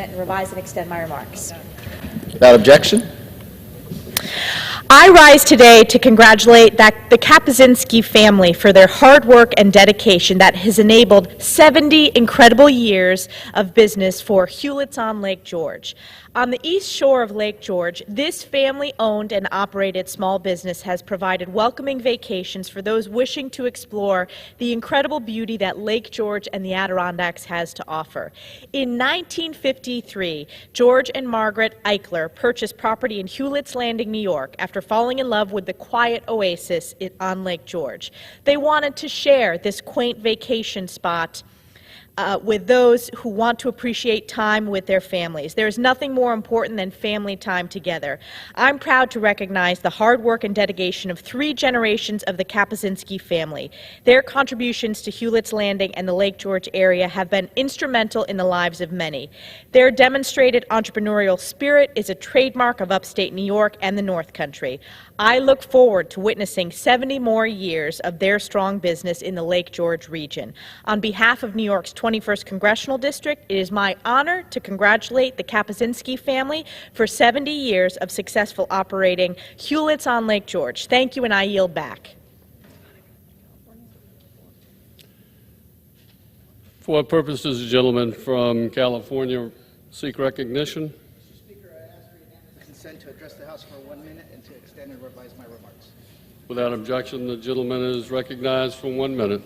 and revise and extend my remarks. Without objection. I rise today to congratulate the Kapuscinski family for their hard work and dedication that has enabled 70 incredible years of business for Hewlett's on Lake George. On the east shore of Lake George, this family-owned and operated small business has provided welcoming vacations for those wishing to explore the incredible beauty that Lake George and the Adirondacks has to offer. In 1953, George and Margaret Eichler purchased property in Hewlett's Landing, New York, after falling in love with the quiet oasis on Lake George. They wanted to share this quaint vacation spot with those who want to appreciate time with their families. There is nothing more important than family time together. I'm proud to recognize the hard work and dedication of 3 generations of the Kapuscinski family. Their contributions to Hewlett's Landing and the Lake George area have been instrumental in the lives of many. Their demonstrated entrepreneurial spirit is a trademark of upstate New York and the North Country. I look forward to witnessing 70 more years of their strong business in the Lake George region. On behalf of New York's 21st Congressional District, it is my honor to congratulate the Kapuscinski family for 70 years of successful operating Hewlett's on Lake George. Thank you, and I yield back. For what purpose does the gentleman from California seek recognition? Mr. Speaker, I ask for unanimous consent to address the House for 1 minute and to extend and revise my remarks. Without objection, the gentleman is recognized for 1 minute.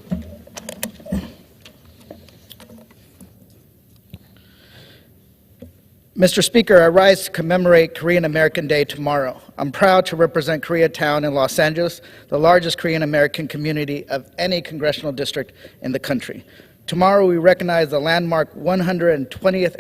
Mr. Speaker, I rise to commemorate Korean American Day tomorrow. I'm proud to represent Koreatown in Los Angeles, the largest Korean American community of any congressional district in the country. Tomorrow we recognize the landmark 120th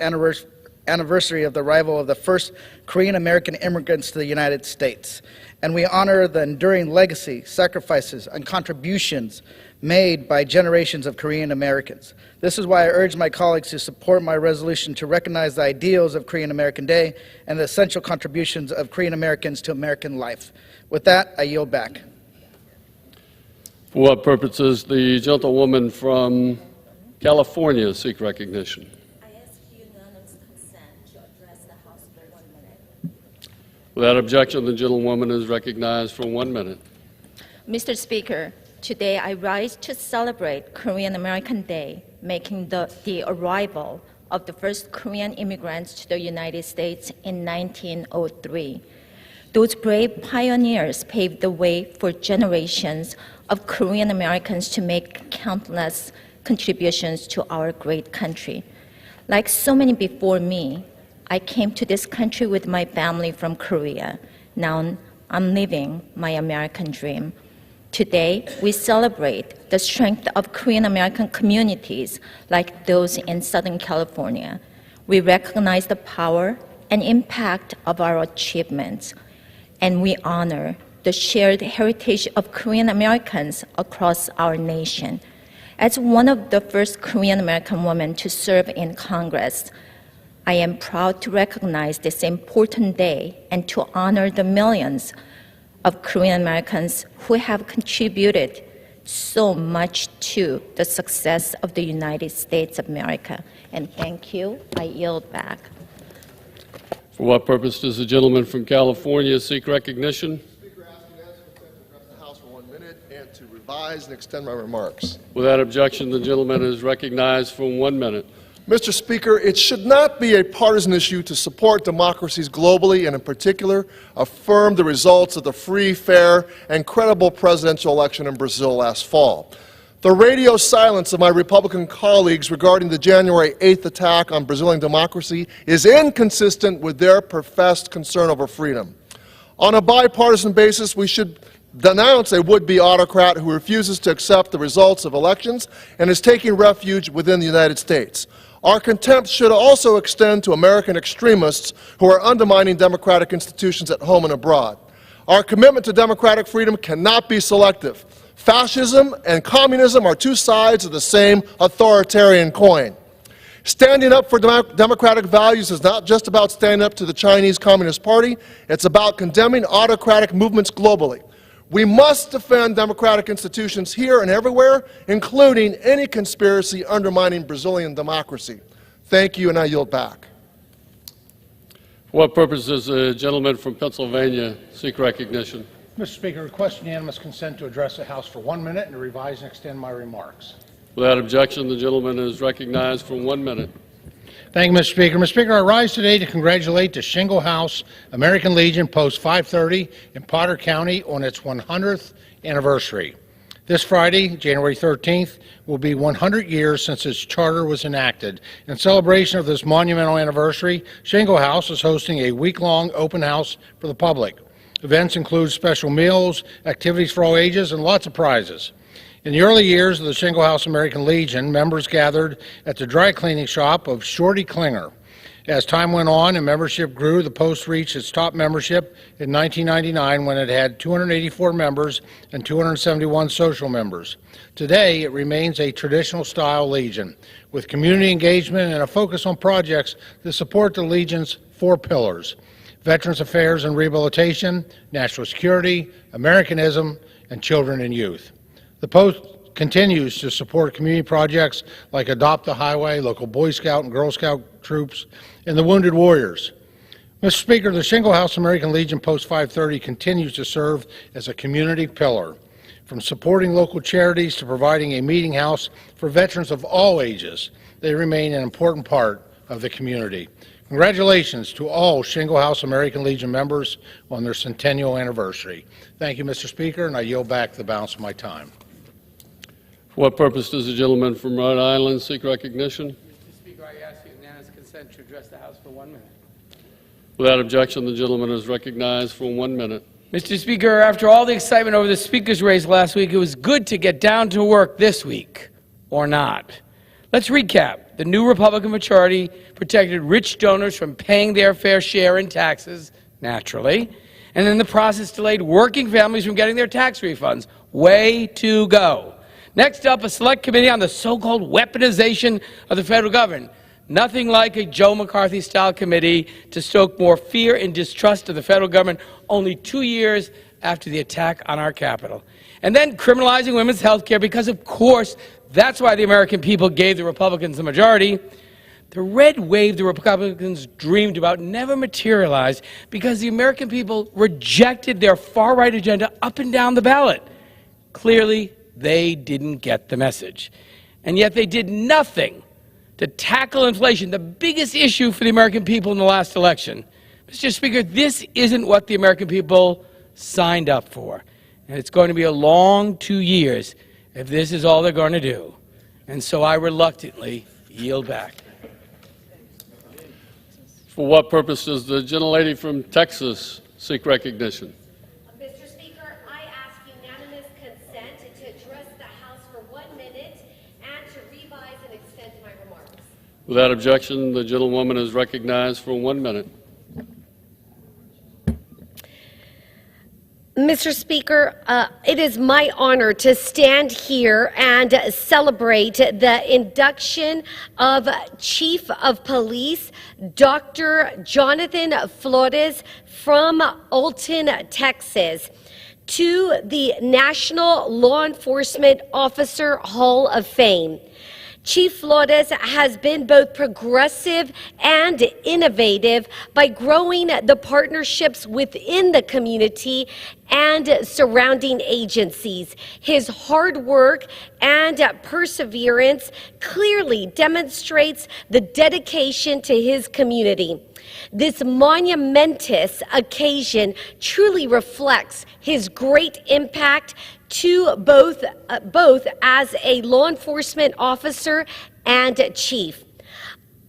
anniversary of the arrival of the first Korean American immigrants to the United States. And we honor the enduring legacy, sacrifices, and contributions made by generations of Korean Americans. This is why I urge my colleagues to support my resolution to recognize the ideals of Korean American Day and the essential contributions of Korean Americans to American life. With that, I yield back. For what purposes the gentlewoman from California seek recognition? I ask unanimous consent to address the House for 1 minute. Without objection, the gentlewoman is recognized for 1 minute. Mr. Speaker, today I rise to celebrate Korean American Day, making the arrival of the first Korean immigrants to the United States in 1903. Those brave pioneers paved the way for generations of Korean Americans to make countless contributions to our great country. Like so many before me, I came to this country with my family from Korea. Now I'm living my American dream. Today, we celebrate the strength of Korean American communities like those in Southern California. We recognize the power and impact of our achievements, and we honor the shared heritage of Korean Americans across our nation. As one of the first Korean American women to serve in Congress, I am proud to recognize this important day and to honor the millions of Korean Americans who have contributed so much to the success of the United States of America. And thank you. I yield back. For what purpose does the gentleman from California seek recognition? Speaker, I ask unanimous consent to address the House for 1 minute and to revise and extend my remarks. Without objection, the gentleman is recognized for 1 minute. Mr. Speaker, it should not be a partisan issue to support democracies globally and in particular affirm the results of the free, fair, and credible presidential election in Brazil last fall. The radio silence of my Republican colleagues regarding the January 8th attack on Brazilian democracy is inconsistent with their professed concern over freedom. On a bipartisan basis, we should denounce a would-be autocrat who refuses to accept the results of elections and is taking refuge within the United States. Our contempt should also extend to American extremists who are undermining democratic institutions at home and abroad. Our commitment to democratic freedom cannot be selective. Fascism and communism are two sides of the same authoritarian coin. Standing up for democratic values is not just about standing up to the Chinese Communist Party, it's about condemning autocratic movements globally. We must defend democratic institutions here and everywhere, including any conspiracy undermining Brazilian democracy. Thank you, and I yield back. For what purpose does the gentleman from Pennsylvania seek recognition? Mr. Speaker, request unanimous consent to address the House for 1 minute and to revise and extend my remarks. Without objection, the gentleman is recognized for 1 minute. Thank you, Mr. Speaker. Mr. Speaker, I rise today to congratulate the Shingle House American Legion Post 530 in Potter County on its 100th anniversary. This Friday, January 13th, will be 100 years since its charter was enacted. In celebration of this monumental anniversary, Shingle House is hosting a week-long open house for the public. Events include special meals, activities for all ages, and lots of prizes. In the early years of the Shingle House American Legion, members gathered at the dry cleaning shop of Shorty Klinger. As time went on and membership grew, the Post reached its top membership in 1999 when it had 284 members and 271 social members. Today, it remains a traditional-style Legion, with community engagement and a focus on projects that support the Legion's 4 pillars: Veterans Affairs and Rehabilitation, National Security, Americanism, and Children and Youth. The Post continues to support community projects like Adopt the Highway, local Boy Scout and Girl Scout troops, and the Wounded Warriors. Mr. Speaker, the Shingle House American Legion Post 530 continues to serve as a community pillar. From supporting local charities to providing a meeting house for veterans of all ages, they remain an important part of the community. Congratulations to all Shingle House American Legion members on their centennial anniversary. Thank you, Mr. Speaker, and I yield back the balance of my time. For what purpose does the gentleman from Rhode Island seek recognition? Mr. Speaker, I ask unanimous consent to address the House for 1 minute. Without objection, the gentleman is recognized for 1 minute. Mr. Speaker, after all the excitement over the Speaker's race last week, it was good to get down to work this week, or not. Let's recap. The new Republican majority protected rich donors from paying their fair share in taxes, naturally, and in the process delayed working families from getting their tax refunds. Way to go. Next up, a select committee on the so-called weaponization of the federal government. Nothing like a Joe McCarthy-style committee to stoke more fear and distrust of the federal government only 2 years after the attack on our Capitol. And then criminalizing women's health care because, of course, that's why the American people gave the Republicans the majority. The red wave the Republicans dreamed about never materialized because the American people rejected their far-right agenda up and down the ballot. Clearly, they didn't get the message. And yet they did nothing to tackle inflation, the biggest issue for the American people in the last election. Mr. Speaker, this isn't what the American people signed up for. And it's going to be a long 2 years if this is all they're going to do. And so I reluctantly yield back. For what purpose does the gentlelady from Texas seek recognition? Mr. Speaker, I ask unanimous consent to address the House for 1 minute and to revise and extend my remarks. Without objection, the gentlewoman is recognized for 1 minute. Mr. Speaker, it is my honor to stand here and celebrate the induction of Chief of Police Dr. Jonathan Flores from Alton, Texas, to the National Law Enforcement Officer Hall of Fame. Chief Flores has been both progressive and innovative by growing the partnerships within the community and surrounding agencies. His hard work and perseverance clearly demonstrates the dedication to his community. This monumentous occasion truly reflects his great impact to both as a law enforcement officer and chief.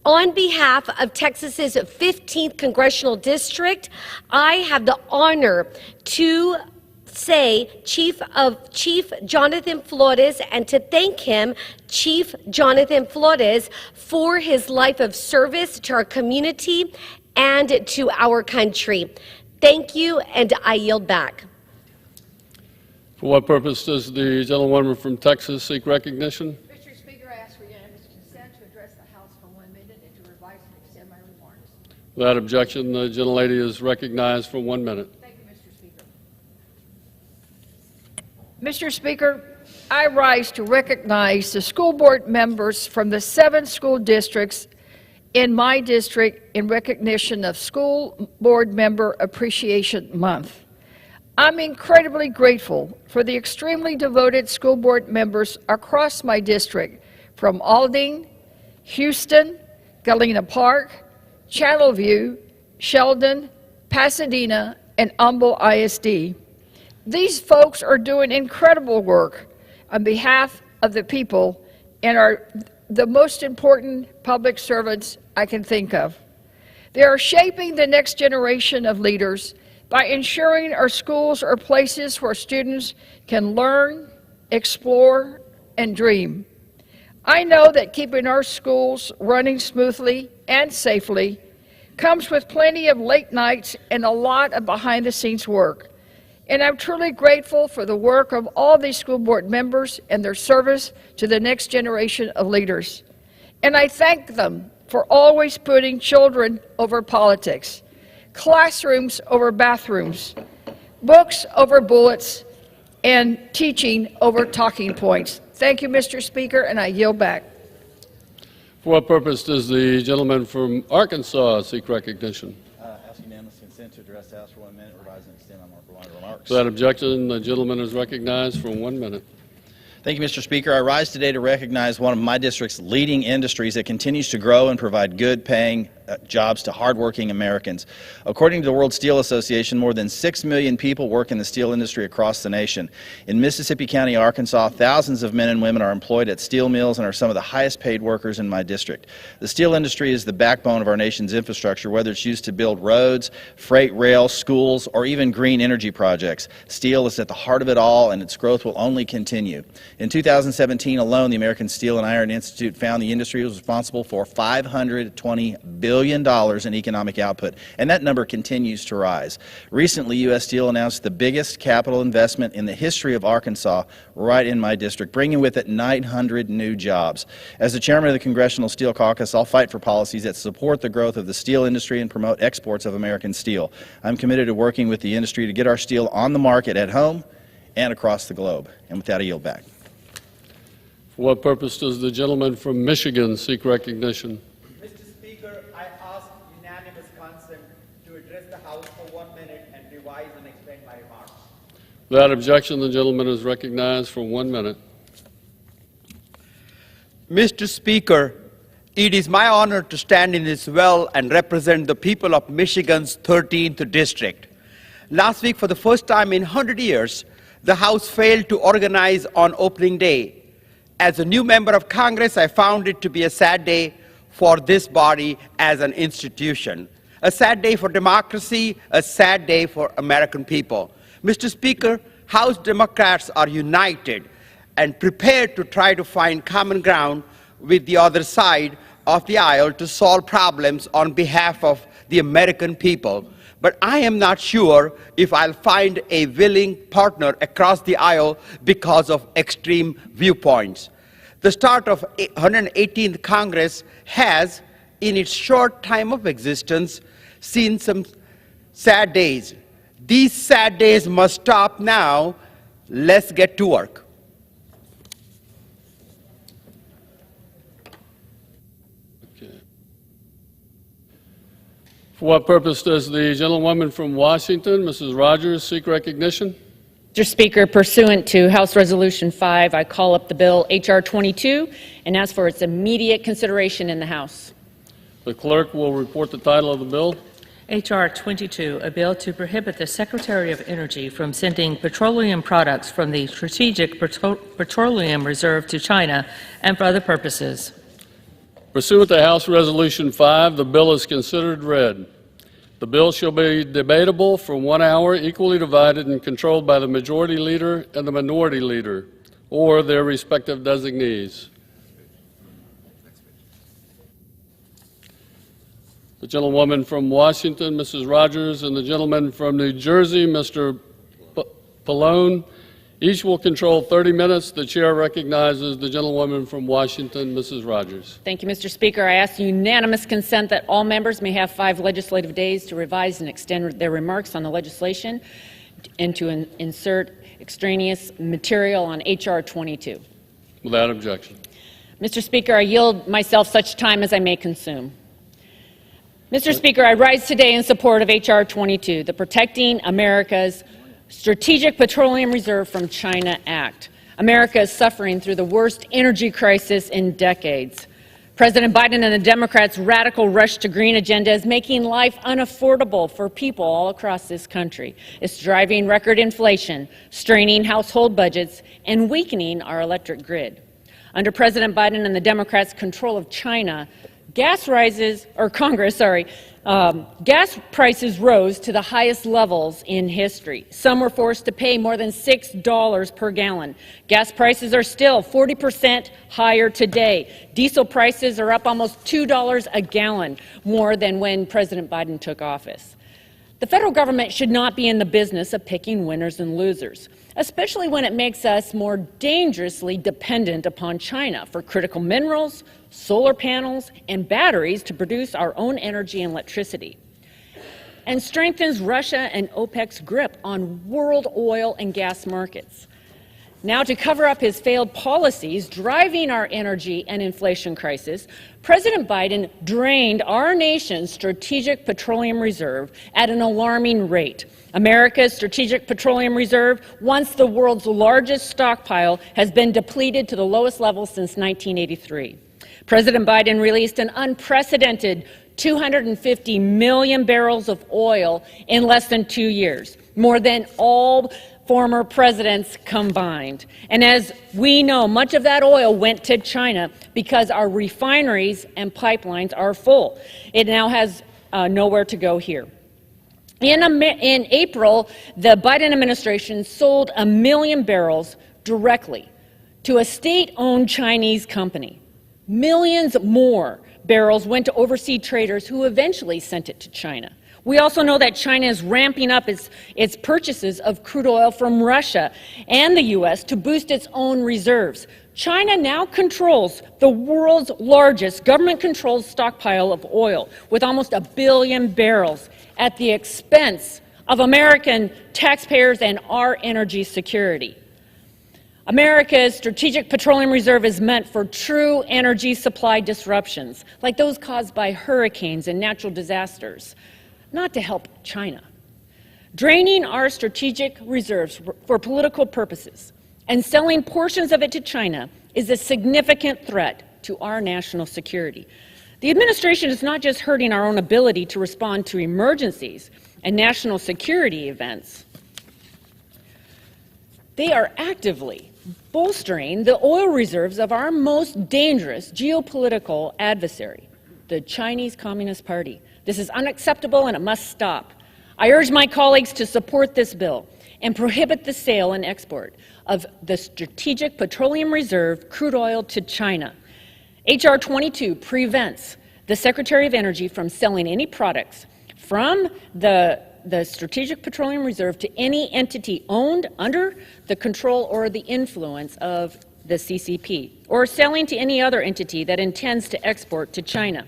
On behalf of Texas's 15th Congressional District, I have the honor to say Chief Jonathan Flores and to thank him, Chief Jonathan Flores, for his life of service to our community and to our country. Thank you, and I yield back. For what purpose does the gentlewoman from Texas seek recognition? Mr. Speaker, I ask for unanimous consent to address the House for 1 minute and to revise and extend my remarks. Without objection, the gentlelady is recognized for 1 minute. Thank you, Mr. Speaker. Mr. Speaker, I rise to recognize the school board members from the 7 school districts in my district in recognition of School Board Member Appreciation Month. I'm incredibly grateful for the extremely devoted school board members across my district, from Aldine, Houston, Galena Park, Channelview, Sheldon, Pasadena, and Humble ISD. These folks are doing incredible work on behalf of the people and are the most important public servants I can think of. They are shaping the next generation of leaders by ensuring our schools are places where students can learn, explore, and dream. I know that keeping our schools running smoothly and safely comes with plenty of late nights and a lot of behind-the-scenes work. And I'm truly grateful for the work of all these school board members and their service to the next generation of leaders. And I thank them for always putting children over politics, classrooms over bathrooms, books over bullets, and teaching over talking points. Thank you, Mr. Speaker, and I yield back. For what purpose does the gentleman from Arkansas seek recognition? Ask unanimous consent to address the House for 1 minute, revise and extend on my remarks. Without objection, the gentleman is recognized for 1 minute. Thank you, Mr. Speaker. I rise today to recognize one of my district's leading industries that continues to grow and provide good-paying jobs to hardworking Americans. According to the World Steel Association, more than 6 million people work in the steel industry across the nation. In Mississippi County, Arkansas, thousands of men and women are employed at steel mills and are some of the highest paid workers in my district. The steel industry is the backbone of our nation's infrastructure, whether it's used to build roads, freight rail, schools, or even green energy projects. Steel is at the heart of it all, and its growth will only continue. In 2017 alone, the American Steel and Iron Institute found the industry was responsible for $520 billion in economic output, and that number continues to rise. Recently, U.S. Steel announced the biggest capital investment in the history of Arkansas right in my district, bringing with it 900 new jobs. As the chairman of the Congressional Steel Caucus, I'll fight for policies that support the growth of the steel industry and promote exports of American steel. I'm committed to working with the industry to get our steel on the market at home and across the globe. And with that, I yield back. For what purpose does the gentleman from Michigan seek recognition? Mr. Speaker, I ask unanimous consent to address the House for 1 minute and revise and extend my remarks. Without objection, the gentleman is recognized for 1 minute. Mr. Speaker, it is my honor to stand in this well and represent the people of Michigan's 13th district. Last week, for the first time in 100 years, the House failed to organize on opening day. As a new member of Congress, I found it to be a sad day for this body as an institution. A sad day for democracy, a sad day for American people. Mr. Speaker, House Democrats are united and prepared to try to find common ground with the other side of the aisle to solve problems on behalf of the American people. But I am not sure if I'll find a willing partner across the aisle because of extreme viewpoints. The start of 118th Congress has, in its short time of existence, seen some sad days. These sad days must stop now. Let's get to work. For what purpose does the gentlewoman from Washington, Mrs. Rogers, seek recognition? Mr. Speaker, pursuant to House Resolution 5, I call up the bill H.R. 22 and ask for its immediate consideration in the House. The clerk will report the title of the bill. H.R. 22, a bill to prohibit the Secretary of Energy from sending petroleum products from the Strategic Petroleum Reserve to China and for other purposes. Pursuant to House Resolution 5, the bill is considered read. The bill shall be debatable for 1 hour, equally divided and controlled by the Majority Leader and the Minority Leader, or their respective designees. The gentlewoman from Washington, Mrs. Rogers, and the gentleman from New Jersey, Mr. Pallone, each will control 30 minutes. The chair recognizes the gentlewoman from Washington, Mrs. Rogers. Thank you, Mr. Speaker. I ask unanimous consent that all members may have 5 legislative days to revise and extend their remarks on the legislation and to insert extraneous material on H.R. 22. Without objection. Mr. Speaker, I yield myself such time as I may consume. Mr. Speaker, I rise today in support of H.R. 22, the Protecting America's Strategic Petroleum Reserve from China Act. America is suffering through the worst energy crisis in decades. President Biden and the Democrats' radical rush to green agenda is making life unaffordable for people all across this country. It's driving record inflation, straining household budgets, and weakening our electric grid. Under President Biden and the Democrats' control of China, gas prices rose to the highest levels in history. Some were forced to pay more than $6 per gallon. Gas prices are still 40% higher today. Diesel prices are up almost $2 a gallon, more than when President Biden took office. The federal government should not be in the business of picking winners and losers, especially when it makes us more dangerously dependent upon China for critical minerals, solar panels, and batteries to produce our own energy and electricity, and strengthens Russia and OPEC's grip on world oil and gas markets. Now, to cover up his failed policies driving our energy and inflation crisis, President Biden drained our nation's strategic petroleum reserve at an alarming rate. America's strategic petroleum reserve, once the world's largest stockpile, has been depleted to the lowest level since 1983. President Biden released an unprecedented 250 million barrels of oil in less than 2 years, more than all former presidents combined. And as we know, much of that oil went to China because our refineries and pipelines are full. It now has nowhere to go here. In April, the Biden administration sold 1 million barrels directly to a state-owned Chinese company. Millions more barrels went to overseas traders who eventually sent it to China. We also know that China is ramping up its purchases of crude oil from Russia and the U.S. to boost its own reserves. China now controls the world's largest government-controlled stockpile of oil, with almost 1 billion barrels, at the expense of American taxpayers and our energy security. America's strategic petroleum reserve is meant for true energy supply disruptions, like those caused by hurricanes and natural disasters, not to help China. Draining our strategic reserves for political purposes and selling portions of it to China is a significant threat to our national security. The administration is not just hurting our own ability to respond to emergencies and national security events. They are actively bolstering the oil reserves of our most dangerous geopolitical adversary, the Chinese Communist Party. This is unacceptable and it must stop. I urge my colleagues to support this bill and prohibit the sale and export of the Strategic Petroleum Reserve crude oil to China. H.R. 22 prevents the Secretary of Energy from selling any products from the Strategic Petroleum Reserve to any entity owned under the control or the influence of the CCP, or selling to any other entity that intends to export to China.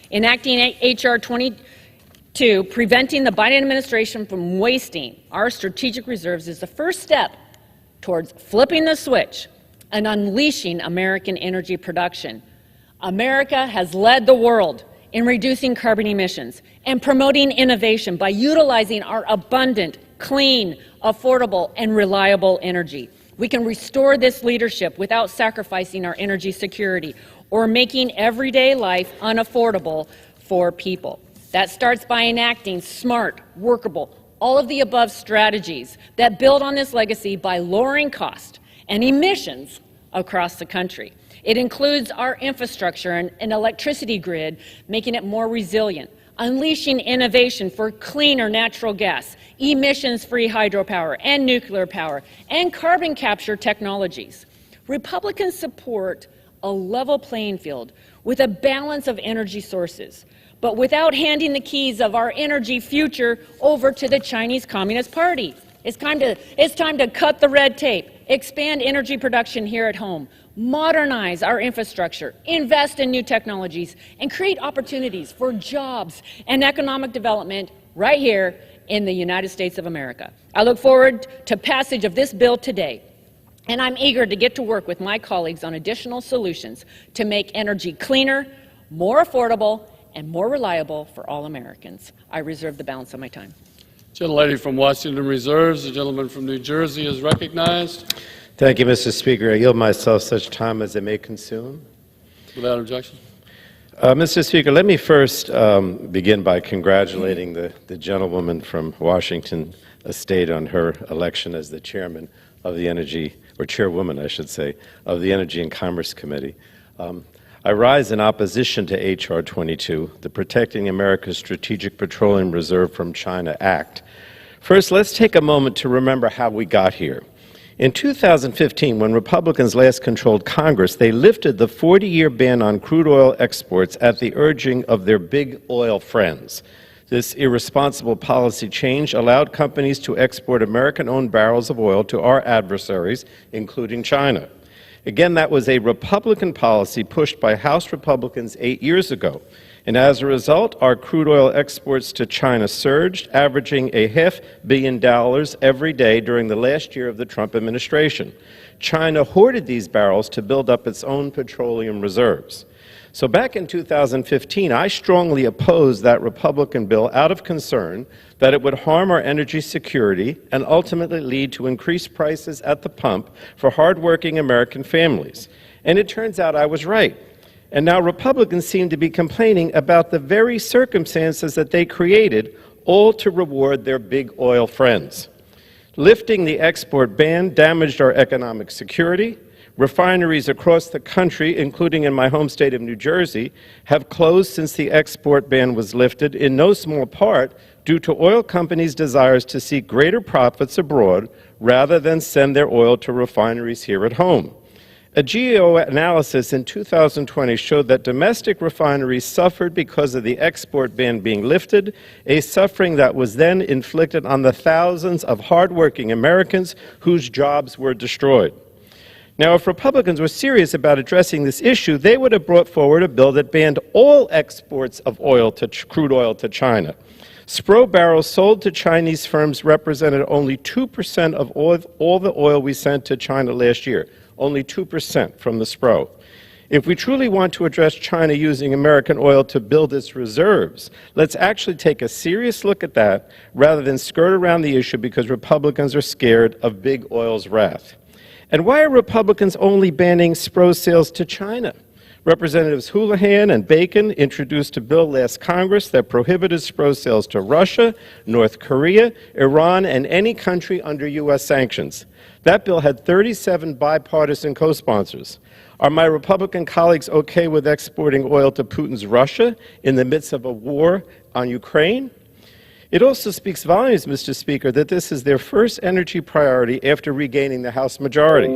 Enacting H.R. 22, preventing the Biden administration from wasting our strategic reserves, is the first step towards flipping the switch and unleashing American energy production. America has led the world in reducing carbon emissions and promoting innovation by utilizing our abundant, clean, affordable, and reliable energy. We can restore this leadership without sacrificing our energy security or making everyday life unaffordable for people. That starts by enacting smart, workable, all of the above strategies that build on this legacy by lowering cost and emissions across the country. It includes our infrastructure and electricity grid, making it more resilient, unleashing innovation for cleaner natural gas, emissions-free hydropower and nuclear power, and carbon capture technologies. Republicans support a level playing field with a balance of energy sources, but without handing the keys of our energy future over to the Chinese Communist Party. It's time to cut the red tape, expand energy production here at home, modernize our infrastructure, invest in new technologies, and create opportunities for jobs and economic development right here in the United States of America. I look forward to passage of this bill today, and I'm eager to get to work with my colleagues on additional solutions to make energy cleaner, more affordable, and more reliable for all Americans. I reserve the balance of my time. Gentlelady from Washington reserves. The gentleman from New Jersey is recognized. Thank you, Mr. Speaker. I yield myself such time as it may consume. Without objection. Mr. Speaker, let me first begin by congratulating the gentlewoman from Washington State on her election as the chairman of the Energy, or chairwoman, I should say, of the Energy and Commerce Committee. I rise in opposition to H.R. 22, the Protecting America's Strategic Petroleum Reserve from China Act. First, let's take a moment to remember how we got here. In 2015, when Republicans last controlled Congress, they lifted the 40-year ban on crude oil exports at the urging of their big oil friends. This irresponsible policy change allowed companies to export American-owned barrels of oil to our adversaries, including China. Again, that was a Republican policy pushed by House Republicans 8 years ago. And as a result, our crude oil exports to China surged, averaging $500 million every day during the last year of the Trump administration. China hoarded these barrels to build up its own petroleum reserves. So back in 2015, I strongly opposed that Republican bill out of concern that it would harm our energy security and ultimately lead to increased prices at the pump for hardworking American families. And it turns out I was right. And now Republicans seem to be complaining about the very circumstances that they created, all to reward their big oil friends. Lifting the export ban damaged our economic security. Refineries across the country, including in my home state of New Jersey, have closed since the export ban was lifted, in no small part due to oil companies' desires to seek greater profits abroad rather than send their oil to refineries here at home. A GAO analysis in 2020 showed that domestic refineries suffered because of the export ban being lifted, a suffering that was then inflicted on the thousands of hardworking Americans whose jobs were destroyed. Now, if Republicans were serious about addressing this issue, they would have brought forward a bill that banned all exports of oil to crude oil to China. Spro barrels sold to Chinese firms represented only 2% of all the oil we sent to China last year. Only 2% from the Spro. If we truly want to address China using American oil to build its reserves, let's actually take a serious look at that rather than skirt around the issue because Republicans are scared of big oil's wrath. And why are Republicans only banning Spro sales to China? Representatives Hewlett and Bacon introduced a bill last Congress that prohibited Spro sales to Russia, North Korea, Iran, and any country under U.S. sanctions. That bill had 37 bipartisan co-sponsors. Are my Republican colleagues okay with exporting oil to Putin's Russia in the midst of a war on Ukraine? It also speaks volumes, Mr. Speaker, that this is their first energy priority after regaining the House majority.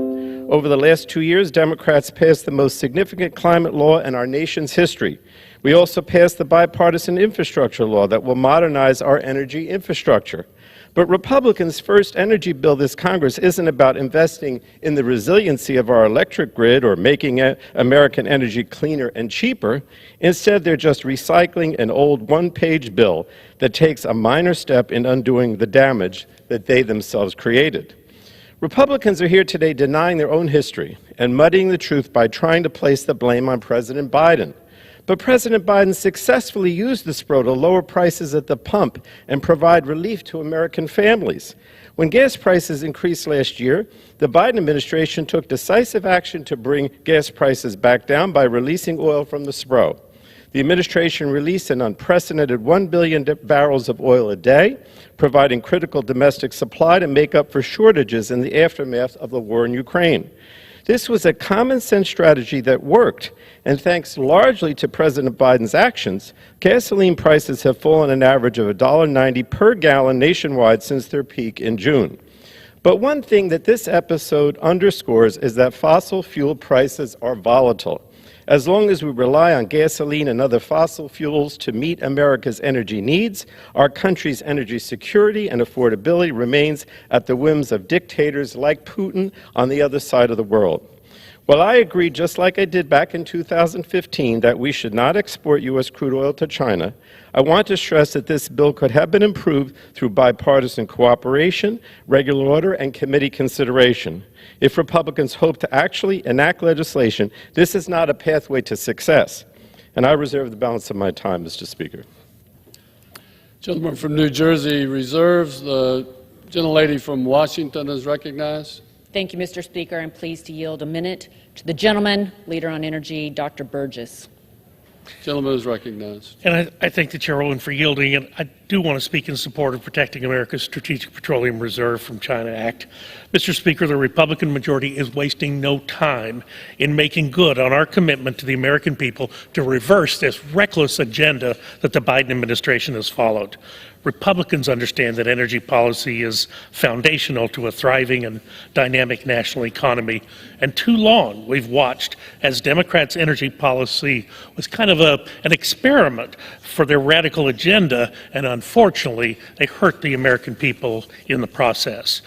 Over the last 2 years, Democrats passed the most significant climate law in our nation's history. We also passed the bipartisan infrastructure law that will modernize our energy infrastructure. But Republicans' first energy bill this Congress isn't about investing in the resiliency of our electric grid or making American energy cleaner and cheaper. Instead, they're just recycling an old one-page bill that takes a minor step in undoing the damage that they themselves created. Republicans are here today denying their own history and muddying the truth by trying to place the blame on President Biden. But President Biden successfully used the Spro to lower prices at the pump and provide relief to American families. When gas prices increased last year, the Biden administration took decisive action to bring gas prices back down by releasing oil from the Spro. The administration released an unprecedented 1 billion barrels of oil a day, providing critical domestic supply to make up for shortages in the aftermath of the war in Ukraine. This was a common-sense strategy that worked, and thanks largely to President Biden's actions, gasoline prices have fallen an average of $1.90 per gallon nationwide since their peak in June. But one thing that this episode underscores is that fossil fuel prices are volatile. As long as we rely on gasoline and other fossil fuels to meet America's energy needs, our country's energy security and affordability remains at the whims of dictators like Putin on the other side of the world. While I agree, just like I did back in 2015, that we should not export U.S. crude oil to China, I want to stress that this bill could have been improved through bipartisan cooperation, regular order, and committee consideration. If Republicans hope to actually enact legislation, this is not a pathway to success. And I reserve the balance of my time, Mr. Speaker. Gentleman from New Jersey reserves. The gentlelady from Washington is recognized. Thank you, Mr. Speaker. I'm pleased to yield a minute to the gentleman, Leader on Energy, Dr. Burgess. Gentleman is recognized. And I thank the chairwoman for yielding, and I do want to speak in support of protecting America's Strategic Petroleum Reserve from China Act. Mr. Speaker, the Republican majority is wasting no time in making good on our commitment to the American people to reverse this reckless agenda that the Biden administration has followed. Republicans understand that energy policy is foundational to a thriving and dynamic national economy, and too long we've watched as Democrats' energy policy was kind of an experiment for their radical agenda, and unfortunately they hurt the American people in the process.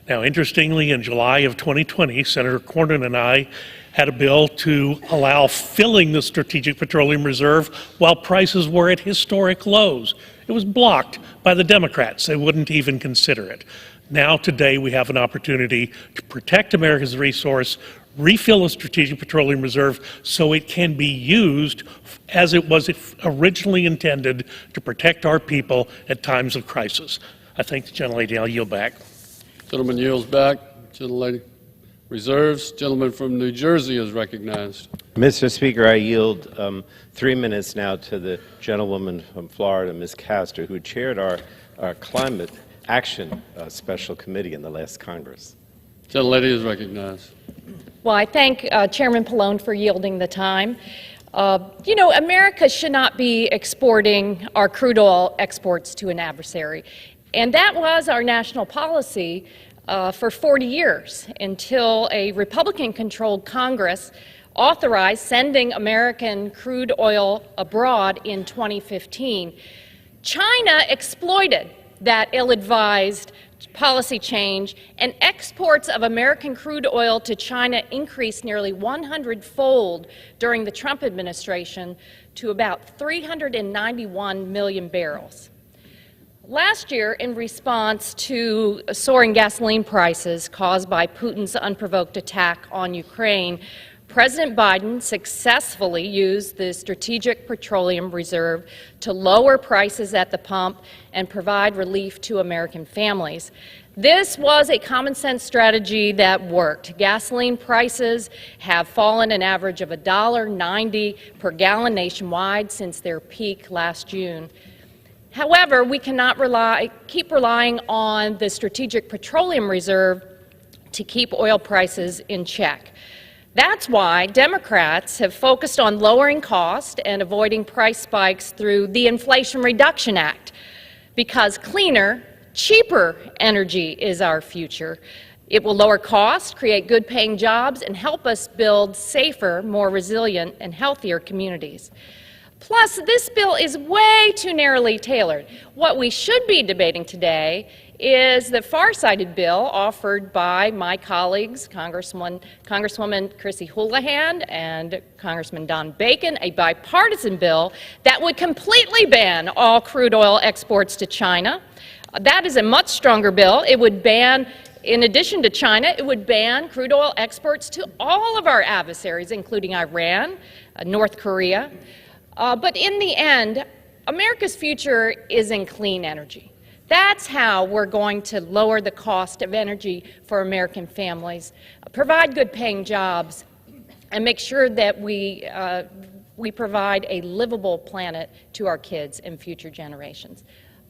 Now, interestingly, in July of 2020, Senator Cornyn and I had a bill to allow filling the Strategic Petroleum Reserve while prices were at historic lows. It was blocked by the Democrats. They wouldn't even consider it. Now, today, we have an opportunity to protect America's resource, refill the Strategic Petroleum Reserve so it can be used as it was originally intended to protect our people at times of crisis. I thank the gentlelady. I'll yield back. Gentleman yields back. Gentlelady reserves. Gentleman from New Jersey is recognized. Mr. Speaker, I yield 3 minutes now to the gentlewoman from Florida, Ms. Castor, who chaired our Climate Action Special Committee in the last Congress. Gentlelady is recognized. Well, I thank Chairman Pallone for yielding the time. You know, America should not be exporting our crude oil exports to an adversary. And that was our national policy for 40 years until a Republican-controlled Congress authorized sending American crude oil abroad in 2015. China exploited that ill-advised policy change, and exports of American crude oil to China increased nearly 100-fold during the Trump administration to about 391 million barrels. Last year, in response to soaring gasoline prices caused by Putin's unprovoked attack on Ukraine, President Biden successfully used the Strategic Petroleum Reserve to lower prices at the pump and provide relief to American families. This was a common-sense strategy that worked. Gasoline prices have fallen an average of $1.90 per gallon nationwide since their peak last June. However, we cannot keep relying on the Strategic Petroleum Reserve to keep oil prices in check. That's why Democrats have focused on lowering cost and avoiding price spikes through the Inflation Reduction Act, because cleaner, cheaper energy is our future. It will lower costs, create good-paying jobs, and help us build safer, more resilient, and healthier communities. Plus, this bill is way too narrowly tailored. What we should be debating today is the far-sighted bill offered by my colleagues, Congresswoman Chrissy Houlihan and Congressman Don Bacon, a bipartisan bill that would completely ban all crude oil exports to China. That is a much stronger bill. It would ban, in addition to China, it would ban crude oil exports to all of our adversaries, including Iran, North Korea. But in the end, America's future is in clean energy. That's how we're going to lower the cost of energy for American families, provide good-paying jobs, and make sure that we provide a livable planet to our kids and future generations.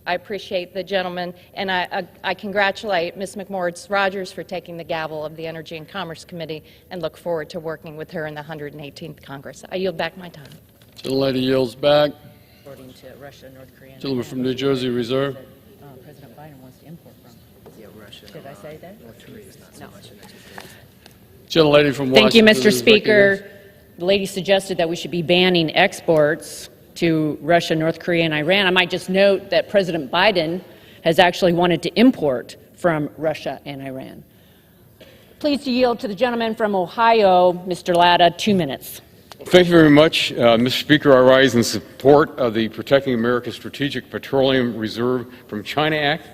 I appreciate the gentleman, and I congratulate Ms. McMorris-Rogers for taking the gavel of the Energy and Commerce Committee and look forward to working with her in the 118th Congress. I yield back my time. Gentlelady yields back. According to Russia, North Korea, Gentleman from New Jersey reserve. President Biden wants to import from. Yeah, Russia. Did I say that? North Korea is not so much an education. Gentlelady from Thank you, Washington. Mr. Speaker. The lady suggested that we should be banning exports to Russia, North Korea, and Iran. I might just note that President Biden has actually wanted to import from Russia and Iran. Pleased to yield to the gentleman from Ohio, Mr. Latta, 2 minutes. Thank you very much. Mr. Speaker, I rise in support of the Protecting America's Strategic Petroleum Reserve from China Act,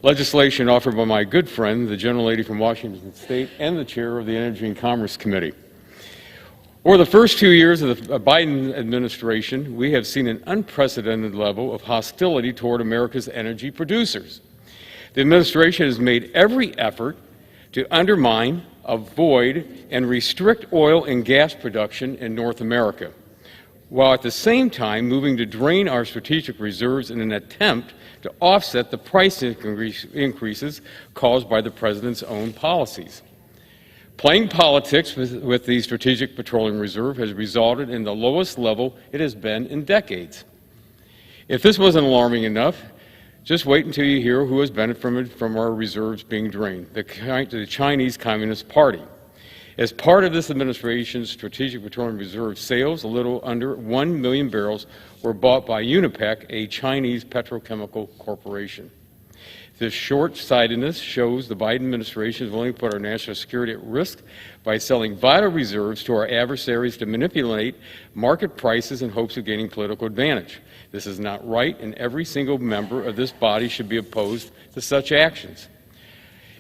legislation offered by my good friend, the gentlelady from Washington State, and the chair of the Energy and Commerce Committee. Over the first 2 years of the Biden administration, we have seen an unprecedented level of hostility toward America's energy producers. The administration has made every effort to undermine, avoid, and restrict oil and gas production in North America, while at the same time moving to drain our strategic reserves in an attempt to offset the price increases caused by the President's own policies. Playing politics with the Strategic Petroleum Reserve has resulted in the lowest level it has been in decades. If this wasn't alarming enough, just wait until you hear who has benefited from our reserves being drained, the Chinese Communist Party. As part of this administration's Strategic Petroleum Reserve, sales, a little under 1 million barrels, were bought by Unipec, a Chinese petrochemical corporation. This short-sightedness shows the Biden administration is willing to put our national security at risk by selling vital reserves to our adversaries to manipulate market prices in hopes of gaining political advantage. This is not right, and every single member of this body should be opposed to such actions.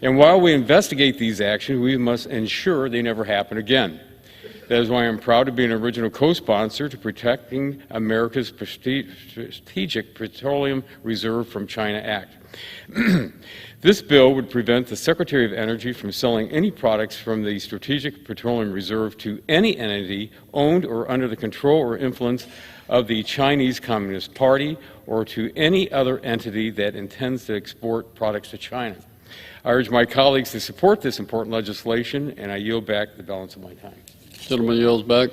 And while we investigate these actions, we must ensure they never happen again. That is why I'm proud to be an original co-sponsor to Protecting America's Strategic Petroleum Reserve from China Act. This bill would prevent the Secretary of Energy from selling any products from the Strategic Petroleum Reserve to any entity owned or under the control or influence of the Chinese Communist Party or to any other entity that intends to export products to China. I urge my colleagues to support this important legislation, and I yield back the balance of my time. Gentleman yields back.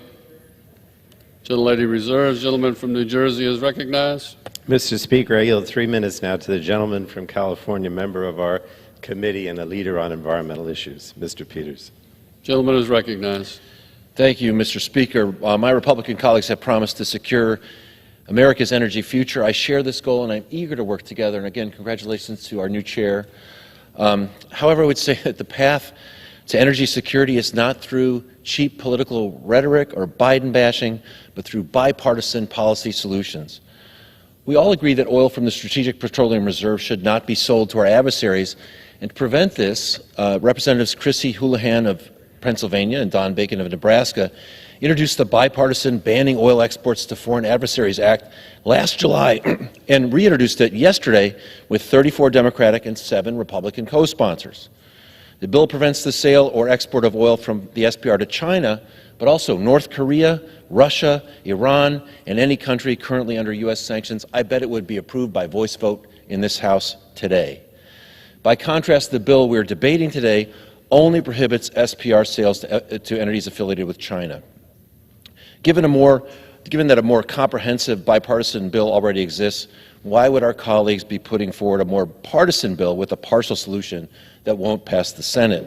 Gentlelady reserves. Gentleman from New Jersey is recognized. Mr. Speaker, I yield 3 minutes now to the gentleman from California, member of our committee and a leader on environmental issues, Mr. Peters. Gentleman is recognized. Thank you, Mr. Speaker. My Republican colleagues have promised to secure America's energy future. I share this goal, and I'm eager to work together. And again, congratulations to our new chair. However, I would say that the path to energy security is not through cheap political rhetoric or Biden bashing, but through bipartisan policy solutions. We all agree that oil from the Strategic Petroleum Reserve should not be sold to our adversaries, and to prevent this, Representatives Chrissy Houlihan of Pennsylvania and Don Bacon of Nebraska introduced the bipartisan Banning Oil Exports to Foreign Adversaries Act last July and reintroduced it yesterday with 34 Democratic and 7 Republican co-sponsors. The bill prevents the sale or export of oil from the SPR to China, but also North Korea, Russia, Iran, and any country currently under U.S. sanctions. I bet it would be approved by voice vote in this House today. By contrast, the bill we're debating today only prohibits SPR sales to entities affiliated with China. Given that a more comprehensive bipartisan bill already exists, why would our colleagues be putting forward a more partisan bill with a partial solution that won't pass the Senate?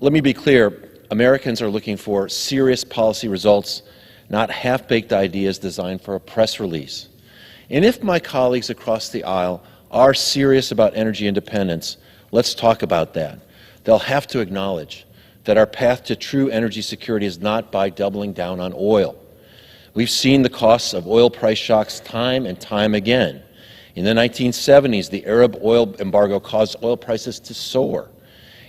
Let me be clear. Americans are looking for serious policy results, not half-baked ideas designed for a press release. And if my colleagues across the aisle are serious about energy independence, let's talk about that. They'll have to acknowledge that our path to true energy security is not by doubling down on oil. We've seen the costs of oil price shocks time and time again. In the 1970s, the Arab oil embargo caused oil prices to soar.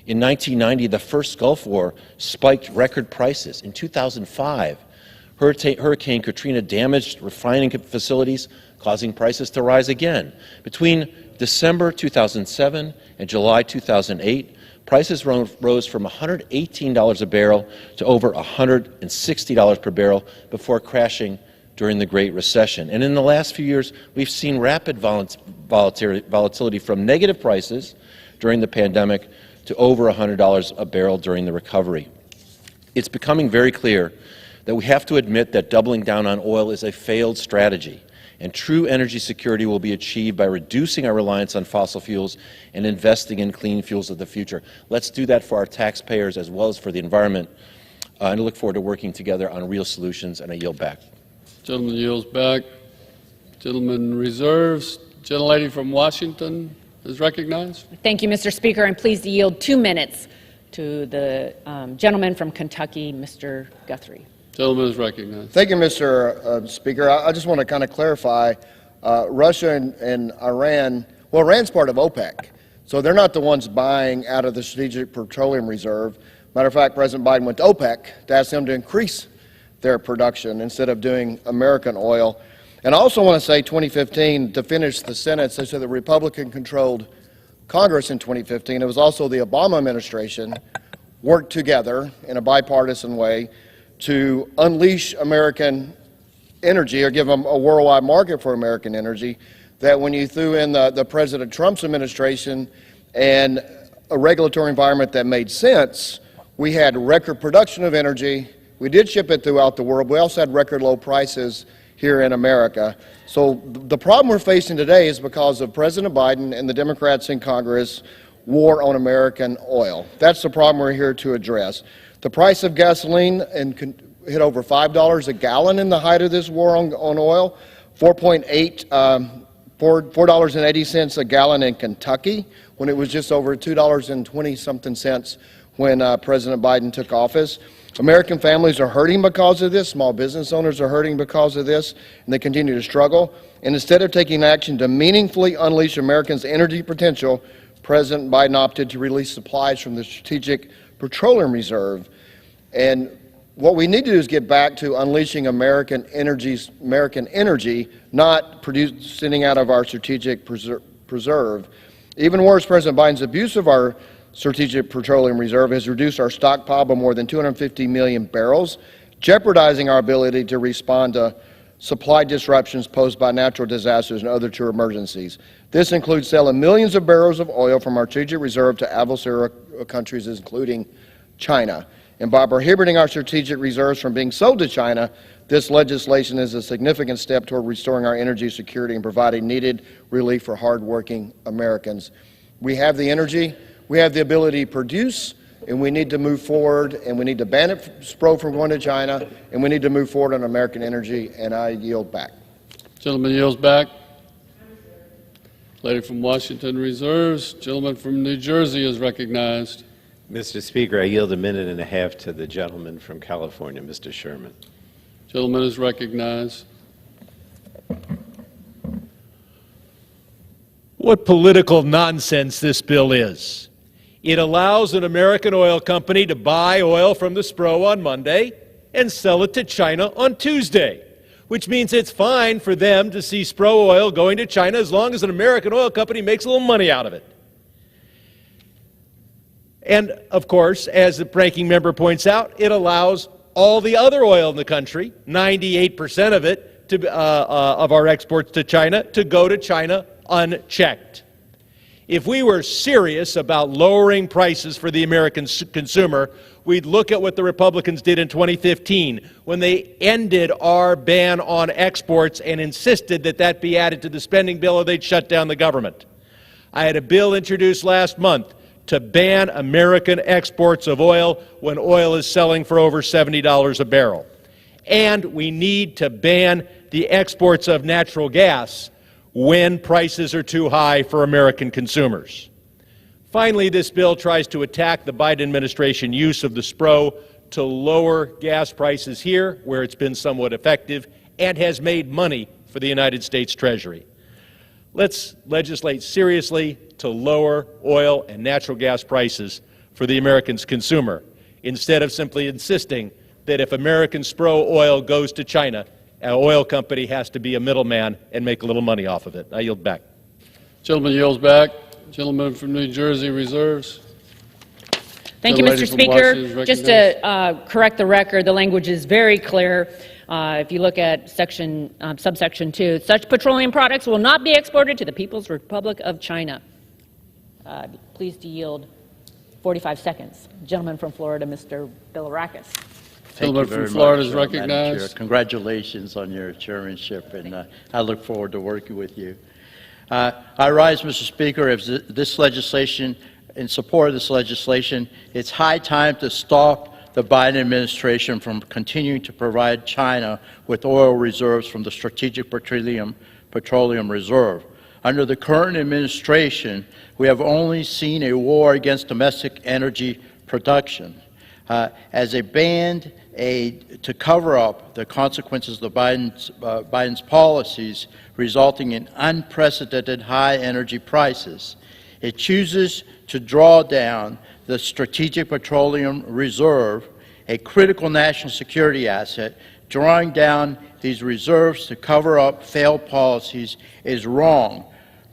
In 1990, the first Gulf War spiked record prices. In 2005, Hurricane Katrina damaged refining facilities, causing prices to rise again. Between December 2007 and July 2008, prices rose from $118 a barrel to over $160 per barrel before crashing during the Great Recession. And in the last few years, we've seen rapid volatility from negative prices during the pandemic to over $100 a barrel during the recovery. It's becoming very clear that we have to admit that doubling down on oil is a failed strategy, and true energy security will be achieved by reducing our reliance on fossil fuels and investing in clean fuels of the future. Let's do that for our taxpayers as well as for the environment, and I look forward to working together on real solutions, and I yield back. Gentleman yields back. Gentleman reserves. Gentlelady from Washington is recognized. Thank you, Mr. Speaker. I'm pleased to yield 2 minutes to the gentleman from Kentucky, Mr. Guthrie. Gentleman is recognized. Thank you, Mr. Speaker. I just want to kind of clarify, Russia and Iran, well, Iran's part of OPEC, so they're not the ones buying out of the Strategic Petroleum Reserve. Matter of fact, President Biden went to OPEC to ask them to increase their production instead of doing American oil. And I also want to say 2015, to finish the sentence, they said the Republican-controlled Congress in 2015, it was also the Obama administration worked together in a bipartisan way to unleash American energy or give them a worldwide market for American energy, that when you threw in the President Trump's administration and a regulatory environment that made sense, we had record production of energy. We did ship it throughout the world. We also had record low prices here in America. So the problem we're facing today is because of President Biden and the Democrats in Congress' war on American oil. That's the problem we're here to address. The price of gasoline hit over $5 a gallon in the height of this war on oil, $4.80 a gallon in Kentucky, when it was just over $2.20-something cents when President Biden took office. American families are hurting because of this. Small business owners are hurting because of this, and they continue to struggle. And instead of taking action to meaningfully unleash Americans' energy potential, President Biden opted to release supplies from the Strategic Petroleum Reserve. And what we need to do is get back to unleashing American energy, not sitting out of our strategic preserve. Even worse, President Biden's abuse of our Strategic Petroleum Reserve has reduced our stockpile by more than 250 million barrels, jeopardizing our ability to respond to supply disruptions posed by natural disasters and other true emergencies. This includes selling millions of barrels of oil from our strategic reserve to adversarial countries, including China. And by prohibiting our strategic reserves from being sold to China, this legislation is a significant step toward restoring our energy security and providing needed relief for hardworking Americans. We have the energy, we have the ability to produce, and we need to move forward, and we need to ban Spro from going to China, and we need to move forward on American energy, and I yield back. Gentleman yields back. Lady from Washington reserves. Gentleman from New Jersey is recognized. Mr. Speaker, I yield a minute and a half to the gentleman from California, Mr. Sherman. Gentleman is recognized. What political nonsense this bill is. It allows an American oil company to buy oil from the Spro on Monday and sell it to China on Tuesday, which means it's fine for them to see Spro oil going to China as long as an American oil company makes a little money out of it. And, of course, as the ranking member points out, it allows all the other oil in the country, 98% of it, of our exports to China, to go to China unchecked. If we were serious about lowering prices for the American consumer, we'd look at what the Republicans did in 2015 when they ended our ban on exports and insisted that that be added to the spending bill or they'd shut down the government. I had a bill introduced last month to ban American exports of oil when oil is selling for over $70 a barrel. And we need to ban the exports of natural gas when prices are too high for American consumers. Finally, this bill tries to attack the Biden administration use of the Spro to lower gas prices here, where it's been somewhat effective, and has made money for the United States Treasury. Let's legislate seriously to lower oil and natural gas prices for the American consumer, instead of simply insisting that if American Spro oil goes to China, an oil company has to be a middleman and make a little money off of it. I yield back. Gentleman yields back. Gentleman from New Jersey reserves. Thank you, Mr. Speaker. Just to correct the record, the language is very clear. If you look at subsection 2, such petroleum products will not be exported to the People's Republic of China. Pleased to yield 45 seconds. Gentleman from Florida, Mr. Bilirakis. Thank you very Florida is much, Madam recognized. Chair. Congratulations on your chairmanship, and I look forward to working with you. I rise, Mr. Speaker, as this legislation, in support of this legislation. It's high time to stop the Biden administration from continuing to provide China with oil reserves from the Strategic Petroleum Reserve. Under the current administration, we have only seen a war against domestic energy production. As a band aid to cover up the consequences of Biden's policies, resulting in unprecedented high energy prices. It chooses to draw down the Strategic Petroleum Reserve a critical national security asset, drawing down these reserves to cover up failed policies is wrong.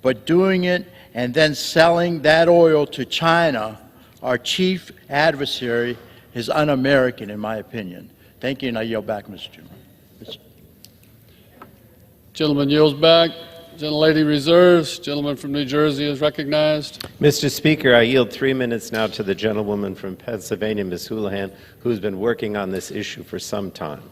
But doing it and then selling that oil to China, our chief adversary, is un-American, in my opinion. Thank you, and I yield back, Mr. Chairman. Gentleman yields back. Gentlelady reserves. Gentleman from New Jersey is recognized. Mr. Speaker, I yield 3 minutes now to the gentlewoman from Pennsylvania, Ms. Houlihan, who's been working on this issue for some time.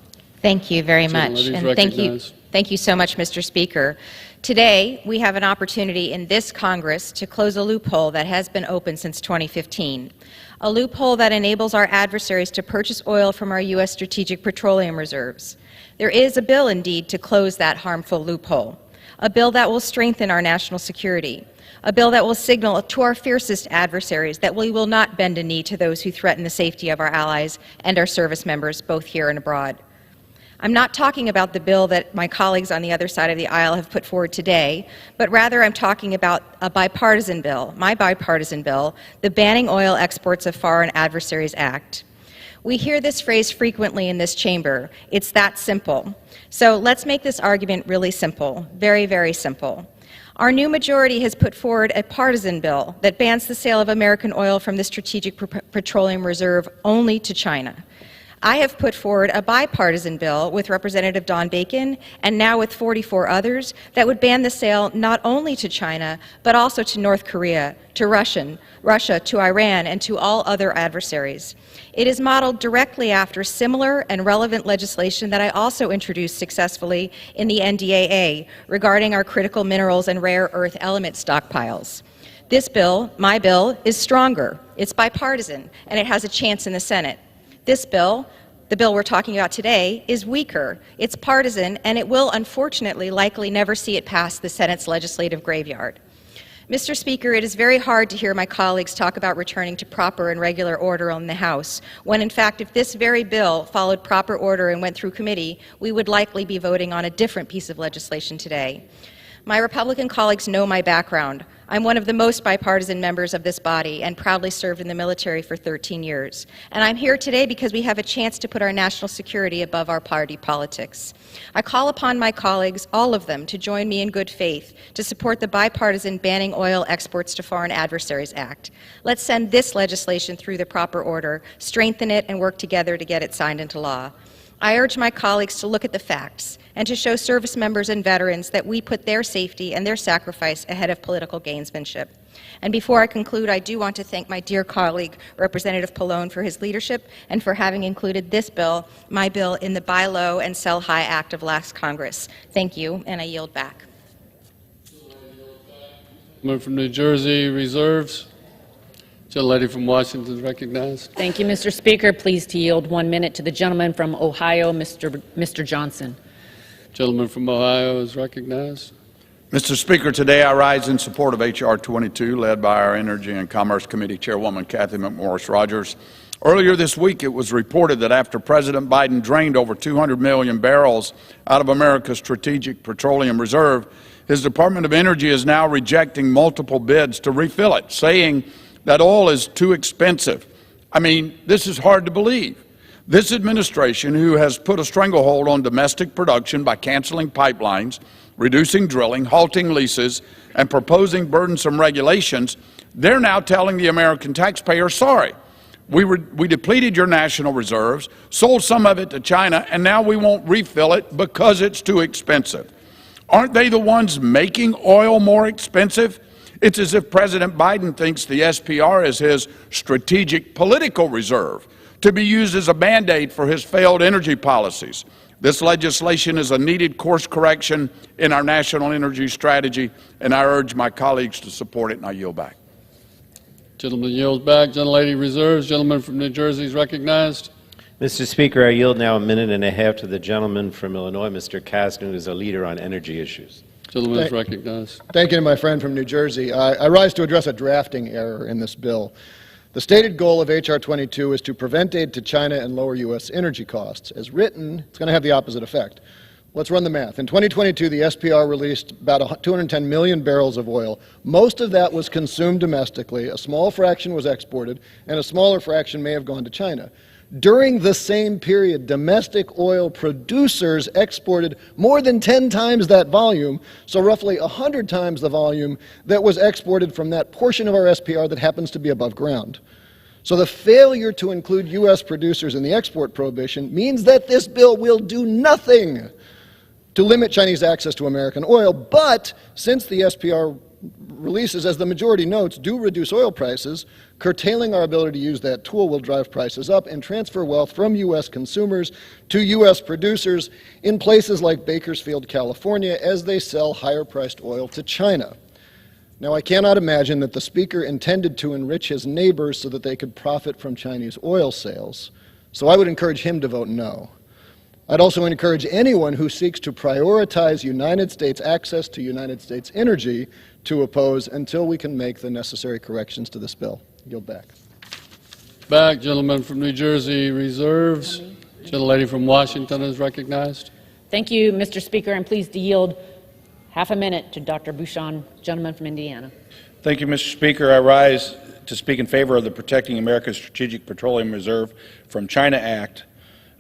Thank you very much. Gentlelady's And thank you so much, Mr. Speaker. Today, we have an opportunity in this Congress to close a loophole that has been open since 2015, a loophole that enables our adversaries to purchase oil from our U.S. strategic petroleum reserves. There is a bill, indeed, to close that harmful loophole, a bill that will strengthen our national security, a bill that will signal to our fiercest adversaries that we will not bend a knee to those who threaten the safety of our allies and our service members, both here and abroad. I'm not talking about the bill that my colleagues on the other side of the aisle have put forward today, but rather I'm talking about a bipartisan bill, my bipartisan bill, the Banning Oil Exports of Foreign Adversaries Act. We hear this phrase frequently in this chamber. It's that simple. So let's make this argument really simple, very, very simple. Our new majority has put forward a partisan bill that bans the sale of American oil from the Strategic Petroleum Reserve only to China. I have put forward a bipartisan bill with Representative Don Bacon and now with 44 others that would ban the sale not only to China, but also to North Korea, to Russia, to Iran, and to all other adversaries. It is modeled directly after similar and relevant legislation that I also introduced successfully in the NDAA regarding our critical minerals and rare earth element stockpiles. This bill, my bill, is stronger. It's bipartisan, and it has a chance in the Senate. This bill, the bill we're talking about today, is weaker. It's partisan, and it will unfortunately likely never see it pass the Senate's legislative graveyard. Mr. Speaker, it is very hard to hear my colleagues talk about returning to proper and regular order in the House, when in fact if this very bill followed proper order and went through committee, we would likely be voting on a different piece of legislation today. My Republican colleagues know my background. I'm one of the most bipartisan members of this body and proudly served in the military for 13 years. And I'm here today because we have a chance to put our national security above our party politics. I call upon my colleagues, all of them, to join me in good faith to support the bipartisan Banning Oil Exports to Foreign Adversaries Act. Let's send this legislation through the proper order, strengthen it, and work together to get it signed into law. I urge my colleagues to look at the facts and to show service members and veterans that we put their safety and their sacrifice ahead of political gamesmanship. And before I conclude, I do want to thank my dear colleague, Representative Pallone, for his leadership and for having included this bill, my bill, in the Buy Low and Sell High Act of last Congress. Thank you, and I yield back. Member from New Jersey reserves. Gentlelady from Washington is recognized. Thank you, Mr. Speaker. Pleased to yield 1 minute to the gentleman from Ohio, Mr. Johnson. Gentleman from Ohio is recognized. Mr. Speaker, today I rise in support of H.R. 22, led by our Energy and Commerce Committee Chairwoman Kathy McMorris Rogers. Earlier this week, it was reported that after President Biden drained over 200 million barrels out of America's strategic petroleum reserve, his Department of Energy is now rejecting multiple bids to refill it, saying that oil is too expensive. I mean, this is hard to believe. This administration, who has put a stranglehold on domestic production by canceling pipelines, reducing drilling, halting leases, and proposing burdensome regulations, they're now telling the American taxpayer, sorry, we depleted your national reserves, sold some of it to China, and now we won't refill it because it's too expensive. Aren't they the ones making oil more expensive? It's as if President Biden thinks the SPR is his strategic political reserve to be used as a Band-Aid for his failed energy policies. This legislation is a needed course correction in our national energy strategy, and I urge my colleagues to support it, and I yield back. Gentleman yields back. Gentlelady reserves. Gentleman from New Jersey is recognized. Mr. Speaker, I yield now 1.5 minutes to the gentleman from Illinois, Mr. Kastner, who is a leader on energy issues. Gentleman is recognized. Thank you to my friend from New Jersey. I rise to address a drafting error in this bill. The stated goal of H.R. 22 is to prevent aid to China and lower U.S. energy costs. As written, it's going to have the opposite effect. Let's run the math. In 2022, the SPR released about 210 million barrels of oil. Most of that was consumed domestically. A small fraction was exported, and a smaller fraction may have gone to China. During the same period, domestic oil producers exported more than 10 times that volume, so roughly 100 times the volume that was exported from that portion of our SPR that happens to be above ground. So the failure to include U.S. producers in the export prohibition means that this bill will do nothing to limit Chinese access to American oil, but since the SPR releases, as the majority notes, do reduce oil prices, curtailing our ability to use that tool will drive prices up and transfer wealth from U.S. consumers to U.S. producers in places like Bakersfield, California, as they sell higher-priced oil to China. Now, I cannot imagine that the Speaker intended to enrich his neighbors so that they could profit from Chinese oil sales, so I would encourage him to vote no. I'd also encourage anyone who seeks to prioritize United States access to United States energy to oppose until we can make the necessary corrections to this bill. Yield back. Back, gentleman from New Jersey reserves. Gentlelady from Washington is recognized. Thank you, Mr. Speaker. I'm pleased to yield half a minute to Dr. Bouchon, gentleman from Indiana. Thank you, Mr. Speaker. I rise to speak in favor of the Protecting America's Strategic Petroleum Reserve from China Act.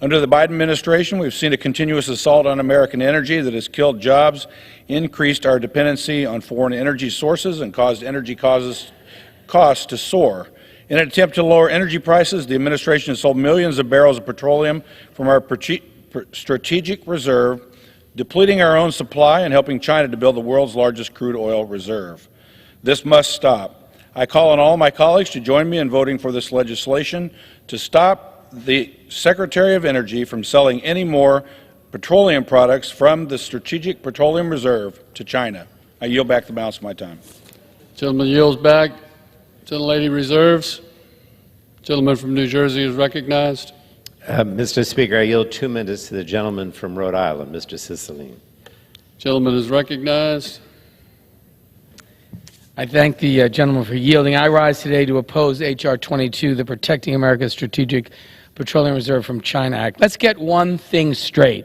Under the Biden administration, we've seen a continuous assault on American energy that has killed jobs, increased our dependency on foreign energy sources, and caused energy costs to soar. In an attempt to lower energy prices, the administration has sold millions of barrels of petroleum from our strategic reserve, depleting our own supply and helping China to build the world's largest crude oil reserve. This must stop. I call on all my colleagues to join me in voting for this legislation to stop the Secretary of Energy from selling any more petroleum products from the Strategic Petroleum Reserve to China. I yield back the balance of my time. Gentleman yields back. Gentlelady reserves. Gentleman from New Jersey is recognized. Mr. Speaker, I yield 2 minutes to the gentleman from Rhode Island, Mr. Cicilline. Gentleman is recognized. I thank the gentleman for yielding. I rise today to oppose H.R. 22, the Protecting America's Strategic Petroleum Reserve from China Act. Let's get one thing straight.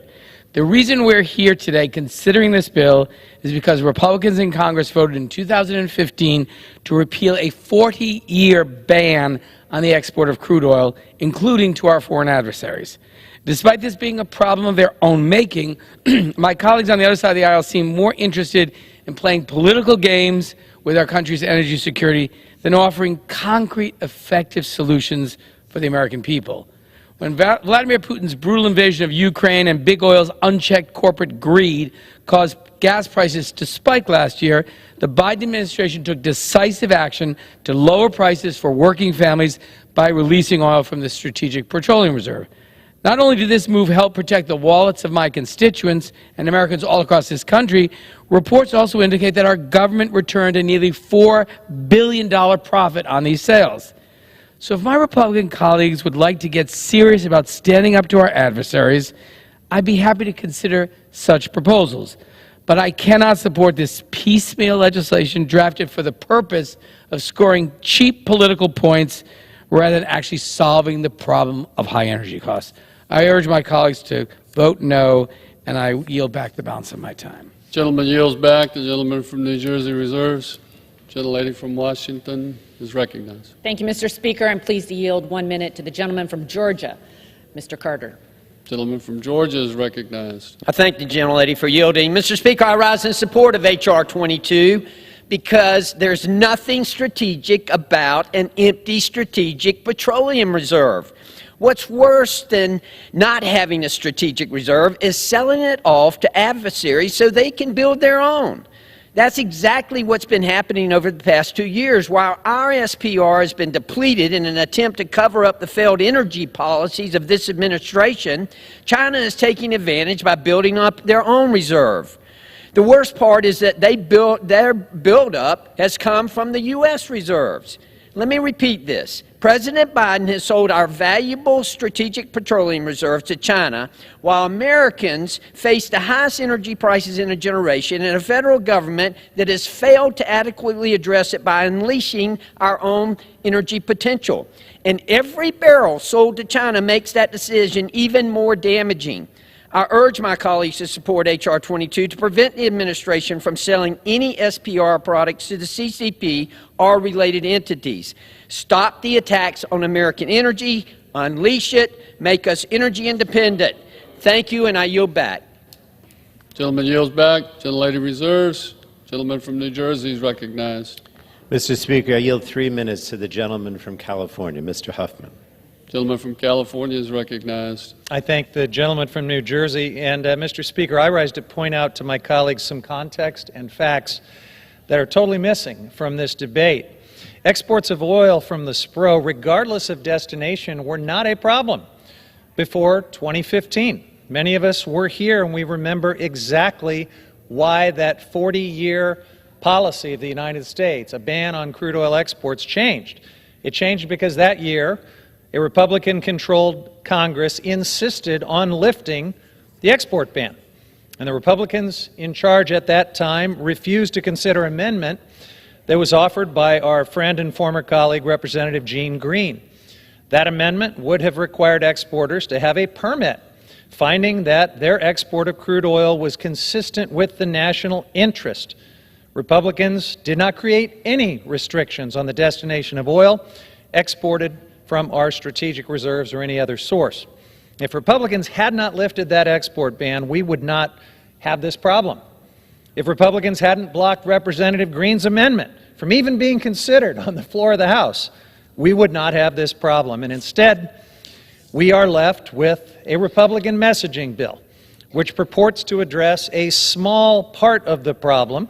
The reason we're here today considering this bill is because Republicans in Congress voted in 2015 to repeal a 40-year ban on the export of crude oil, including to our foreign adversaries. Despite this being a problem of their own making, my colleagues on the other side of the aisle seem more interested in playing political games with our country's energy security than offering concrete, effective solutions for the American people. When Vladimir Putin's brutal invasion of Ukraine and big oil's unchecked corporate greed caused gas prices to spike last year, the Biden administration took decisive action to lower prices for working families by releasing oil from the Strategic Petroleum Reserve. Not only did this move help protect the wallets of my constituents and Americans all across this country, reports also indicate that our government returned a nearly $4 billion profit on these sales. So if my Republican colleagues would like to get serious about standing up to our adversaries, I'd be happy to consider such proposals. But I cannot support this piecemeal legislation drafted for the purpose of scoring cheap political points rather than actually solving the problem of high energy costs. I urge my colleagues to vote no, and I yield back the balance of my time. Gentleman yields back. The gentleman from New Jersey reserves. Gentlelady from Washington is recognized. Thank you, Mr. Speaker. I'm pleased to yield 1 minute to the gentleman from Georgia, Mr. Carter. Gentleman from Georgia is recognized. I thank the gentlelady for yielding. Mr. Speaker, I rise in support of H.R. 22 because there's nothing strategic about an empty strategic petroleum reserve. What's worse than not having a strategic reserve is selling it off to adversaries so they can build their own. That's exactly what's been happening over the past 2 years. While our SPR has been depleted in an attempt to cover up the failed energy policies of this administration, China is taking advantage by building up their own reserve. The worst part is that their buildup has come from the U.S. reserves. Let me repeat this. President Biden has sold our valuable strategic petroleum reserve to China, while Americans face the highest energy prices in a generation and a federal government that has failed to adequately address it by unleashing our own energy potential. And every barrel sold to China makes that decision even more damaging. I urge my colleagues to support H.R. 22 to prevent the administration from selling any SPR products to the CCP or related entities. Stop the attacks on American energy, Unleash it, make us energy independent. Thank you, and I yield back. Gentleman yields back. Gentlelady reserves. Gentleman from New Jersey is recognized. Mr. Speaker, I yield 3 minutes to the gentleman from California, Mr. Huffman. Gentleman from California is recognized. I thank the gentleman from New Jersey. And, Mr. Speaker, I rise to point out to my colleagues some context and facts that are totally missing from this debate. Exports of oil from the SPRO, regardless of destination, were not a problem before 2015. Many of us were here, and we remember exactly why that 40-year policy of the United States, a ban on crude oil exports, changed. It changed because that year, a Republican-controlled Congress insisted on lifting the export ban. And the Republicans in charge at that time refused to consider an amendment that was offered by our friend and former colleague, Representative Gene Green. That amendment would have required exporters to have a permit, finding that their export of crude oil was consistent with the national interest. Republicans did not create any restrictions on the destination of oil exported from our strategic reserves or any other source. If Republicans had not lifted that export ban, we would not have this problem. If Republicans hadn't blocked Representative Green's amendment from even being considered on the floor of the House, we would not have this problem. And instead, we are left with a Republican messaging bill, which purports to address a small part of the problem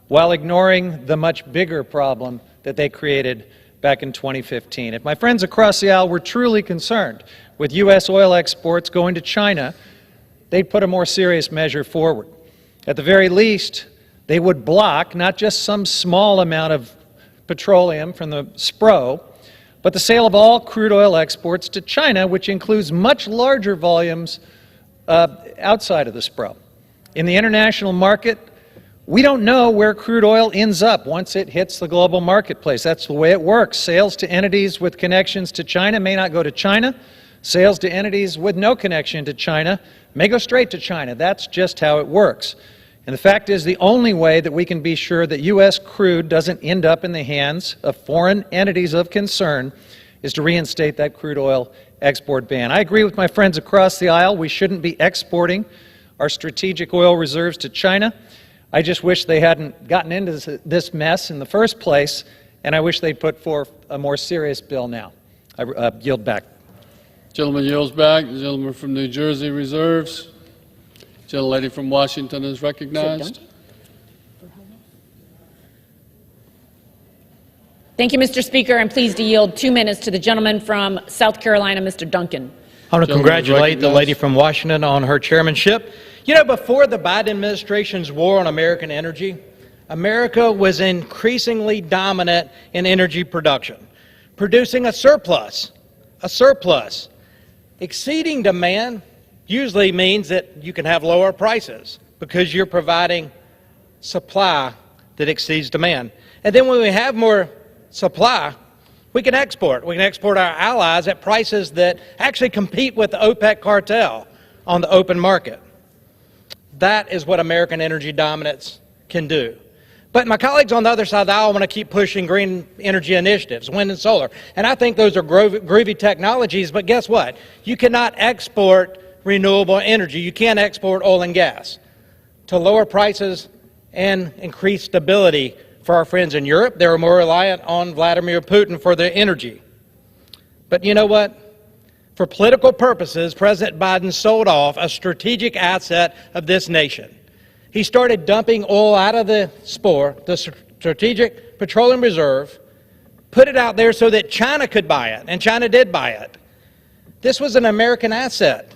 while ignoring the much bigger problem that they created back in 2015. If my friends across the aisle were truly concerned with U.S. oil exports going to China, they'd put a more serious measure forward. At the very least, they would block not just some small amount of petroleum from the SPRO, but the sale of all crude oil exports to China, which includes much larger volumes outside of the SPRO. In the international market, we don't know where crude oil ends up once it hits the global marketplace. That's the way it works. Sales to entities with connections to China may not go to China. Sales to entities with no connection to China may go straight to China. That's just how it works. And the fact is, the only way that we can be sure that U.S. crude doesn't end up in the hands of foreign entities of concern is to reinstate that crude oil export ban. I agree with my friends across the aisle. We shouldn't be exporting our strategic oil reserves to China. I just wish they hadn't gotten into this mess in the first place, and I wish they'd put forth a more serious bill now. I yield back. Gentleman yields back. The gentleman from New Jersey reserves. Gentlelady from Washington is recognized. Thank you, Mr. Speaker. I'm pleased to yield 2 minutes to the gentleman from South Carolina, Mr. Duncan. I want to congratulate the lady from Washington on her chairmanship. You know, before the Biden administration's war on American energy, America was increasingly dominant in energy production, producing a surplus. Exceeding demand usually means that you can have lower prices because you're providing supply that exceeds demand. And then when we have more supply, we can export. We can export our allies at prices that actually compete with the OPEC cartel on the open market. That is what American energy dominance can do. But my colleagues on the other side of the aisle want to keep pushing green energy initiatives, wind and solar. And I think those are groovy technologies, but guess what? You cannot export renewable energy. You can't export oil and gas. To lower prices and increase stability for our friends in Europe, they're more reliant on Vladimir Putin for their energy. But you know what? For political purposes, President Biden sold off a strategic asset of this nation. He started dumping oil out of the SPOR, the Strategic Petroleum Reserve, put it out there so that China could buy it, and China did buy it. This was an American asset.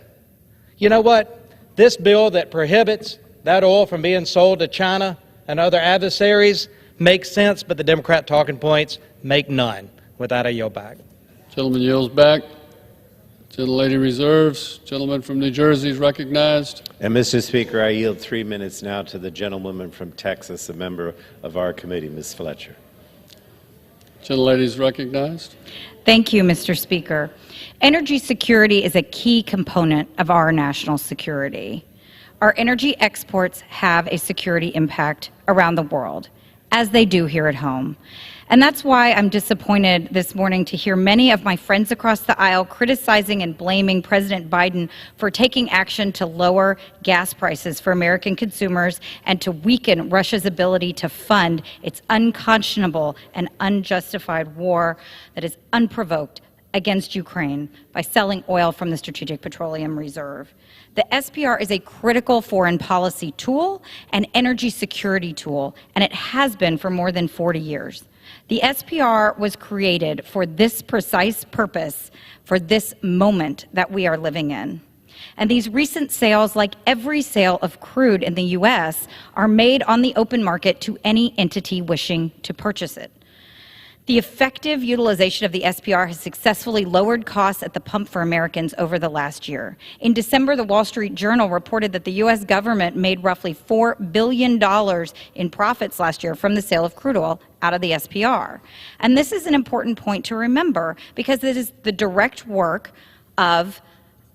You know what? This bill that prohibits that oil from being sold to China and other adversaries makes sense, but the Democrat talking points make none. With that, I yield back. Gentleman yields back. Gentlelady reserves. Gentleman from New Jersey is recognized. And Mr. Speaker, I yield 3 minutes now to the gentlewoman from Texas, a member of our committee, Ms. Fletcher. Gentlelady is recognized. Thank you, Mr. Speaker. Energy security is a key component of our national security. Our energy exports have a security impact around the world, as they do here at home. And that's why I'm disappointed this morning to hear many of my friends across the aisle criticizing and blaming President Biden for taking action to lower gas prices for American consumers and to weaken Russia's ability to fund its unconscionable and unjustified war that is unprovoked against Ukraine by selling oil from the Strategic Petroleum Reserve. The SPR is a critical foreign policy tool and energy security tool, and it has been for more than 40 years. The SPR was created for this precise purpose, for this moment that we are living in. And these recent sales, like every sale of crude in the U.S., are made on the open market to any entity wishing to purchase it. The effective utilization of the SPR has successfully lowered costs at the pump for Americans over the last year. In December, the Wall Street Journal reported that the U.S. government made roughly $4 billion in profits last year from the sale of crude oil out of the SPR. And this is an important point to remember because it is the direct work of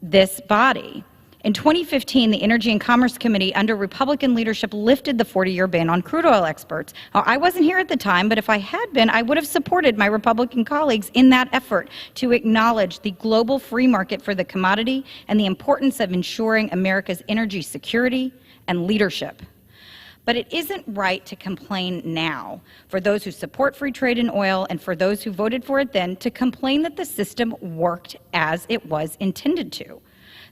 this body. In 2015, the Energy and Commerce Committee under Republican leadership lifted the 40-year ban on crude oil exports. Now, I wasn't here at the time, but if I had been, I would have supported my Republican colleagues in that effort to acknowledge the global free market for the commodity and the importance of ensuring America's energy security and leadership. But it isn't right to complain now, for those who support free trade in oil and for those who voted for it then, to complain that the system worked as it was intended to.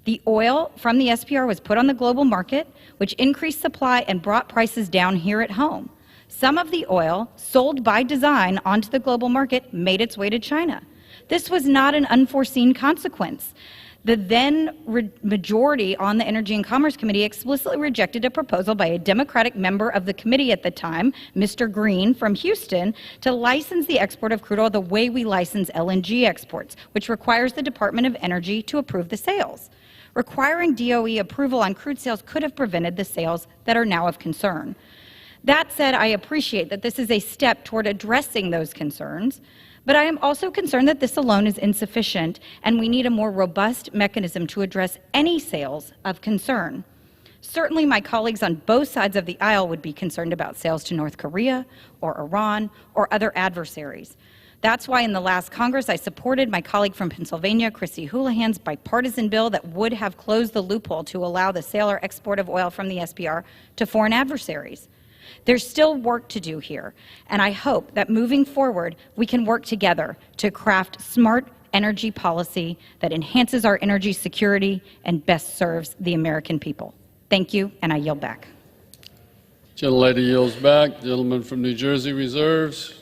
The oil from the SPR was put on the global market, which increased supply and brought prices down here at home. Some of the oil sold by design onto the global market made its way to China. This was not an unforeseen consequence. The then majority on the Energy and Commerce Committee explicitly rejected a proposal by a Democratic member of the committee at the time, Mr. Green from Houston, to license the export of crude oil the way we license LNG exports, which requires the Department of Energy to approve the sales. Requiring DOE approval on crude sales could have prevented the sales that are now of concern. That said, I appreciate that this is a step toward addressing those concerns, but I am also concerned that this alone is insufficient, and we need a more robust mechanism to address any sales of concern. Certainly, my colleagues on both sides of the aisle would be concerned about sales to North Korea or Iran or other adversaries. That's why in the last Congress, I supported my colleague from Pennsylvania, Chrissy Houlihan's bipartisan bill that would have closed the loophole to allow the sale or export of oil from the SPR to foreign adversaries. There's still work to do here, and I hope that moving forward, we can work together to craft smart energy policy that enhances our energy security and best serves the American people. Thank you, and I yield back. Gentlelady yields back. Gentleman from New Jersey reserves.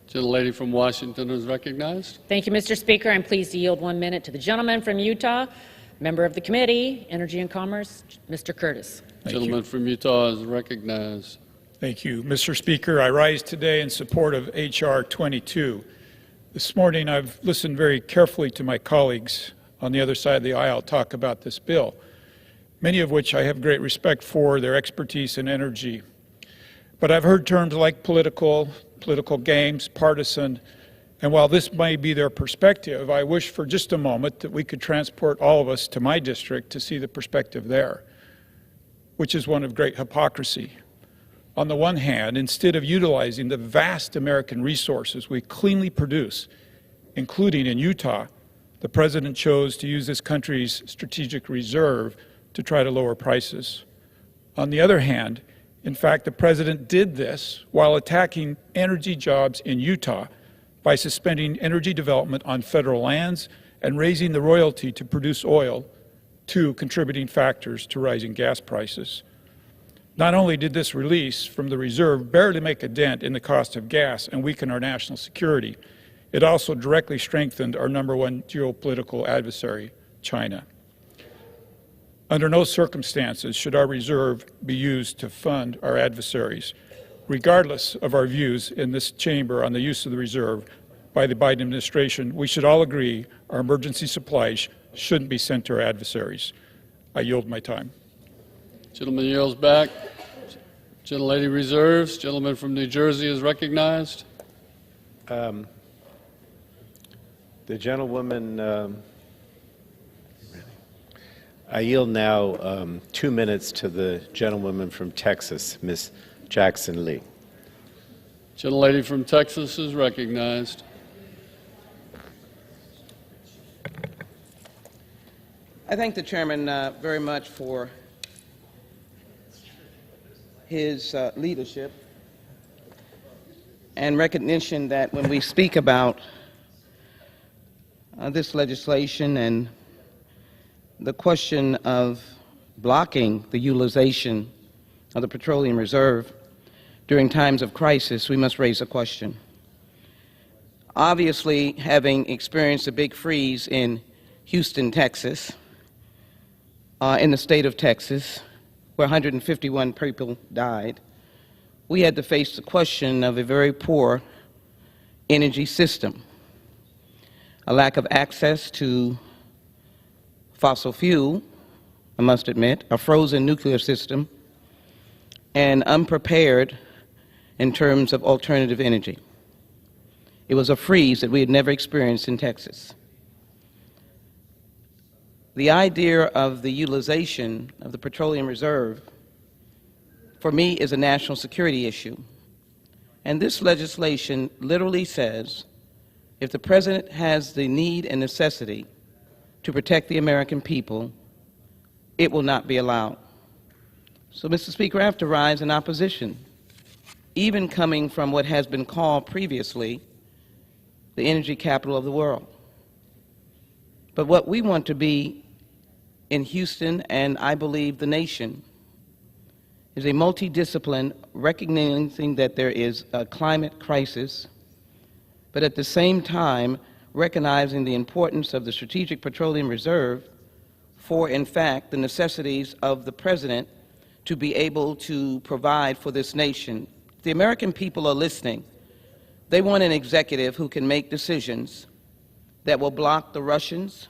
Gentlelady from Washington is recognized. Thank you, Mr. Speaker. I'm pleased to yield 1 minute to the gentleman from Utah, member of the committee, Energy and Commerce, Mr. Curtis. Gentleman from Utah is recognized. Thank you. Mr. Speaker, I rise today in support of H.R. 22. This morning I've listened very carefully to my colleagues on the other side of the aisle talk about this bill, many of which I have great respect for their expertise in energy. But I've heard terms like political games, partisan, and while this may be their perspective, I wish for just a moment that we could transport all of us to my district to see the perspective there, which is one of great hypocrisy. On the one hand, instead of utilizing the vast American resources we cleanly produce, including in Utah, the President chose to use this country's strategic reserve to try to lower prices. On the other hand, in fact, the President did this while attacking energy jobs in Utah by suspending energy development on federal lands and raising the royalty to produce oil, two contributing factors to rising gas prices. Not only did this release from the reserve barely make a dent in the cost of gas and weaken our national security, it also directly strengthened our #1 geopolitical adversary, China. Under no circumstances should our reserve be used to fund our adversaries. Regardless of our views in this chamber on the use of the reserve by the Biden administration, we should all agree our emergency supplies shouldn't be sent to our adversaries. I yield my time. Gentleman yields back. Gentlelady reserves. Gentleman from New Jersey is recognized. The gentlewoman, I yield now 2 minutes to the gentlewoman from Texas, Ms. Jackson Lee. Gentlelady from Texas is recognized. I thank the chairman very much for his leadership and recognition that when we speak about this legislation and the question of blocking the utilization of the petroleum reserve during times of crisis, we must raise a question. Obviously, having experienced a big freeze in Houston, Texas, in the state of Texas, where 151 people died, we had to face the question of a very poor energy system, a lack of access to fossil fuel, I must admit, a frozen nuclear system, and unprepared in terms of alternative energy. It was a freeze that we had never experienced in Texas. The idea of the utilization of the petroleum reserve, for me, is a national security issue. And this legislation literally says, if the President has the need and necessity to protect the American people, it will not be allowed. So, Mr. Speaker, I have to rise in opposition, even coming from what has been called previously the energy capital of the world. But what we want to be in Houston, and I believe the nation, is a multidiscipline recognizing that there is a climate crisis, but at the same time recognizing the importance of the Strategic Petroleum Reserve for, in fact, the necessities of the President to be able to provide for this nation. The American people are listening. They want an executive who can make decisions that will block the Russians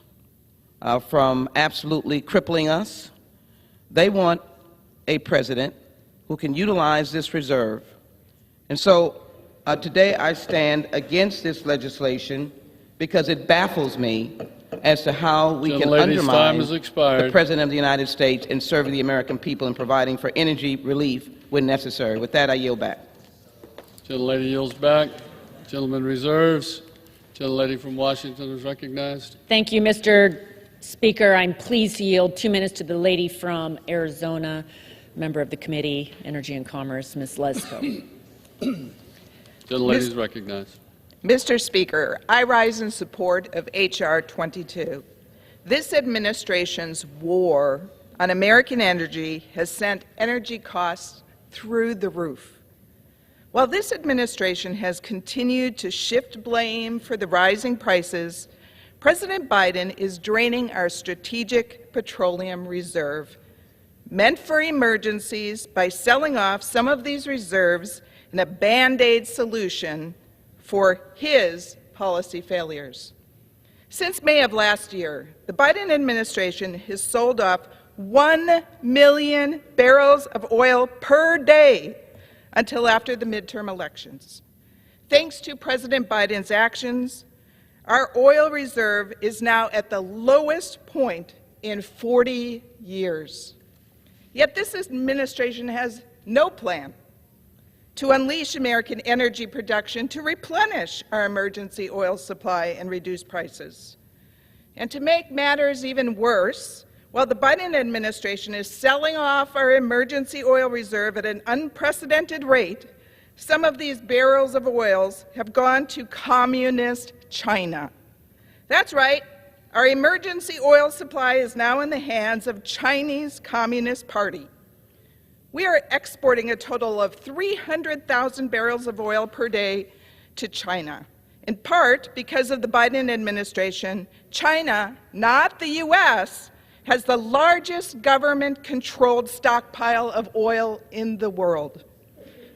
from absolutely crippling us. They want a president who can utilize this reserve. And so today I stand against this legislation because it baffles me as to how we can undermine the President of the United States in serving the American people and providing for energy relief when necessary. With that, I yield back. Gentlelady yields back. Gentleman reserves. Gentlelady from Washington is recognized. Thank you, Mr. Speaker. I'm pleased to yield 2 minutes to the lady from Arizona, member of the Committee, Energy and Commerce, Ms. Lesko. Gentlelady is recognized. Mr. Speaker, I rise in support of H.R. 22. This administration's war on American energy has sent energy costs through the roof. While this administration has continued to shift blame for the rising prices, President Biden is draining our strategic petroleum reserve, meant for emergencies, by selling off some of these reserves in a Band-Aid solution for his policy failures. Since May of last year, the Biden administration has sold off 1 million barrels of oil per day until after the midterm elections. Thanks to President Biden's actions, our oil reserve is now at the lowest point in 40 years. Yet this administration has no plan to unleash American energy production to replenish our emergency oil supply and reduce prices. And to make matters even worse, while the Biden administration is selling off our emergency oil reserve at an unprecedented rate, some of these barrels of oils have gone to communist China. That's right, our emergency oil supply is now in the hands of Chinese Communist Party. We are exporting a total of 300,000 barrels of oil per day to China. In part because of the Biden administration, China, not the U.S., has the largest government-controlled stockpile of oil in the world.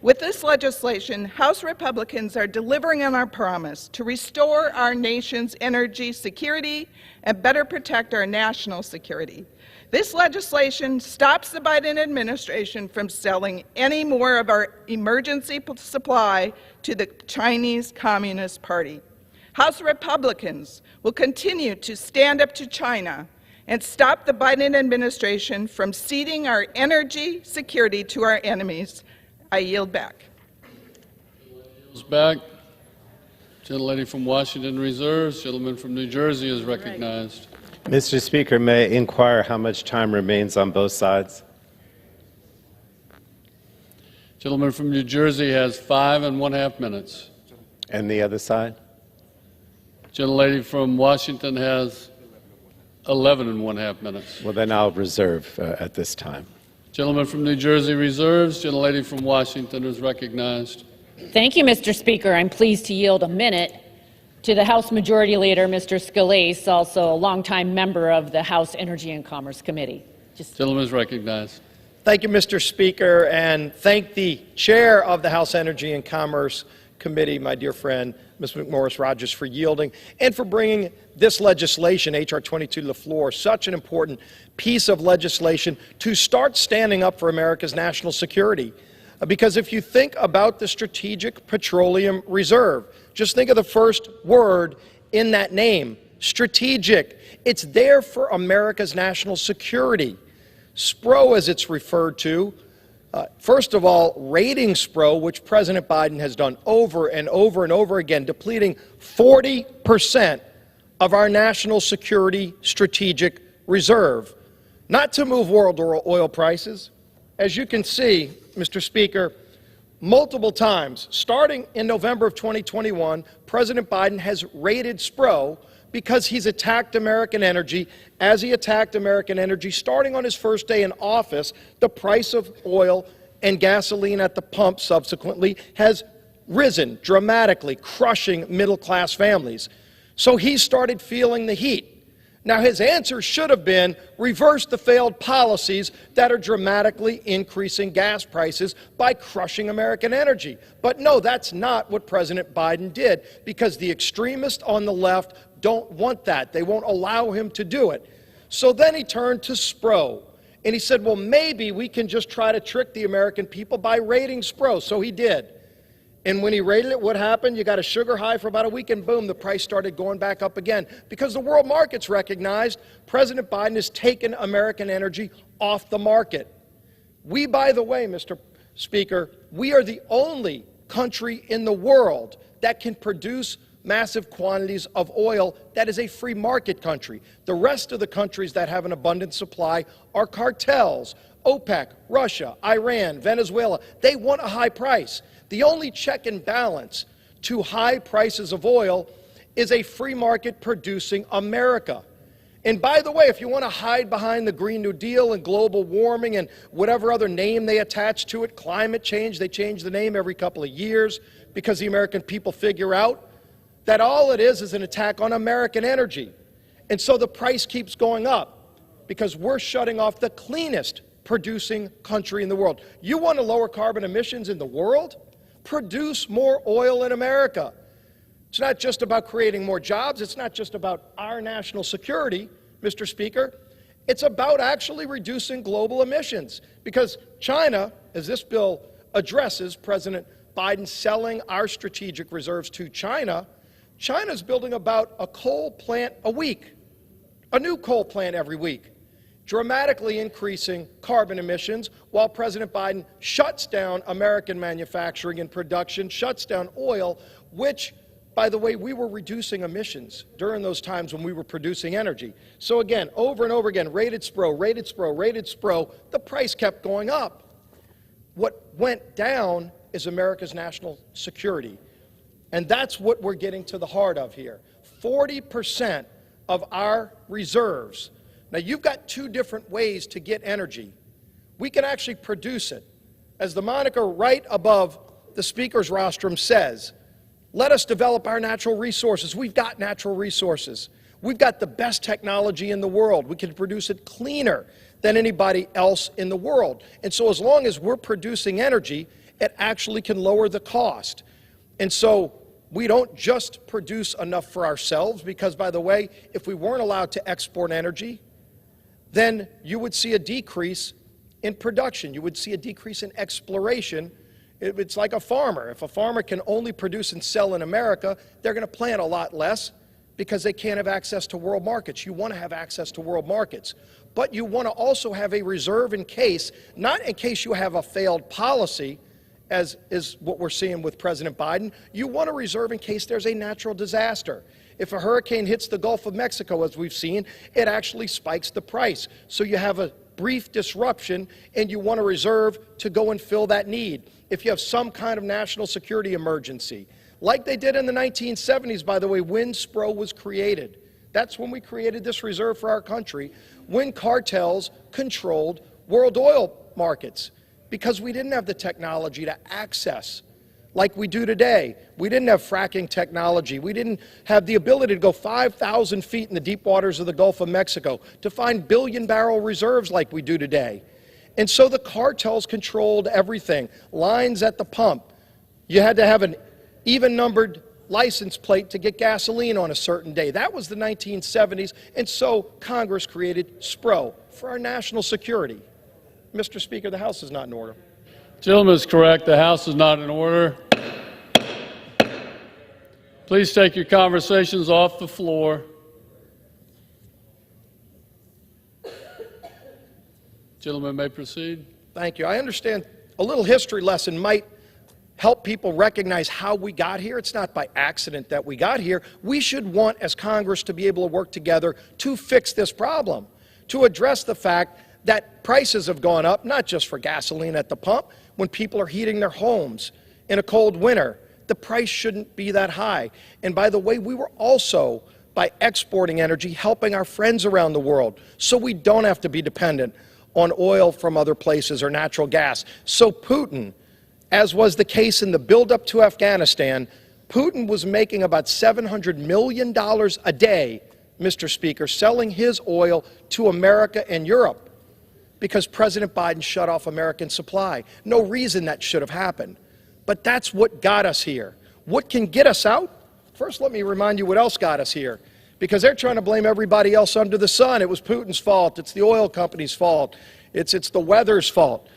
With this legislation, House Republicans are delivering on our promise to restore our nation's energy security and better protect our national security. This legislation stops the Biden administration from selling any more of our emergency supply to the Chinese Communist Party. House Republicans will continue to stand up to China and stop the Biden administration from ceding our energy security to our enemies. I yield back. Bill's back. Gentlelady from Washington reserves. Gentleman from New Jersey is recognized. Mr. Speaker, may I inquire how much time remains on both sides? Gentleman from New Jersey has 5.5 minutes. And the other side? Gentlelady from Washington has 11.5 minutes. Well, then I'll reserve at this time. Gentleman from New Jersey reserves. Gentlelady from Washington is recognized. Thank you, Mr. Speaker. I'm pleased to yield a minute to the House Majority Leader, Mr. Scalise, also a longtime member of the House Energy and Commerce Committee. Gentleman is recognized. Thank you, Mr. Speaker, and thank the chair of the House Energy and Commerce Committee, my dear friend, Ms. McMorris-Rodgers, for yielding and for bringing this legislation, H.R. 22, to the floor, such an important piece of legislation to start standing up for America's national security. Because if you think about the Strategic Petroleum Reserve, just think of the first word in that name, strategic. It's there for America's national security. SPRO, as it's referred to, first of all, raiding SPRO, which President Biden has done over and over and over again, depleting 40% of our national security strategic reserve, not to move world oil prices. As you can see, Mr. Speaker, multiple times, starting in November of 2021, President Biden has raided SPRO because he's attacked American energy. As he attacked American energy, starting on his first day in office, the price of oil and gasoline at the pump subsequently has risen dramatically, crushing middle-class families. So he started feeling the heat. Now, his answer should have been reverse the failed policies that are dramatically increasing gas prices by crushing American energy. But no, that's not what President Biden did, because the extremists on the left don't want that. They won't allow him to do it. So then he turned to SPRO, and he said, well, maybe we can just try to trick the American people by raiding SPRO. So he did. And when he raided it, what happened? You got a sugar high for about a week, and boom, the price started going back up again. Because the world markets recognized President Biden has taken American energy off the market. We, by the way, Mr. Speaker, we are the only country in the world that can produce massive quantities of oil that is a free market country. The rest of the countries that have an abundant supply are cartels. OPEC, Russia, Iran, Venezuela, they want a high price. The only check and balance to high prices of oil is a free market producing America. And by the way, if you want to hide behind the Green New Deal and global warming and whatever other name they attach to it, climate change, they change the name every couple of years because the American people figure out that all it is an attack on American energy. And so the price keeps going up because we're shutting off the cleanest producing country in the world. You want to lower carbon emissions in the world? Produce more oil in America. It's not just about creating more jobs. It's not just about our national security, Mr. Speaker. It's about actually reducing global emissions. Because China, as this bill addresses, President Biden selling our strategic reserves to China, China's building about a coal plant a week, a new coal plant every week, dramatically increasing carbon emissions while President Biden shuts down American manufacturing and production, shuts down oil, which, by the way, we were reducing emissions during those times when we were producing energy. So again, over and over again, rated SPRO, rated SPRO, rated SPRO, the price kept going up. What went down is America's national security. And that's what we're getting to the heart of here. 40% of our reserves. Now, you've got two different ways to get energy. We can actually produce it. As the moniker right above the Speaker's rostrum says, let us develop our natural resources. We've got natural resources. We've got the best technology in the world. We can produce it cleaner than anybody else in the world. And so as long as we're producing energy, it actually can lower the cost. And so we don't just produce enough for ourselves because, by the way, if we weren't allowed to export energy, then you would see a decrease in production. You would see a decrease in exploration. It's like a farmer. If a farmer can only produce and sell in America, they're going to plant a lot less because they can't have access to world markets. You want to have access to world markets. But you want to also have a reserve in case, not in case you have a failed policy as is what we're seeing with President Biden. You want a reserve in case there's a natural disaster. If a hurricane hits the Gulf of Mexico, as we've seen, it actually spikes the price. So you have a brief disruption, and you want a reserve to go and fill that need. If you have some kind of national security emergency, like they did in the 1970s, by the way, when SPRO was created. That's when we created this reserve for our country, when cartels controlled world oil markets, because we didn't have the technology to access like we do today. We didn't have fracking technology. We didn't have the ability to go 5,000 feet in the deep waters of the Gulf of Mexico to find billion-barrel reserves like we do today. And so the cartels controlled everything. Lines at the pump. You had to have an even-numbered license plate to get gasoline on a certain day. That was the 1970s, and so Congress created SPRO for our national security. Mr. Speaker, the House is not in order. Gentleman is correct. The House is not in order. Please take your conversations off the floor. Gentleman may proceed. Thank you. I understand a little history lesson might help people recognize how we got here. It's not by accident that we got here. We should want, as Congress, to be able to work together to fix this problem, to address the fact that prices have gone up, not just for gasoline at the pump. When people are heating their homes in a cold winter, the price shouldn't be that high. And by the way, we were also, by exporting energy, helping our friends around the world so we don't have to be dependent on oil from other places or natural gas. So Putin, as was the case in the buildup to Afghanistan, Putin was making about $700 million a day, Mr. Speaker, selling his oil to America and Europe because President Biden shut off American supply. No reason that should have happened. But that's what got us here. What can get us out? First, let me remind you what else got us here, because they're trying to blame everybody else under the sun. It was Putin's fault. It's the oil company's fault. It's the weather's fault.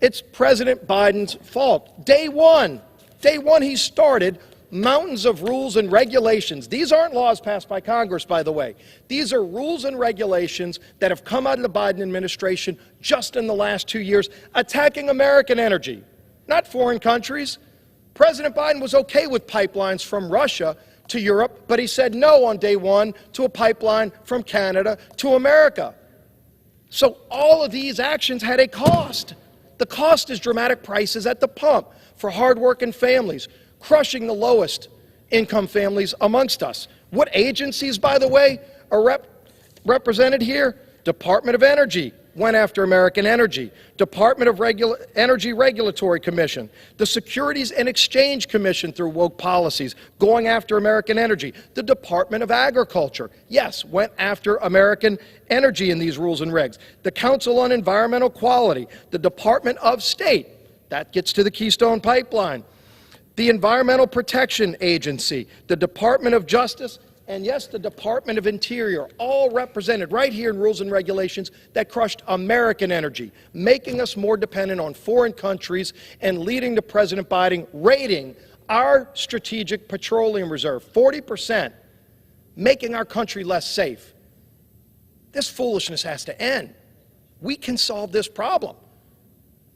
It's President Biden's fault. Day one he started mountains of rules and regulations. These aren't laws passed by Congress, by the way. These are rules and regulations that have come out of the Biden administration just in the last 2 years, attacking American energy, not foreign countries. President Biden was okay with pipelines from Russia to Europe, but he said no on day one to a pipeline from Canada to America. So all of these actions had a cost. The cost is dramatic prices at the pump for hardworking families, crushing the lowest income families amongst us. What agencies, by the way, are represented here? Department of Energy went after American energy. Department of Energy Regulatory Commission. The Securities and Exchange Commission, through woke policies, going after American energy. The Department of Agriculture, yes, went after American energy in these rules and regs. The Council on Environmental Quality. The Department of State, that gets to the Keystone Pipeline. The Environmental Protection Agency, the Department of Justice, and yes, the Department of Interior, all represented right here in rules and regulations that crushed American energy, making us more dependent on foreign countries and leading to President Biden raiding our strategic petroleum reserve, 40%, making our country less safe. This foolishness has to end. We can solve this problem.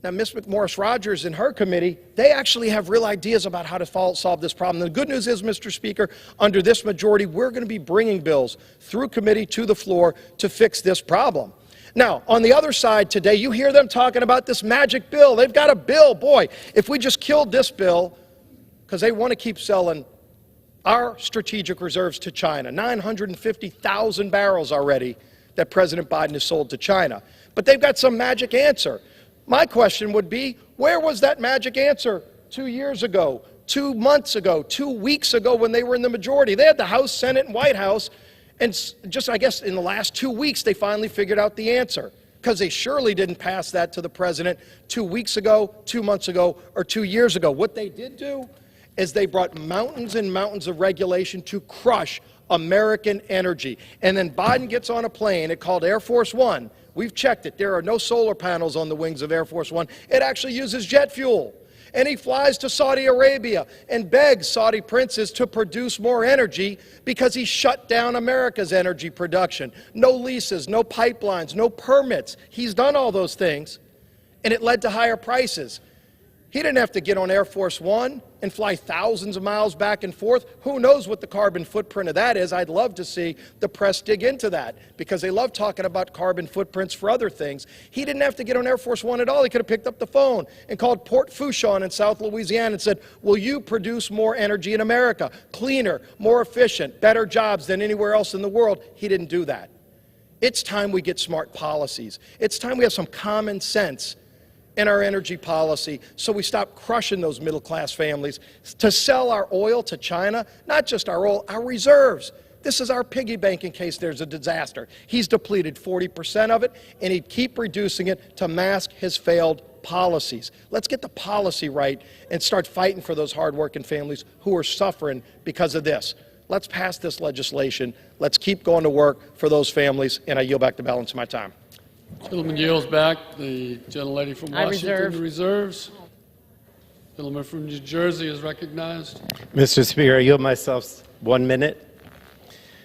Now, Ms. McMorris-Rodgers and her committee, they actually have real ideas about how to solve this problem. The good news is, Mr. Speaker, under this majority, we're going to be bringing bills through committee to the floor to fix this problem. Now, on the other side today, you hear them talking about this magic bill. They've got a bill. Boy, if we just killed this bill, because they want to keep selling our strategic reserves to China, 950,000 barrels already that President Biden has sold to China. But they've got some magic answer. My question would be, where was that magic answer 2 years ago, 2 months ago, 2 weeks ago when they were in the majority? They had the House, Senate, and White House, and just, I guess, in the last 2 weeks, they finally figured out the answer, because they surely didn't pass that to the president 2 weeks ago, 2 months ago, or 2 years ago. What they did do is they brought mountains and mountains of regulation to crush American energy. And then Biden gets on a plane, it called Air Force One. We've checked it. There are no solar panels on the wings of Air Force One. It actually uses jet fuel. And he flies to Saudi Arabia and begs Saudi princes to produce more energy because he shut down America's energy production. No leases, no pipelines, no permits. He's done all those things, and it led to higher prices. He didn't have to get on Air Force One and fly thousands of miles back and forth. Who knows what the carbon footprint of that is? I'd love to see the press dig into that because they love talking about carbon footprints for other things. He didn't have to get on Air Force One at all. He could have picked up the phone and called Port Fourchon in South Louisiana and said, will you produce more energy in America? Cleaner, more efficient, better jobs than anywhere else in the world. He didn't do that. It's time we get smart policies. It's time we have some common sense in our energy policy so we stop crushing those middle-class families to sell our oil to China, not just our oil, our reserves. This is our piggy bank in case there's a disaster. He's depleted 40% of it, and he'd keep reducing it to mask his failed policies. Let's get the policy right and start fighting for those hard-working families who are suffering because of this. Let's pass this legislation. Let's keep going to work for those families, and I yield back the balance of my time. Gentleman yields back. The gentlelady from Washington reserves. Gentleman from New Jersey is recognized. Mr. Speaker, I yield myself 1 minute.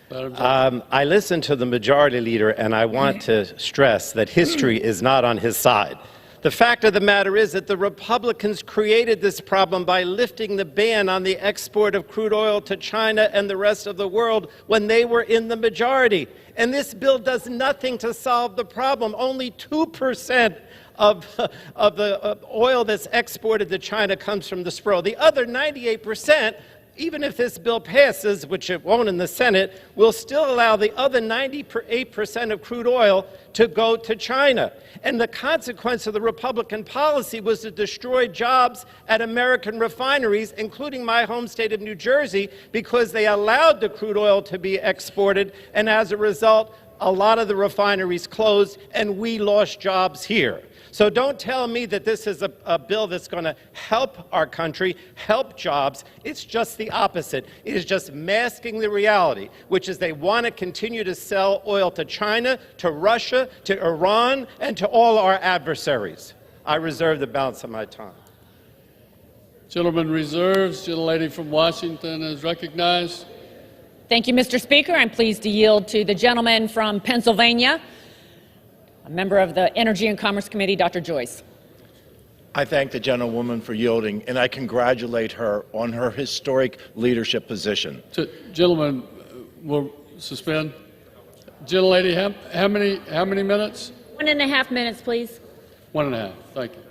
I listened to the majority leader, and I want to stress that history is not on his side. The fact of the matter is that the Republicans created this problem by lifting the ban on the export of crude oil to China and the rest of the world when they were in the majority. And this bill does nothing to solve the problem. Only 2% of the oil that's exported to China comes from the Spro. The other 98%, even if this bill passes, which it won't in the Senate, will still allow the other 98% of crude oil to go to China. And the consequence of the Republican policy was to destroy jobs at American refineries, including my home state of New Jersey, because they allowed the crude oil to be exported, and as a result, a lot of the refineries closed, and we lost jobs here. So don't tell me that this is a bill that's going to help our country, help jobs. It's just the opposite. It is just masking the reality, which is they want to continue to sell oil to China, to Russia, to Iran, and to all our adversaries. I reserve the balance of my time. Gentleman reserves. Gentlelady from Washington is recognized. Thank you, Mr. Speaker. I'm pleased to yield to the gentleman from Pennsylvania, a member of the Energy and Commerce Committee, Dr. Joyce. I thank the gentlewoman for yielding, and I congratulate her on her historic leadership position. Gentlemen, we'll suspend. Gentlelady, how many minutes? 1.5 minutes, please. 1.5. Thank you.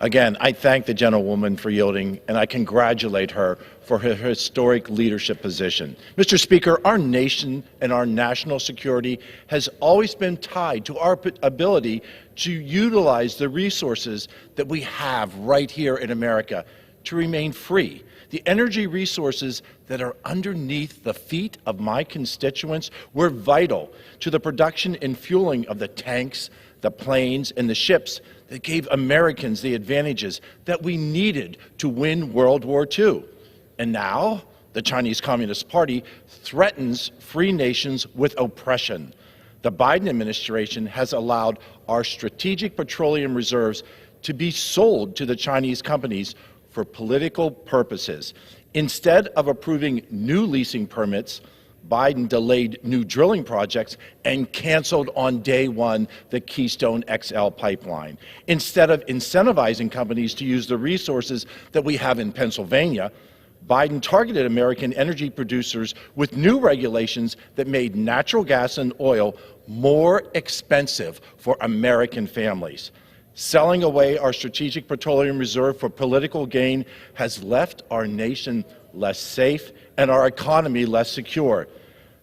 Again, I thank the gentlewoman for yielding, and I congratulate her for her historic leadership position. Mr. Speaker, our nation and our national security has always been tied to our ability to utilize the resources that we have right here in America to remain free. The energy resources that are underneath the feet of my constituents were vital to the production and fueling of the tanks, the planes, and the ships that gave Americans the advantages that we needed to win World War II. And now, the Chinese Communist Party threatens free nations with oppression. The Biden administration has allowed our strategic petroleum reserves to be sold to the Chinese companies for political purposes. Instead of approving new leasing permits, Biden delayed new drilling projects and canceled on day one the Keystone XL pipeline. Instead of incentivizing companies to use the resources that we have in Pennsylvania, Biden targeted American energy producers with new regulations that made natural gas and oil more expensive for American families. Selling away our strategic petroleum reserve for political gain has left our nation less safe and our economy less secure.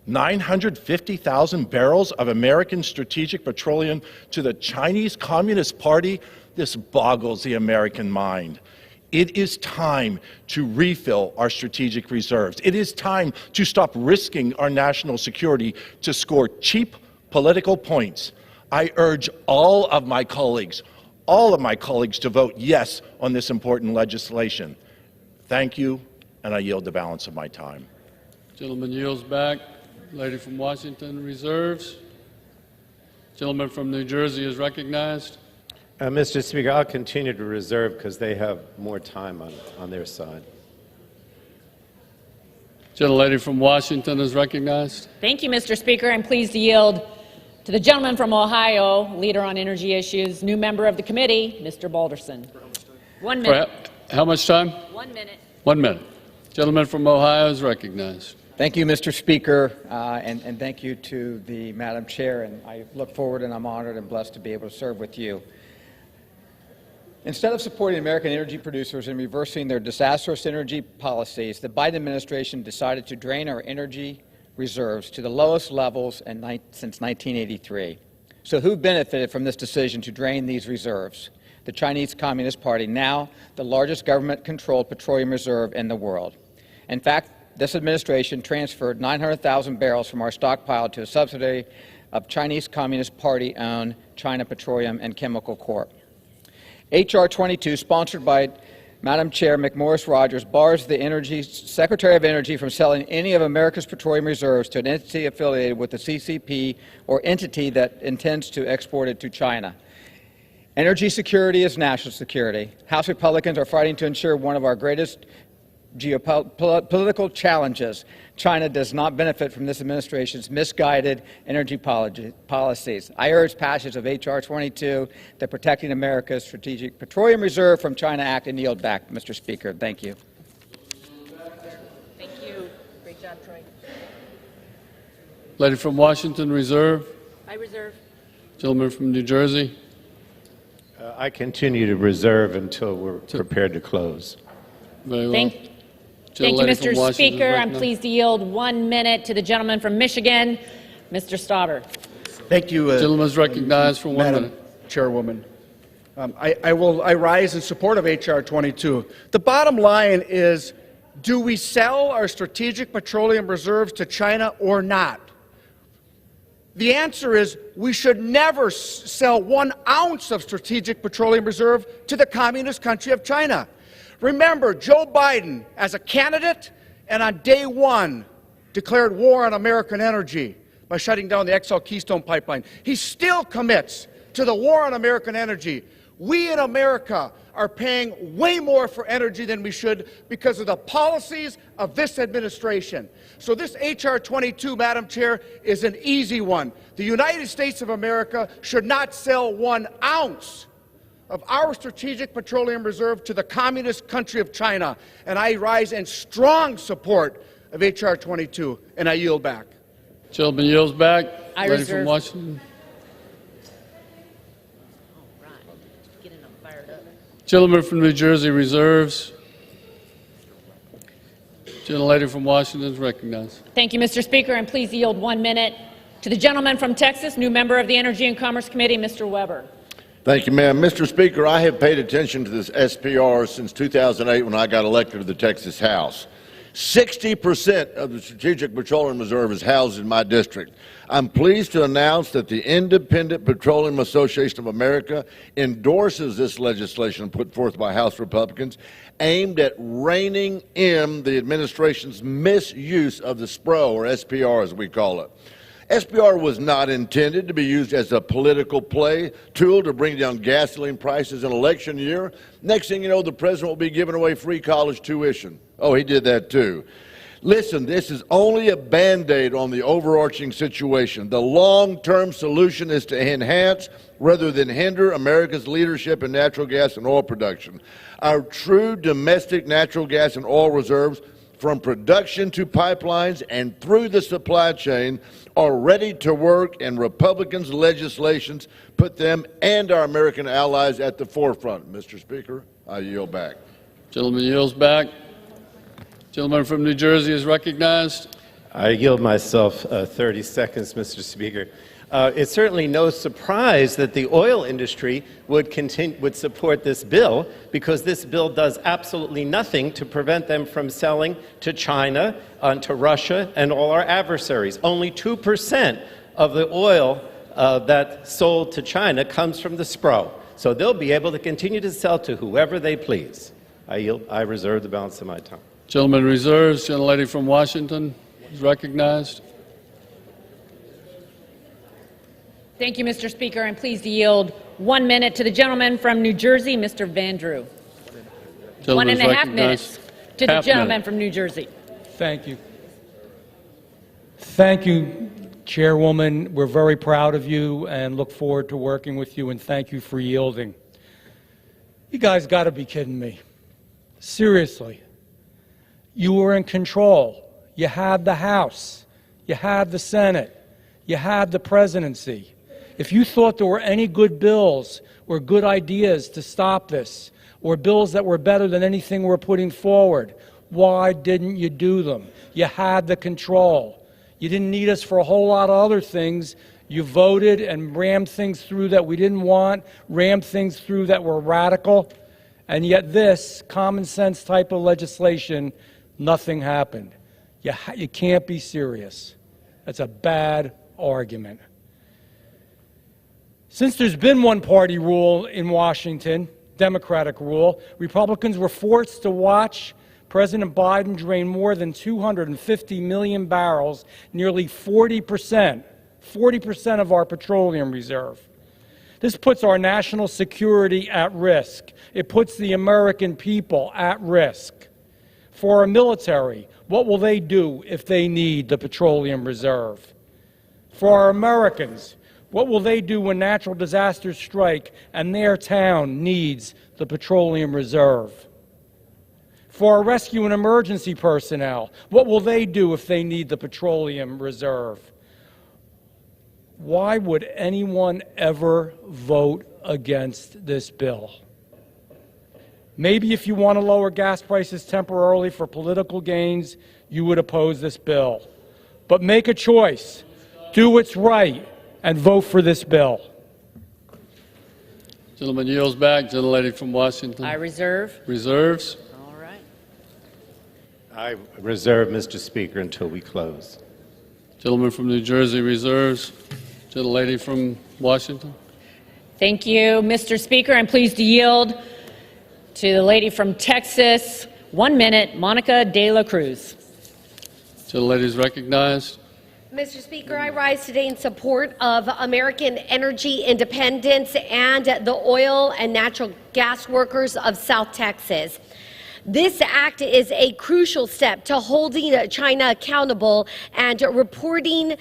950,000 barrels of American strategic petroleum to the Chinese Communist Party? This boggles the American mind. It is time to refill our strategic reserves. It is time to stop risking our national security to score cheap political points. I urge all of my colleagues to vote yes on this important legislation. Thank you, and I yield the balance of my time. Gentleman yields back. Lady from Washington reserves. Gentleman from New Jersey is recognized. Mr. Speaker, I'll continue to reserve because they have more time on their side. Gentlelady from Washington is recognized. Thank you, Mr. Speaker. I'm pleased to yield to the gentleman from Ohio, leader on energy issues, new member of the committee, Mr. Balderson. 1 minute. How much time? 1 minute. 1 minute. Gentleman from Ohio is recognized. Thank you, Mr. Speaker, and thank you to the Madam Chair, and I look forward and I'm honored and blessed to be able to serve with you. Instead of supporting American energy producers and reversing their disastrous energy policies, the Biden administration decided to drain our energy reserves to the lowest levels since 1983. So who benefited from this decision to drain these reserves? The Chinese Communist Party, now the largest government-controlled petroleum reserve in the world. In fact, this administration transferred 900,000 barrels from our stockpile to a subsidiary of Chinese Communist Party-owned China Petroleum and Chemical Corp. H.R. 22, sponsored by Madam Chair McMorris Rogers, bars the Secretary of Energy from selling any of America's petroleum reserves to an entity affiliated with the CCP or entity that intends to export it to China. Energy security is national security. House Republicans are fighting to ensure one of our greatest geopolitical challenges. China does not benefit from this administration's misguided energy policies. I urge passage of H.R. 22, the Protecting America's Strategic Petroleum Reserve from China Act, and yield back, Mr. Speaker. Thank you. Thank you. Great job, Troy. Lady from Washington, reserve. I reserve. Gentleman from New Jersey. I continue to reserve until we're prepared to close. Very well. Thank you, Mr. Speaker. I'm pleased to yield 1 minute to the gentleman from Michigan, Mr. Stauber. Thank you. Gentleman's recognized for 1 minute. Chairwoman. I rise in support of H.R. 22. The bottom line is, do we sell our strategic petroleum reserves to China or not? The answer is we should never sell 1 ounce of strategic petroleum reserve to the communist country of China. Remember, Joe Biden, as a candidate and on day 1, declared war on American energy by shutting down the XL Keystone pipeline. He still commits to the war on American energy. We in America are paying way more for energy than we should because of the policies of this administration. So this H.R. 22, Madam Chair, is an easy one. The United States of America should not sell 1 ounce of our strategic petroleum reserve to the communist country of China. And I rise in strong support of H.R. 22, and I yield back. Gentleman yields back. I Lady reserve. from Washington. Gentleman from New Jersey reserves. Gentlelady from Washington is recognized. Thank you, Mr. Speaker. I'm pleased to yield 1 minute to the gentleman from Texas, new member of the Energy and Commerce Committee, Mr. Weber. Thank you, ma'am. Mr. Speaker, I have paid attention to this SPR since 2008 when I got elected to the Texas House. 60% of the Strategic Petroleum Reserve is housed in my district. I'm pleased to announce that the Independent Petroleum Association of America endorses this legislation put forth by House Republicans aimed at reining in the administration's misuse of the SPRO, or SPR as we call it. SPR was not intended to be used as a political play tool to bring down gasoline prices in election year. Next thing you know, the president will be giving away free college tuition. Oh, he did that too. Listen, this is only a Band-Aid on the overarching situation. The long-term solution is to enhance rather than hinder America's leadership in natural gas and oil production. Our true domestic natural gas and oil reserves, from production to pipelines and through the supply chain, are ready to work, and Republicans' legislations put them and our American allies at the forefront. Mr. Speaker, I yield back. Gentleman yields back. Gentleman from New Jersey is recognized. I yield myself 30 seconds, Mr. Speaker. It's certainly no surprise that the oil industry would support this bill, because this bill does absolutely nothing to prevent them from selling to China, to Russia, and all our adversaries. Only 2% of the oil that's sold to China comes from the SPRO. So they'll be able to continue to sell to whoever they please. I reserve the balance of my time. Gentleman reserves. Gentlelady from Washington is recognized. Thank you, Mr. Speaker. I'm pleased to yield 1 minute to the gentleman from New Jersey, Mr. Vandrew. 1.5 minutes to the gentleman from New Jersey. Thank you. Thank you, Chairwoman. We're very proud of you and look forward to working with you, and thank you for yielding. You guys got to be kidding me. Seriously. You were in control. You had the House. You had the Senate. You had the presidency. If you thought there were any good bills or good ideas to stop this, or bills that were better than anything we're putting forward, why didn't you do them? You had the control. You didn't need us for a whole lot of other things. You voted and rammed things through that we didn't want, rammed things through that were radical, and yet this common sense type of legislation, nothing happened. You can't be serious. That's a bad argument. Since there's been one-party rule in Washington, Democratic rule, Republicans were forced to watch President Biden drain more than 250 million barrels, nearly 40% of our petroleum reserve. This puts our national security at risk. It puts the American people at risk. For our military, what will they do if they need the petroleum reserve? For our Americans, what will they do when natural disasters strike and their town needs the petroleum reserve? For our rescue and emergency personnel, what will they do if they need the petroleum reserve? Why would anyone ever vote against this bill? Maybe if you want to lower gas prices temporarily for political gains, you would oppose this bill. But make a choice. Do what's right and vote for this bill. Gentleman yields back. Gentlelady from Washington. I reserve. Reserves. All right. I reserve, Mr. Speaker, until we close. Gentleman from New Jersey reserves. Gentlelady from Washington. Thank you, Mr. Speaker. I'm pleased to yield to the lady from Texas. 1 minute, Monica De La Cruz. Gentlelady is recognized. Mr. Speaker, I rise today in support of American energy independence and the oil and natural gas workers of South Texas. This act is a crucial step to holding China accountable and repositioning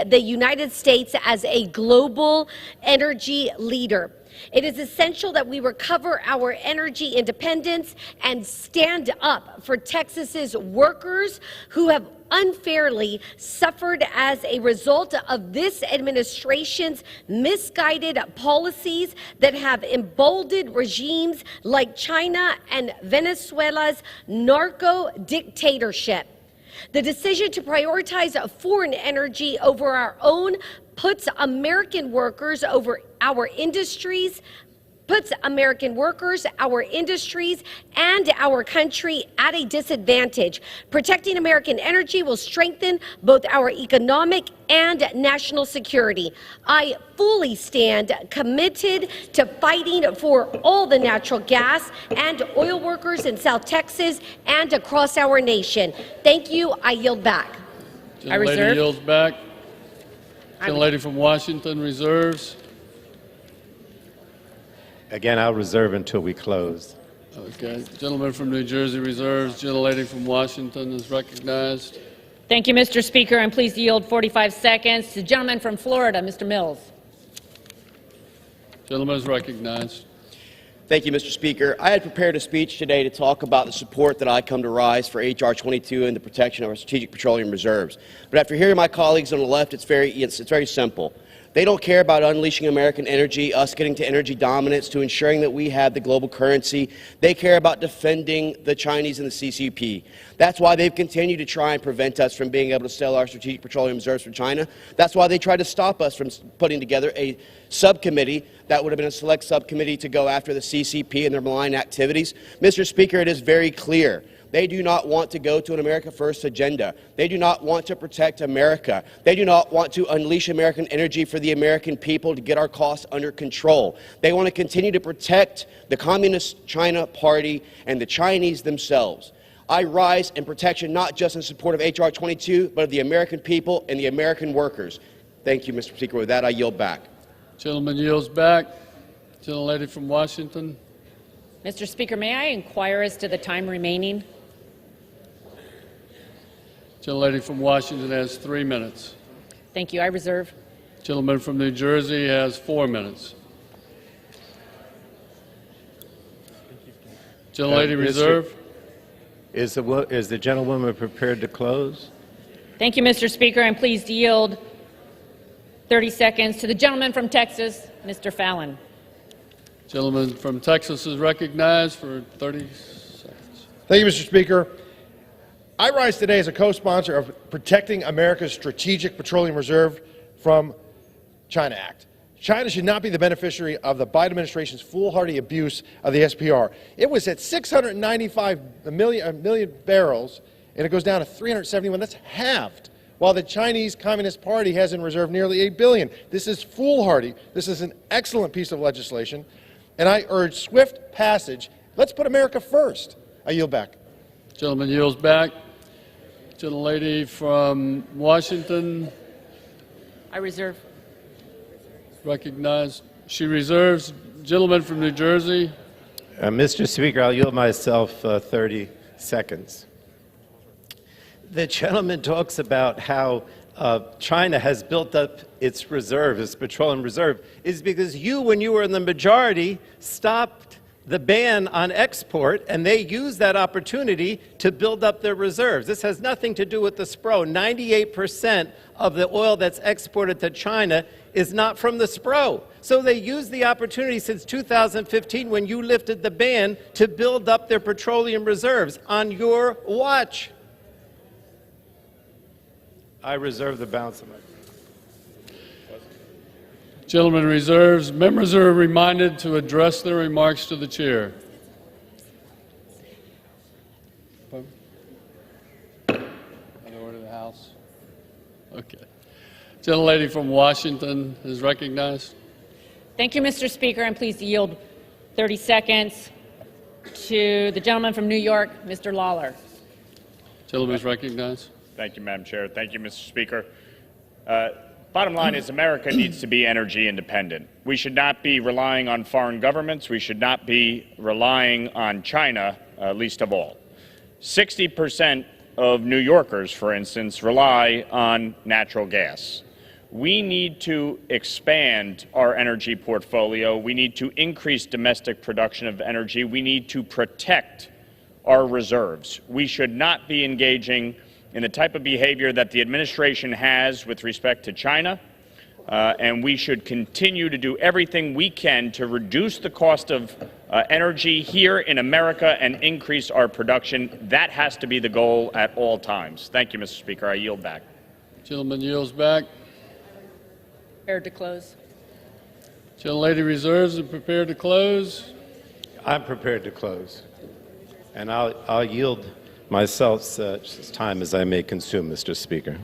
the United States as a global energy leader. It is essential that we recover our energy independence and stand up for Texas's workers who have unfairly suffered as a result of this administration's misguided policies that have emboldened regimes like China and Venezuela's narco dictatorship. The decision to prioritize foreign energy over our own puts American workers, our industries, and our country at a disadvantage. Protecting American energy will strengthen both our economic and national security. I fully stand committed to fighting for all the natural gas and oil workers in South Texas and across our nation. Thank you. I yield back. I reserve. Yields back. Gentlelady from Washington reserves. Again, I'll reserve until we close. Okay. Gentleman from New Jersey reserves. Gentlelady from Washington is recognized. Thank you, Mr. Speaker. I'm pleased to yield 45 seconds to the gentleman from Florida, Mr. Mills. Gentleman is recognized. Thank you, Mr. Speaker. I had prepared a speech today to talk about the support that I come to rise for H.R. 22 and the protection of our strategic petroleum reserves. But after hearing my colleagues on the left, it's very simple. They don't care about unleashing American energy, us getting to energy dominance, to ensuring that we have the global currency. They care about defending the Chinese and the CCP. That's why they've continued to try and prevent us from being able to sell our strategic petroleum reserves for China. That's why they tried to stop us from putting together a subcommittee that would have been a select subcommittee to go after the CCP and their malign activities. Mr. Speaker, it is very clear. They do not want to go to an America First agenda. They do not want to protect America. They do not want to unleash American energy for the American people to get our costs under control. They want to continue to protect the Communist China Party and the Chinese themselves. I rise in protection not just in support of H.R. 22, but of the American people and the American workers. Thank you, Mr. Speaker. With that, I yield back. Gentleman yields back. Gentlelady from Washington. Mr. Speaker, may I inquire as to the time remaining? Gentlelady from Washington has 3 minutes. Thank you. I reserve. Gentleman from New Jersey has 4 minutes. Gentlelady reserve. Is the gentlewoman prepared to close? Thank you, Mr. Speaker. I'm pleased to yield 30 seconds to the gentleman from Texas, Mr. Fallon. Gentleman from Texas is recognized for 30 seconds. Thank you, Mr. Speaker. I rise today as a co-sponsor of Protecting America's Strategic Petroleum Reserve from China Act. China should not be the beneficiary of the Biden administration's foolhardy abuse of the SPR. It was at 695 million barrels, and it goes down to 371. That's halved, while the Chinese Communist Party has in reserve nearly 8 billion. This is foolhardy. This is an excellent piece of legislation, and I urge swift passage. Let's put America first. I yield back. Gentleman yields back. Gentlelady from Washington. I reserve. Recognized. She reserves. Gentleman from New Jersey. Mr. Speaker, I'll yield myself 30 seconds. The gentleman talks about how China has built up its reserve, its petroleum reserve, is because you, when you were in the majority, stopped the ban on export, and they used that opportunity to build up their reserves. This has nothing to do with the SPRO. 98% of the oil that's exported to China is not from the SPRO. So they used the opportunity since 2015, when you lifted the ban, to build up their petroleum reserves on your watch. I reserve the balance of my. Gentleman reserves. Members are reminded to address their remarks to the chair. In order of the House. Okay. Gentlelady from Washington is recognized. Thank you, Mr. Speaker. I'm pleased to yield 30 seconds to the gentleman from New York, Mr. Lawler. Gentleman is recognized. Thank you, Madam Chair. Thank you, Mr. Speaker. Bottom line is America needs to be energy independent. We should not be relying on foreign governments. We should not be relying on China, least of all. 60% of New Yorkers, for instance, rely on natural gas. We need to expand our energy portfolio. We need to increase domestic production of energy. We need to protect our reserves. We should not be engaging in the type of behavior that the administration has with respect to China, and we should continue to do everything we can to reduce the cost of energy here in America and increase our production. That has to be the goal at all times. Thank you, Mr. Speaker. I yield back. Gentleman yields back. Prepared to close. Gentlelady reserves and prepared to close. I'm prepared to close, and I'll yield myself as time as I may consume, Mr. Speaker.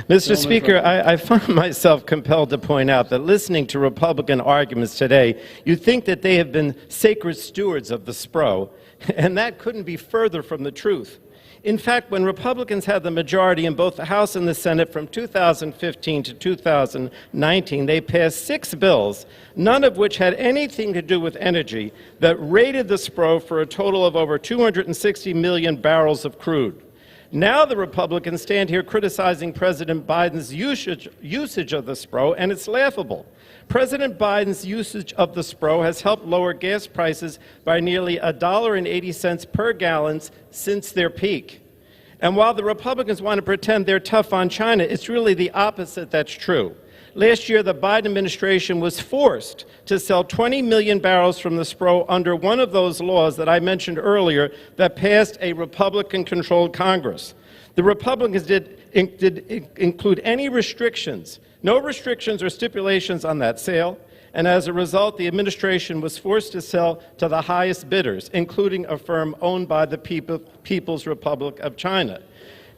Mr. Speaker, I find myself compelled to point out that listening to Republican arguments today, you think that they have been sacred stewards of the SPRO, and that couldn't be further from the truth. In fact, when Republicans had the majority in both the House and the Senate from 2015 to 2019, they passed 6 bills, none of which had anything to do with energy, that rated the SPRO for a total of over 260 million barrels of crude. Now the Republicans stand here criticizing President Biden's usage of the SPRO, and it's laughable. President Biden's usage of the SPRO has helped lower gas prices by nearly $1.80 per gallon since their peak. And while the Republicans want to pretend they're tough on China, it's really the opposite that's true. Last year, the Biden administration was forced to sell 20 million barrels from the SPRO under one of those laws that I mentioned earlier that passed a Republican-controlled Congress. The Republicans did include any restrictions, no restrictions or stipulations on that sale, and as a result, the administration was forced to sell to the highest bidders, including a firm owned by the People's Republic of China.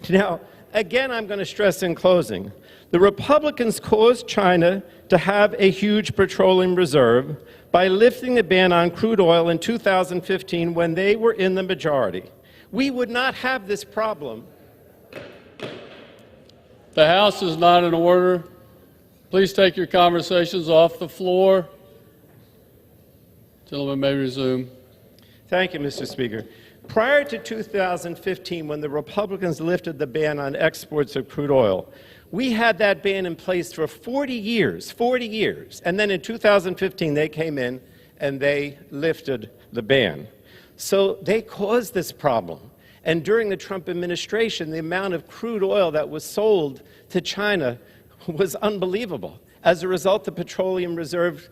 Now, again, I'm going to stress in closing, the Republicans caused China to have a huge petroleum reserve by lifting the ban on crude oil in 2015 when they were in the majority. We would not have this problem. The House is not in order. Please take your conversations off the floor. Gentleman may resume. Thank you, Mr. Speaker. Prior to 2015, when the Republicans lifted the ban on exports of crude oil, we had that ban in place for 40 years, and then in 2015 they came in and they lifted the ban. So they caused this problem. And during the Trump administration, the amount of crude oil that was sold to China was unbelievable. As a result, the petroleum reserve,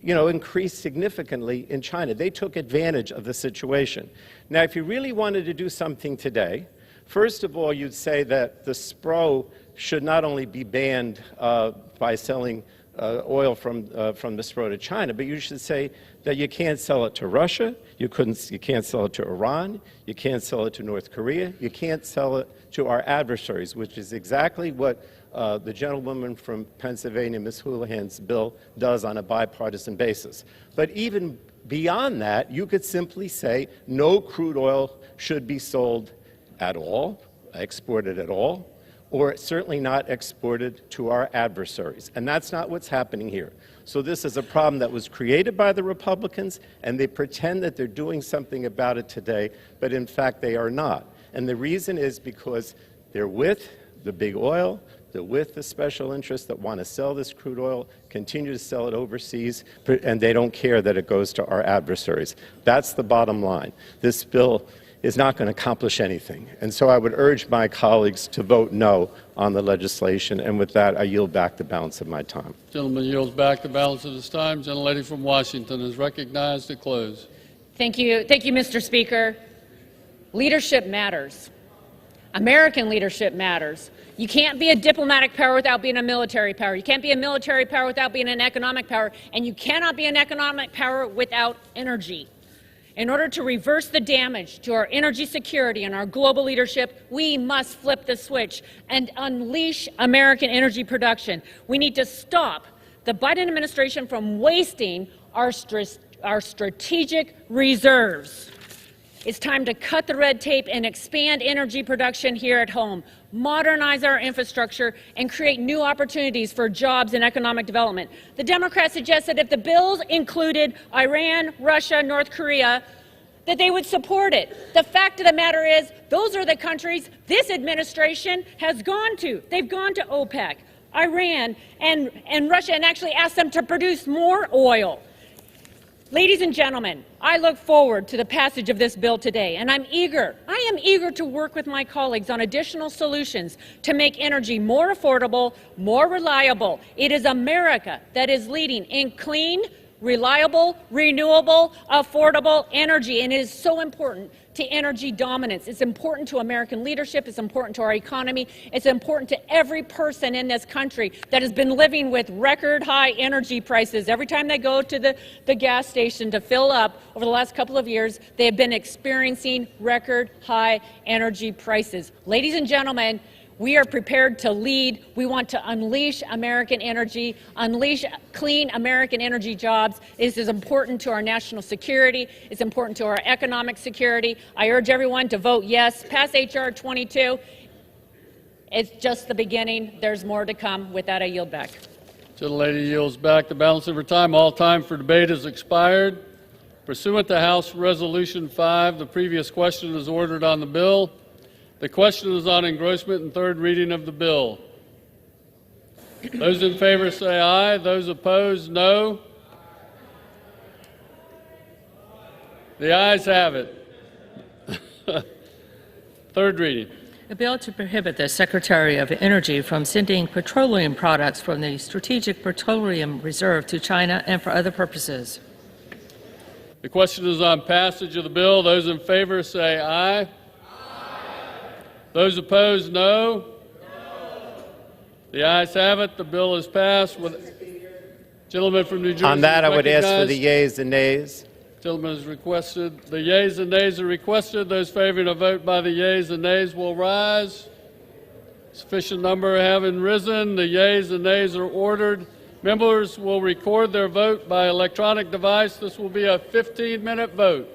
increased significantly in China. They took advantage of the situation. Now, if you really wanted to do something today, first of all, you'd say that the SPRO should not only be banned by selling oil from the SPRO to China, but you should say that you can't sell it to Russia, you can't sell it to Iran, you can't sell it to North Korea, you can't sell it to our adversaries, which is exactly what the gentlewoman from Pennsylvania, Ms. Houlihan's bill, does on a bipartisan basis. But even beyond that, you could simply say no crude oil should be sold at all, exported at all, or certainly not exported to our adversaries. And that's not what's happening here. So this is a problem that was created by the Republicans, and they pretend that they're doing something about it today, but in fact they are not. And the reason is because they're with the big oil, they're with the special interests that want to sell this crude oil, continue to sell it overseas, and they don't care that it goes to our adversaries. That's the bottom line. This bill is not going to accomplish anything. And so I would urge my colleagues to vote no on the legislation. And with that, I yield back the balance of my time. Gentleman yields back the balance of his time. Gentlelady from Washington is recognized to close. Thank you, Mr. Speaker. Leadership matters. American leadership matters. You can't be a diplomatic power without being a military power. You can't be a military power without being an economic power. And you cannot be an economic power without energy. In order to reverse the damage to our energy security and our global leadership, we must flip the switch and unleash American energy production. We need to stop the Biden administration from wasting our strategic reserves. It's time to cut the red tape and expand energy production here at home, modernize our infrastructure, and create new opportunities for jobs and economic development. The Democrats suggest that if the bills included Iran, Russia, North Korea, that they would support it. The fact of the matter is, those are the countries this administration has gone to. They've gone to OPEC, Iran, and Russia, and actually asked them to produce more oil. Ladies and gentlemen, I look forward to the passage of this bill today, and I am eager to work with my colleagues on additional solutions to make energy more affordable, more reliable. It is America that is leading in clean, reliable, renewable, affordable energy, and it is so important to energy dominance. It's important to American leadership. It's important to our economy. It's important to every person in this country that has been living with record high energy prices. Every time they go to the gas station to fill up over the last couple of years, they have been experiencing record high energy prices. Ladies and gentlemen, we are prepared to lead. We want to unleash American energy, unleash clean American energy jobs. This is important to our national security. It's important to our economic security. I urge everyone to vote yes. Pass H.R. 22. It's just the beginning. There's more to come. With that, I yield back. Gentlelady yields back the balance of her time. All time for debate has expired. Pursuant to House Resolution 5, the previous question is ordered on the bill. The question is on engrossment and third reading of the bill. Those in favor say aye. Those opposed, no. The ayes have it. Third reading. A bill to prohibit the Secretary of Energy from sending petroleum products from the Strategic Petroleum Reserve to China and for other purposes. The question is on passage of the bill. Those in favor say aye. Those opposed, no. No. The ayes have it. The bill is passed. Gentleman from New Jersey. On that, I would ask for the yeas and nays. Gentleman has requested. The yeas and nays are requested. Those favoring a vote by the yeas and nays will rise. Sufficient number having risen, the yeas and nays are ordered. Members will record their vote by electronic device. This will be a 15-minute vote.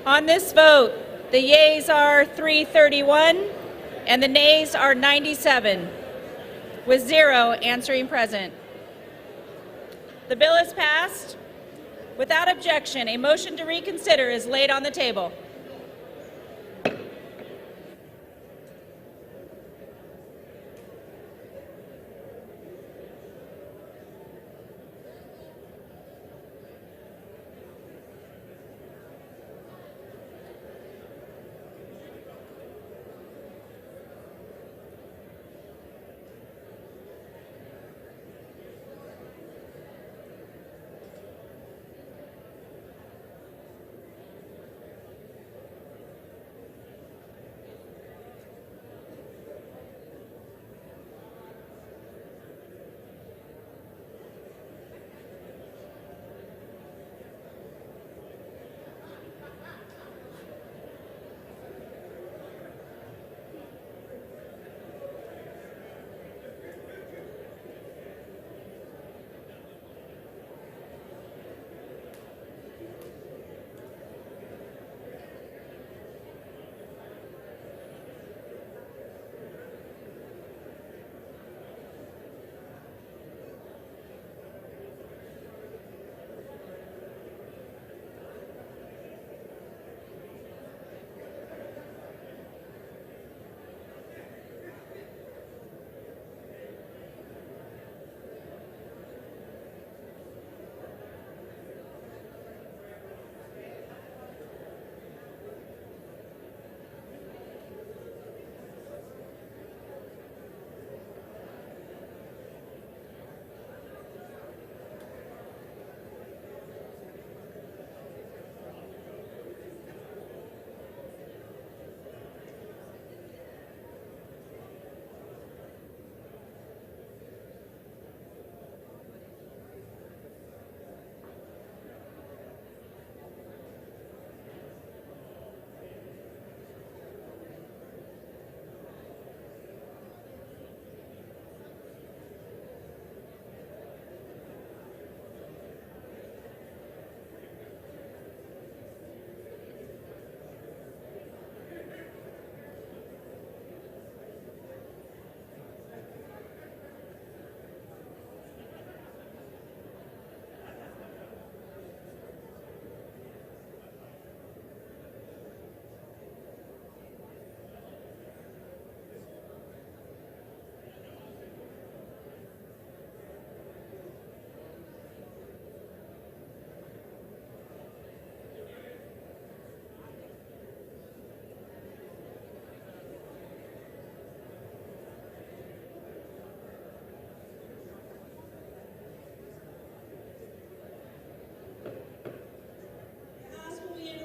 On this vote, the yeas are 331 and the nays are 97, with 0 answering present. The bill is passed. Without objection, a motion to reconsider is laid on the table.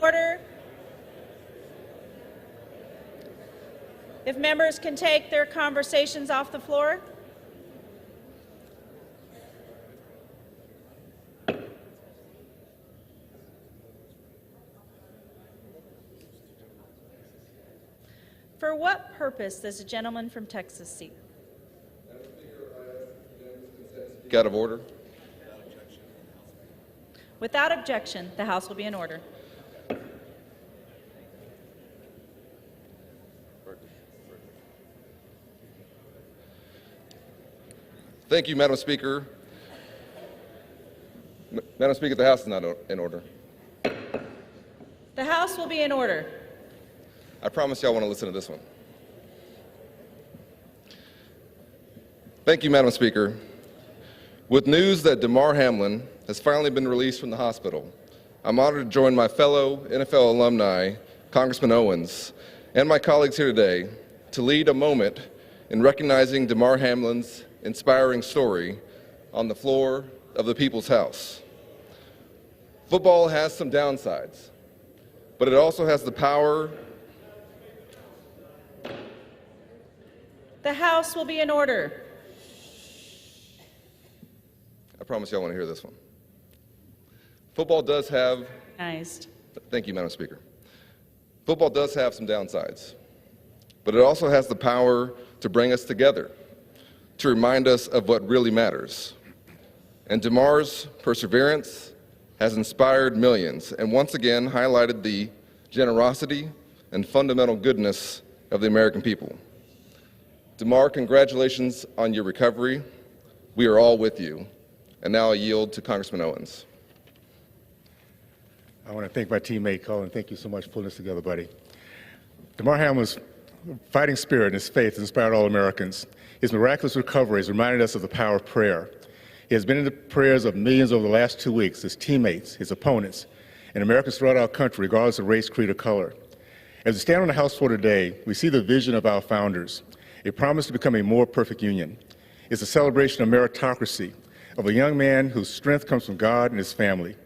Order. If members can take their conversations off the floor. For what purpose does the gentleman from Texas seek? Out of order. Without objection, the House will be in order. Thank you, Madam Speaker. Madam Speaker, the House is not in order. The House will be in order. I promise you I want to listen to this one. Thank you, Madam Speaker. With news that Demar Hamlin has finally been released from the hospital, I'm honored to join my fellow NFL alumni, Congressman Owens, and my colleagues here today to lead a moment in recognizing Demar Hamlin's inspiring story on the floor of the People's House. Football has some downsides, but it also has the power. The House will be in order. I promise you I want to hear this one. Football does have. Recognized. Thank you, Madam Speaker. Football does have some downsides, but it also has the power to bring us together, to remind us of what really matters. And Demar's perseverance has inspired millions and once again highlighted the generosity, and fundamental goodness of the American people. Demar, congratulations on your recovery. We are all with you. And now I yield to Congressman Owens. I want to thank my teammate, Colin. Thank you so much for pulling this together, buddy. Demar Hamlin's fighting spirit and his faith has inspired all Americans. His miraculous recovery has reminded us of the power of prayer. He has been in the prayers of millions over the last 2 weeks, his teammates, his opponents, and Americans throughout our country, regardless of race, creed, or color. As we stand on the House floor today, we see the vision of our founders, a promise to become a more perfect union. It's a celebration of meritocracy, of a young man whose strength comes from God and his family.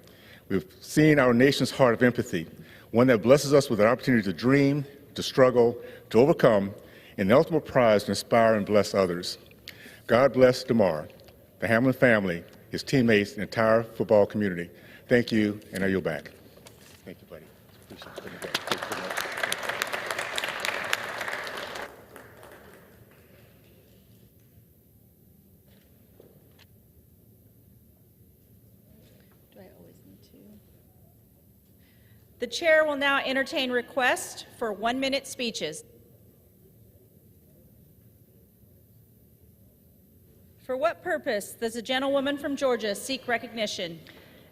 We've seen our nation's heart of empathy, one that blesses us with an opportunity to dream, to struggle, to overcome, and the ultimate prize to inspire and bless others. God bless Demar, the Hamlin family, his teammates, and the entire football community. Thank you, and I yield back. Thank you, buddy. Appreciate it. The chair will now entertain requests for 1-minute speeches. For what purpose does the gentlewoman from Georgia seek recognition?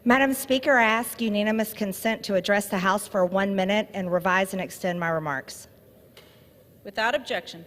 Madam Speaker, I ask unanimous consent to address the House for 1 minute and revise and extend my remarks. Without objection.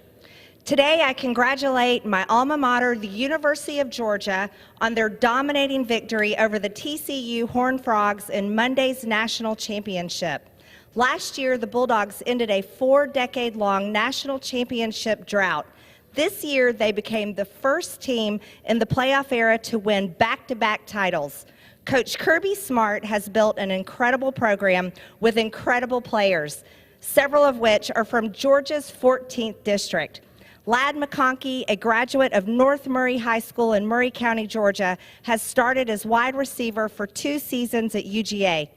Today, I congratulate my alma mater, the University of Georgia, on their dominating victory over the TCU Horned Frogs in Monday's national championship. Last year, the Bulldogs ended a 4-decade-long national championship drought. This year, they became the first team in the playoff era to win back-to-back titles. Coach Kirby Smart has built an incredible program with incredible players, several of which are from Georgia's 14th district. Ladd McConkey, a graduate of North Murray High School in Murray County, Georgia, has started as wide receiver for 2 seasons at UGA.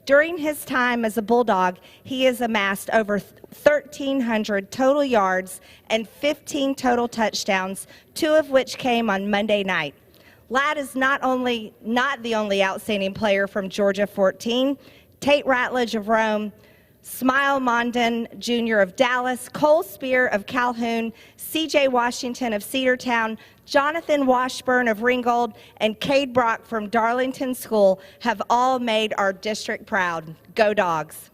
During his time as a Bulldog, he has amassed over 1,300 total yards and 15 total touchdowns, 2 of which came on Monday night. Ladd is not the only outstanding player from Georgia 14. Tate Ratledge of Rome, Smile Mondon Jr. of Dallas, Cole Spear of Calhoun, C.J. Washington of Cedartown, Jonathan Washburn of Ringgold, and Cade Brock from Darlington School have all made our district proud. Go Dogs!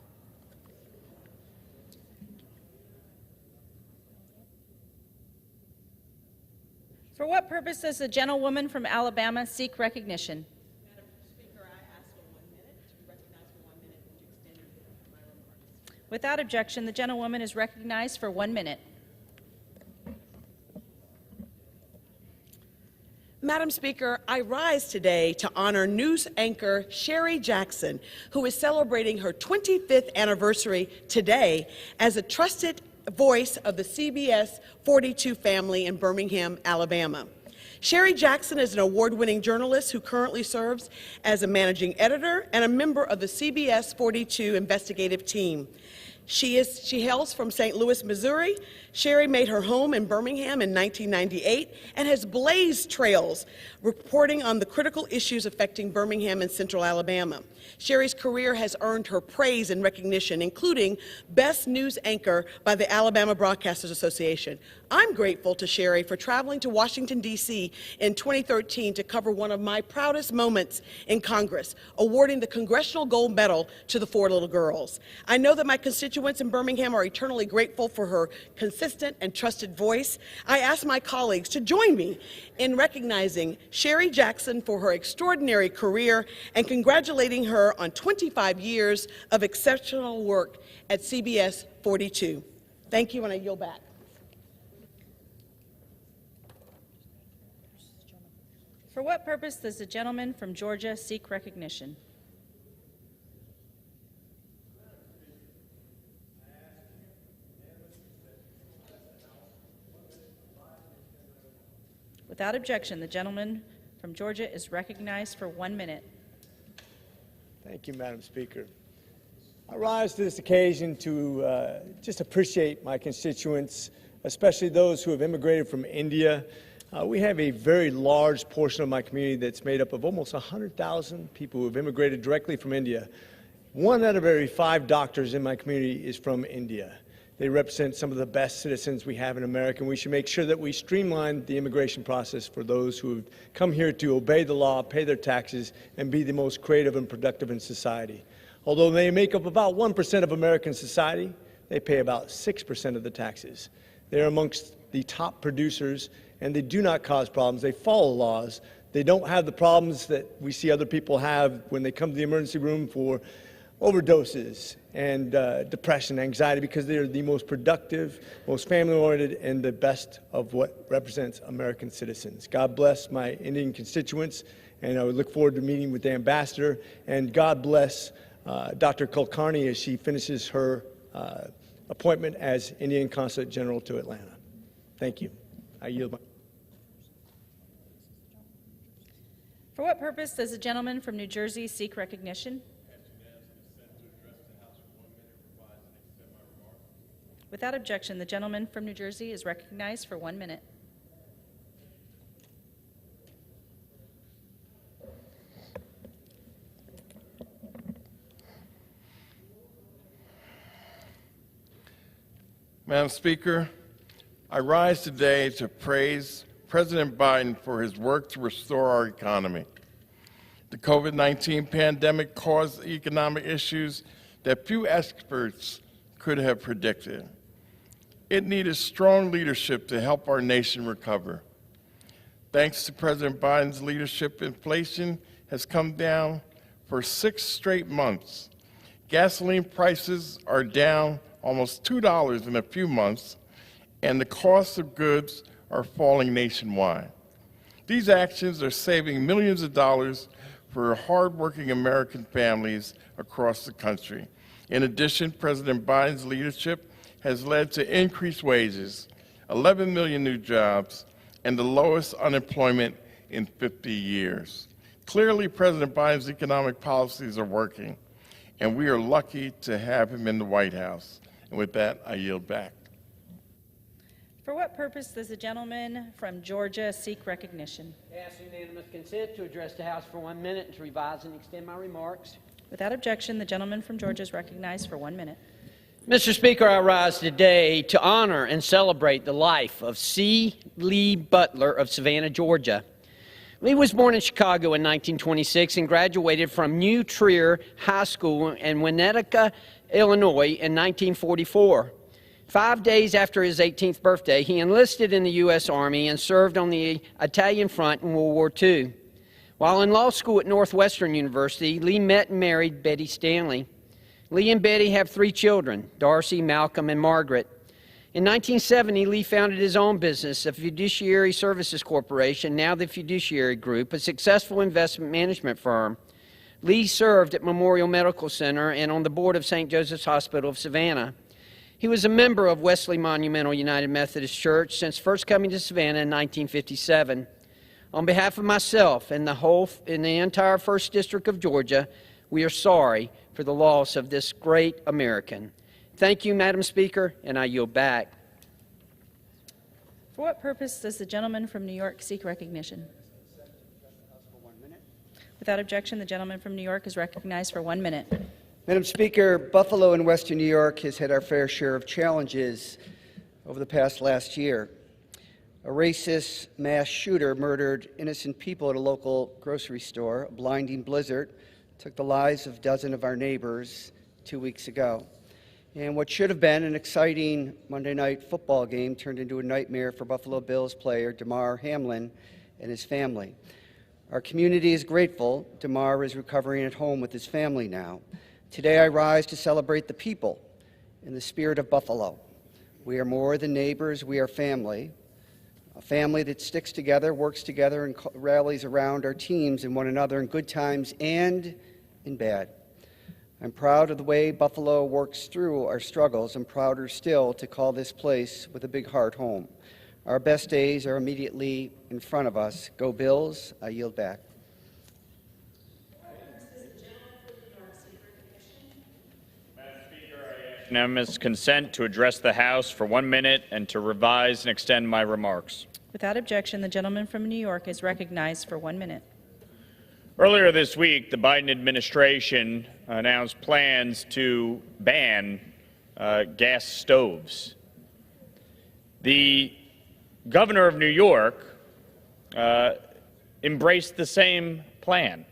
For what purpose does the gentlewoman from Alabama seek recognition? Without objection, the gentlewoman is recognized for 1 minute. Madam Speaker, I rise today to honor news anchor Sherry Jackson, who is celebrating her 25th anniversary today as a trusted voice of the CBS 42 family in Birmingham, Alabama. Sherry Jackson is an award-winning journalist who currently serves as a managing editor and a member of the CBS 42 investigative team. She hails from St. Louis, Missouri. Sherry made her home in Birmingham in 1998 and has blazed trails reporting on the critical issues affecting Birmingham and Central Alabama. Sherry's career has earned her praise and recognition, including Best News Anchor by the Alabama Broadcasters Association. I'm grateful to Sherry for traveling to Washington, D.C. in 2013 to cover one of my proudest moments in Congress, awarding the Congressional Gold Medal to the 4 little girls. I know that my constituents in Birmingham are eternally grateful for her consistent and trusted voice. I ask my colleagues to join me in recognizing Sherry Jackson for her extraordinary career and congratulating her on 25 years of exceptional work at CBS 42. Thank you, and I yield back. For what purpose does the gentleman from Georgia seek recognition? Without objection, the gentleman from Georgia is recognized for 1 minute. Thank you, Madam Speaker. I rise to this occasion to just appreciate my constituents, especially those who have immigrated from India. We have a very large portion of my community that's made up of almost 100,000 people who have immigrated directly from India. 1 out of every 5 doctors in my community is from India. They represent some of the best citizens we have in America, and we should make sure that we streamline the immigration process for those who have come here to obey the law, pay their taxes, and be the most creative and productive in society. Although they make up about 1% of American society, they pay about 6% of the taxes. They're amongst the top producers, and they do not cause problems. They follow laws. They don't have the problems that we see other people have when they come to the emergency room for overdoses and depression, anxiety, because they're the most productive, most family-oriented, and the best of what represents American citizens. God bless my Indian constituents, and I would look forward to meeting with the ambassador. And God bless Dr. Kulkarni as she finishes her appointment as Indian Consulate General to Atlanta. Thank you. I yield my... For what purpose does the gentleman from New Jersey seek recognition? Without objection, the gentleman from New Jersey is recognized for 1 minute. Madam Speaker, I rise today to praise President Biden for his work to restore our economy. The COVID-19 pandemic caused economic issues that few experts could have predicted. It needed strong leadership to help our nation recover. Thanks to President Biden's leadership, inflation has come down for 6 straight months. Gasoline prices are down almost $2 in a few months, and the cost of goods are falling nationwide. These actions are saving millions of dollars for hardworking American families across the country. In addition, President Biden's leadership has led to increased wages, 11 million new jobs, and the lowest unemployment in 50 years. Clearly, President Biden's economic policies are working, and we are lucky to have him in the White House. And with that, I yield back. For what purpose does the gentleman from Georgia seek recognition? Ask unanimous consent to address the House for 1 minute and to revise and extend my remarks. Without objection, the gentleman from Georgia is recognized for 1 minute. Mr. Speaker, I rise today to honor and celebrate the life of C. Lee Butler of Savannah, Georgia. Lee was born in Chicago in 1926 and graduated from New Trier High School in Winnetka, Illinois in 1944. 5 days after his 18th birthday, he enlisted in the U.S. Army and served on the Italian front in World War II. While in law school at Northwestern University, Lee met and married Betty Stanley. Lee and Betty have 3 children, Darcy, Malcolm, and Margaret. In 1970, Lee founded his own business, the Fiduciary Services Corporation, now the Fiduciary Group, a successful investment management firm. Lee served at Memorial Medical Center and on the board of St. Joseph's Hospital of Savannah. He was a member of Wesley Monumental United Methodist Church since first coming to Savannah in 1957. On behalf of myself and the entire 1st District of Georgia, we are sorry for the loss of this great American. Thank you, Madam Speaker, and I yield back. For what purpose does the gentleman from New York seek recognition? Without objection, the gentleman from New York is recognized for 1 minute. Madam Speaker, Buffalo in western New York has had our fair share of challenges over the last year. A racist mass shooter murdered innocent people at a local grocery store. A blinding blizzard took the lives of dozens of our neighbors 2 weeks ago. And what should have been an exciting Monday night football game turned into a nightmare for Buffalo Bills player Demar Hamlin and his family. Our community is grateful. Demar is recovering at home with his family now. Today I rise to celebrate the people in the spirit of Buffalo. We are more than neighbors, we are family. A family that sticks together, works together, and rallies around our teams and one another in good times and in bad. I'm proud of the way Buffalo works through our struggles. I'm prouder still to call this place with a big heart home. Our best days are immediately in front of us. Go Bills. I yield back. Unanimous consent to address the House for 1 minute and to revise and extend my remarks. Without objection, the gentleman from New York is recognized for 1 minute. Earlier this week, the Biden administration announced plans to ban gas stoves. The governor of New York embraced the same plan.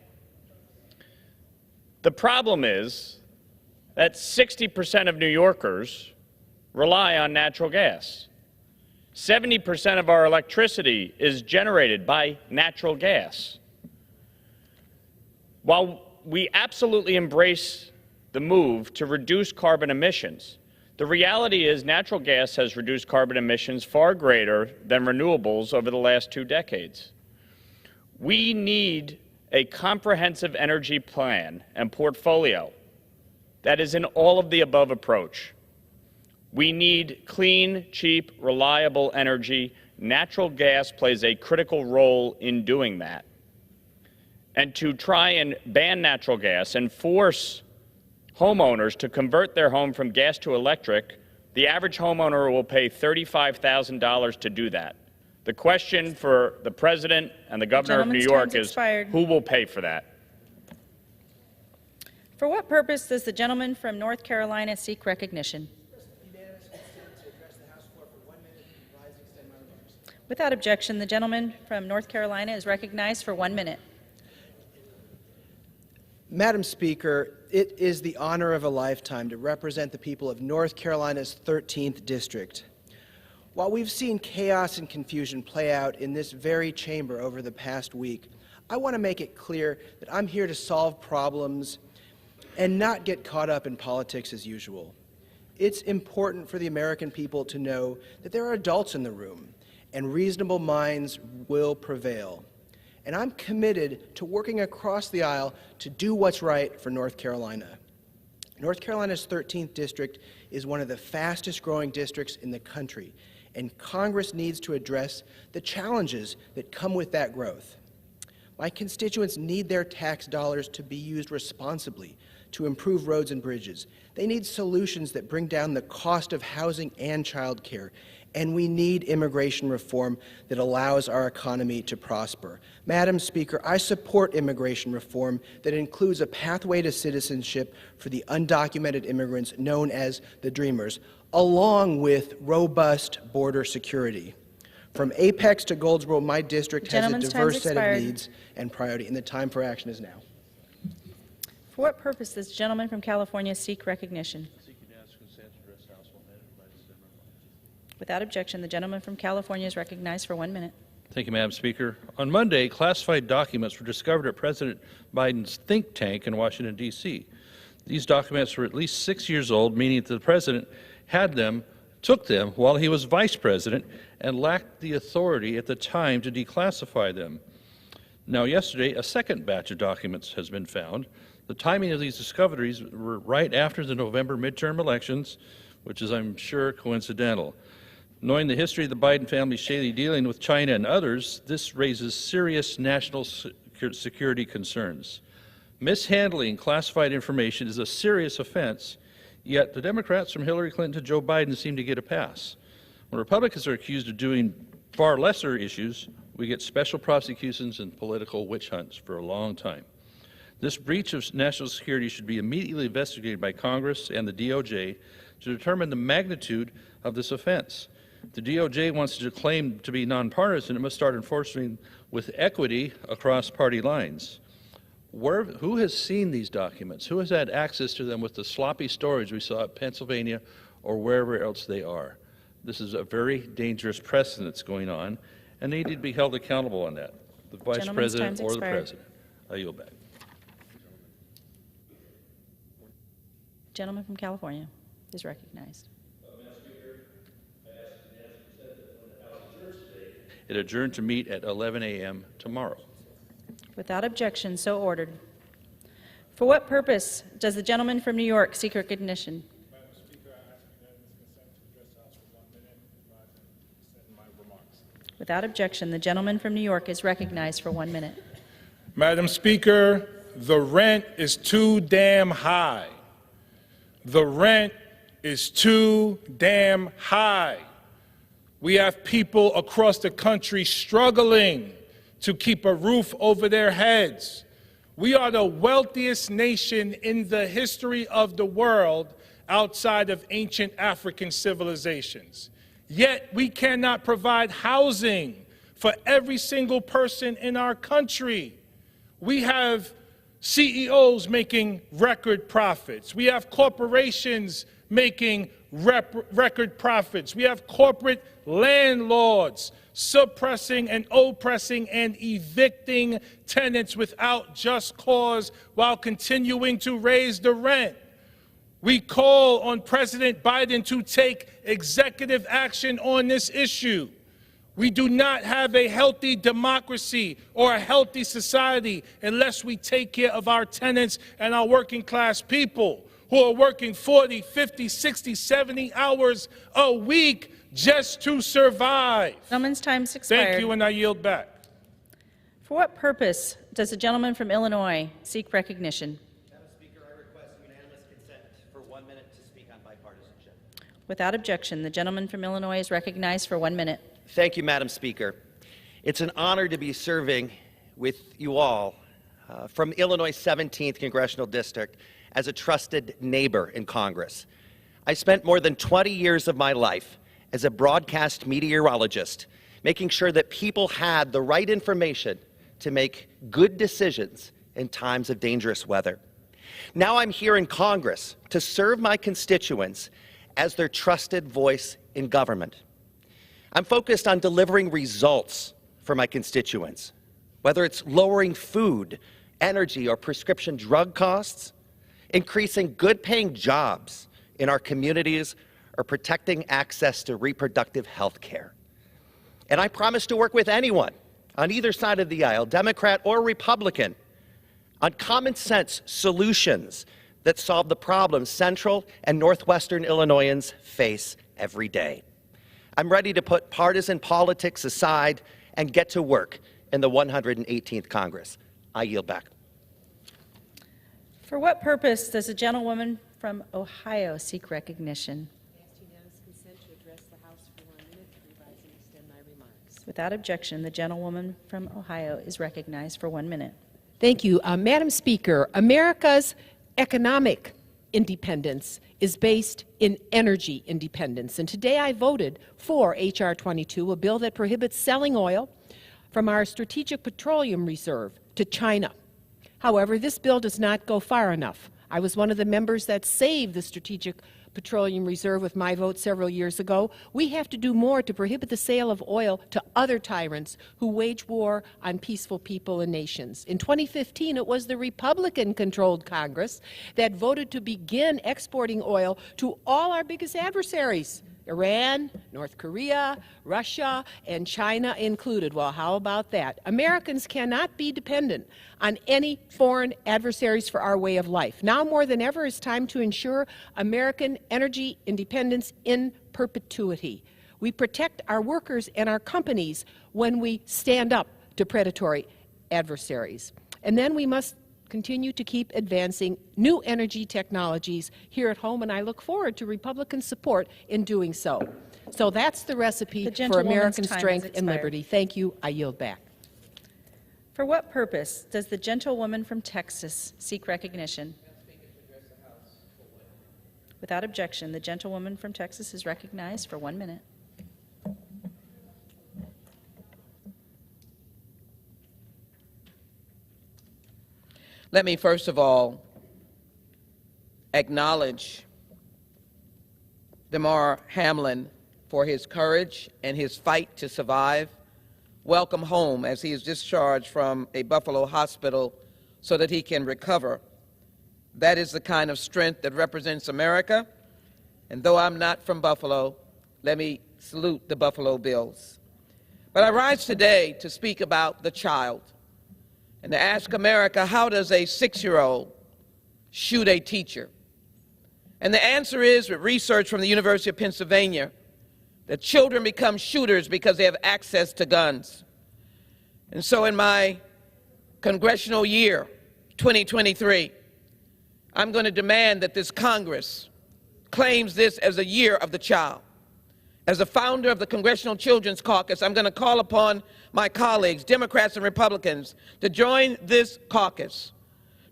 The problem is that 60% of New Yorkers rely on natural gas. 70% of our electricity is generated by natural gas. While we absolutely embrace the move to reduce carbon emissions, the reality is natural gas has reduced carbon emissions far greater than renewables over the last 2 decades. We need a comprehensive energy plan and portfolio that is an all-of-the-above approach. We need clean, cheap, reliable energy. Natural gas plays a critical role in doing that. And to try and ban natural gas and force homeowners to convert their home from gas to electric, the average homeowner will pay $35,000 to do that. The question for the President and the Governor of New York is, who will pay for that? For what purpose does the gentleman from North Carolina seek recognition? Without objection, the gentleman from North Carolina is recognized for 1 minute. Madam Speaker, it is the honor of a lifetime to represent the people of North Carolina's 13th District. While we've seen chaos and confusion play out in this very chamber over the past week, I want to make it clear that I'm here to solve problems and not get caught up in politics as usual. It's important for the American people to know that there are adults in the room and reasonable minds will prevail. And I'm committed to working across the aisle to do what's right for North Carolina. North Carolina's 13th district is one of the fastest growing districts in the country, and Congress needs to address the challenges that come with that growth. My constituents need their tax dollars to be used responsibly to improve roads and bridges. They need solutions that bring down the cost of housing and child care. And we need immigration reform that allows our economy to prosper. Madam Speaker, I support immigration reform that includes a pathway to citizenship for the undocumented immigrants known as the Dreamers, along with robust border security. From Apex to Goldsboro, my district has a diverse set of needs and priority, and the time for action is now. For what purpose does the gentleman from California seek recognition? Without objection, the gentleman from California is recognized for 1 minute. Thank you, Madam Speaker. On Monday, classified documents were discovered at President Biden's think tank in Washington, D.C. These documents were at least 6 years old, meaning that the President took them while he was Vice President and lacked the authority at the time to declassify them. Now, yesterday, a second batch of documents has been found. The timing of these discoveries were right after the November midterm elections, which is, I'm sure, coincidental. Knowing the history of the Biden family's shady dealing with China and others, this raises serious national security concerns. Mishandling classified information is a serious offense, yet the Democrats from Hillary Clinton to Joe Biden seem to get a pass. When Republicans are accused of doing far lesser issues, we get special prosecutions and political witch hunts for a long time. This breach of national security should be immediately investigated by Congress and the DOJ to determine the magnitude of this offense. If the DOJ wants to claim to be nonpartisan, it must start enforcing with equity across party lines. Who has seen these documents? Who has had access to them with the sloppy storage we saw at Pennsylvania or wherever else they are? This is a very dangerous precedent that's going on, and they need to be held accountable on that, the Vice President or the President. I yield back. Gentleman from California is recognized. It adjourned to meet at 11 a.m. tomorrow. Without objection, so ordered. For what purpose does the gentleman from New York seek recognition? Madam Speaker, I ask unanimous consent to address the House for 1 minute and advise them to send my remarks. Without objection, the gentleman from New York is recognized for 1 minute. Madam Speaker, the rent is too damn high. The rent is too damn high. We have people across the country struggling to keep a roof over their heads. We are the wealthiest nation in the history of the world outside of ancient African civilizations. Yet we cannot provide housing for every single person in our country. We have CEOs making record profits. We have corporations making record profits. We have corporate landlords suppressing and oppressing and evicting tenants without just cause while continuing to raise the rent. We call on President Biden to take executive action on this issue. We do not have a healthy democracy or a healthy society unless we take care of our tenants and our working class people who are working 40, 50, 60, 70 hours a week just to survive. Gentleman's time's expired. Thank you, and I yield back. For what purpose does the gentleman from Illinois seek recognition? Madam Speaker, I request unanimous consent for 1 minute to speak on bipartisanship. Without objection, the gentleman from Illinois is recognized for 1 minute. Thank you, Madam Speaker. It's an honor to be serving with you all from Illinois' 17th Congressional District as a trusted neighbor in Congress. I spent more than 20 years of my life as a broadcast meteorologist, making sure that people had the right information to make good decisions in times of dangerous weather. Now I'm here in Congress to serve my constituents as their trusted voice in government. I'm focused on delivering results for my constituents, whether it's lowering food, energy, or prescription drug costs, increasing good-paying jobs in our communities, or protecting access to reproductive health care. And I promise to work with anyone on either side of the aisle, Democrat or Republican, on common sense solutions that solve the problems Central and Northwestern Illinoisans face every day. I'm ready to put partisan politics aside and get to work in the 118th Congress. I yield back. For what purpose does the gentlewoman from Ohio seek recognition? Without objection, the gentlewoman from Ohio is recognized for 1 minute. Thank you. Madam Speaker, America's economic independence is based in energy independence. And today I voted for H.R. 22, a bill that prohibits selling oil from our strategic petroleum reserve to China. However, this bill does not go far enough. I was one of the members that saved the strategic petroleum reserve with my vote several years ago. We have to do more to prohibit the sale of oil to other tyrants who wage war on peaceful people and nations. In 2015, it was the Republican-controlled Congress that voted to begin exporting oil to all our biggest adversaries, Iran, North Korea, Russia, and China included. Well, how about that? Americans cannot be dependent on any foreign adversaries for our way of life. Now more than ever, it's time to ensure American energy independence in perpetuity. We protect our workers and our companies when we stand up to predatory adversaries. And then we must continue to keep advancing new energy technologies here at home, and I look forward to Republican support in doing so. So that's the recipe for American strength and liberty. Thank you. I yield back. For what purpose does the gentlewoman from Texas seek recognition? Without objection, the gentlewoman from Texas is recognized for 1 minute. Let me first of all acknowledge Demar Hamlin for his courage and his fight to survive. Welcome home as he is discharged from a Buffalo hospital so that he can recover. That is the kind of strength that represents America. And though I'm not from Buffalo, let me salute the Buffalo Bills. But I rise today to speak about the child and to ask America, how does a 6-year-old shoot a teacher? And the answer is, with research from the University of Pennsylvania, that children become shooters because they have access to guns. And so in my congressional year, 2023, I'm going to demand that this Congress claims this as a year of the child. As a founder of the Congressional Children's Caucus, I'm going to call upon my colleagues, Democrats and Republicans, to join this caucus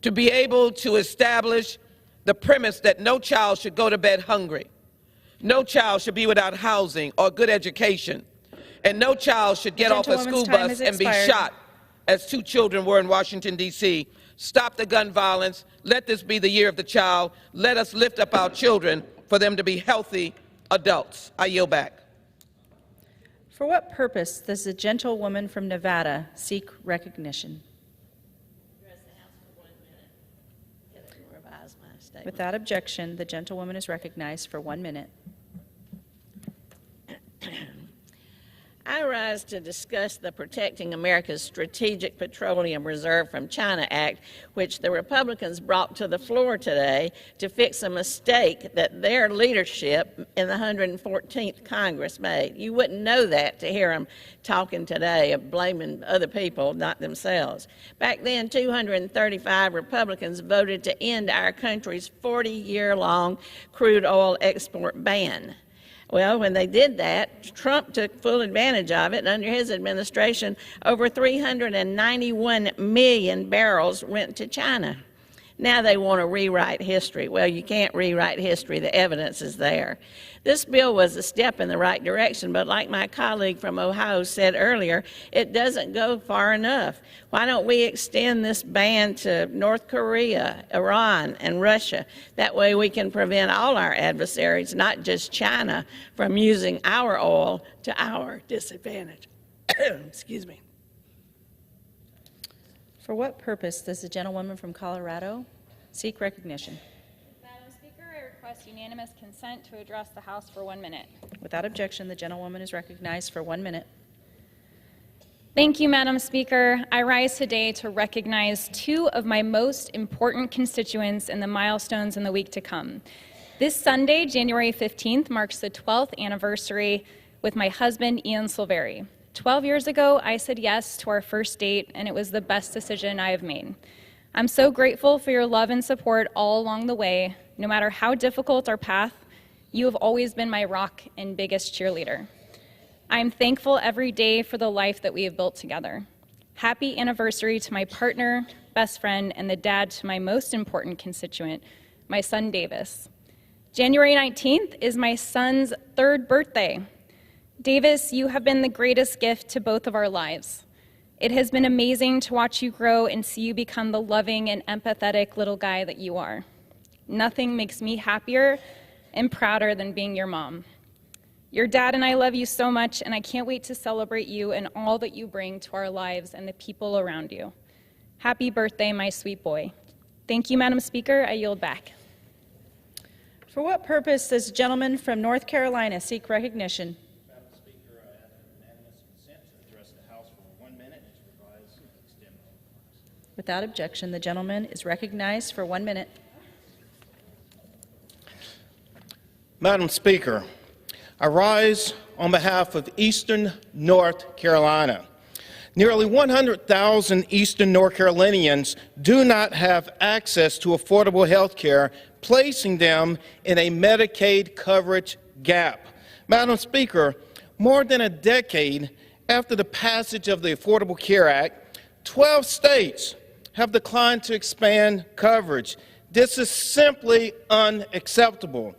to be able to establish the premise that no child should go to bed hungry, no child should be without housing or good education, and no child should get off a school bus and be shot, as 2 children were in Washington, D.C. Stop the gun violence. Let this be the year of the child. Let us lift up our children for them to be healthy adults. I yield back. For what purpose does the gentlewoman from Nevada seek recognition? Without objection, the gentlewoman is recognized for 1 minute. I rise to discuss the Protecting America's Strategic Petroleum Reserve from China Act, which the Republicans brought to the floor today to fix a mistake that their leadership in the 114th Congress made. You wouldn't know that to hear them talking today of blaming other people, not themselves. Back then, 235 Republicans voted to end our country's 40-year-long crude oil export ban. Well, when they did that, Trump took full advantage of it, and under his administration, over 391 million barrels went to China. Now they want to rewrite history. Well, you can't rewrite history. The evidence is there. This bill was a step in the right direction, but like my colleague from Ohio said earlier, it doesn't go far enough. Why don't we extend this ban to North Korea, Iran, and Russia? That way we can prevent all our adversaries, not just China, from using our oil to our disadvantage. Excuse me. For what purpose does the gentlewoman from Colorado seek recognition? Madam Speaker, I request unanimous consent to address the House for 1 minute. Without objection, the gentlewoman is recognized for 1 minute. Thank you, Madam Speaker. I rise today to recognize 2 of my most important constituents in the milestones in the week to come. This Sunday, January 15th, marks the 12th anniversary with my husband, Ian Silveri. 12 years ago, I said yes to our first date, and it was the best decision I have made. I'm so grateful for your love and support all along the way. No matter how difficult our path, you have always been my rock and biggest cheerleader. I am thankful every day for the life that we have built together. Happy anniversary to my partner, best friend, and the dad to my most important constituent, my son Davis. January 19th is my son's 3rd birthday. Davis, you have been the greatest gift to both of our lives. It has been amazing to watch you grow and see you become the loving and empathetic little guy that you are. Nothing makes me happier and prouder than being your mom. Your dad and I love you so much, and I can't wait to celebrate you and all that you bring to our lives and the people around you. Happy birthday, my sweet boy. Thank you, Madam Speaker. I yield back. For what purpose does the gentleman from North Carolina seek recognition? Without objection, the gentleman is recognized for 1 minute. Madam Speaker, I rise on behalf of Eastern North Carolina. Nearly 100,000 Eastern North Carolinians do not have access to affordable health care, placing them in a Medicaid coverage gap. Madam Speaker, more than a decade after the passage of the Affordable Care Act, 12 states have declined to expand coverage. This is simply unacceptable.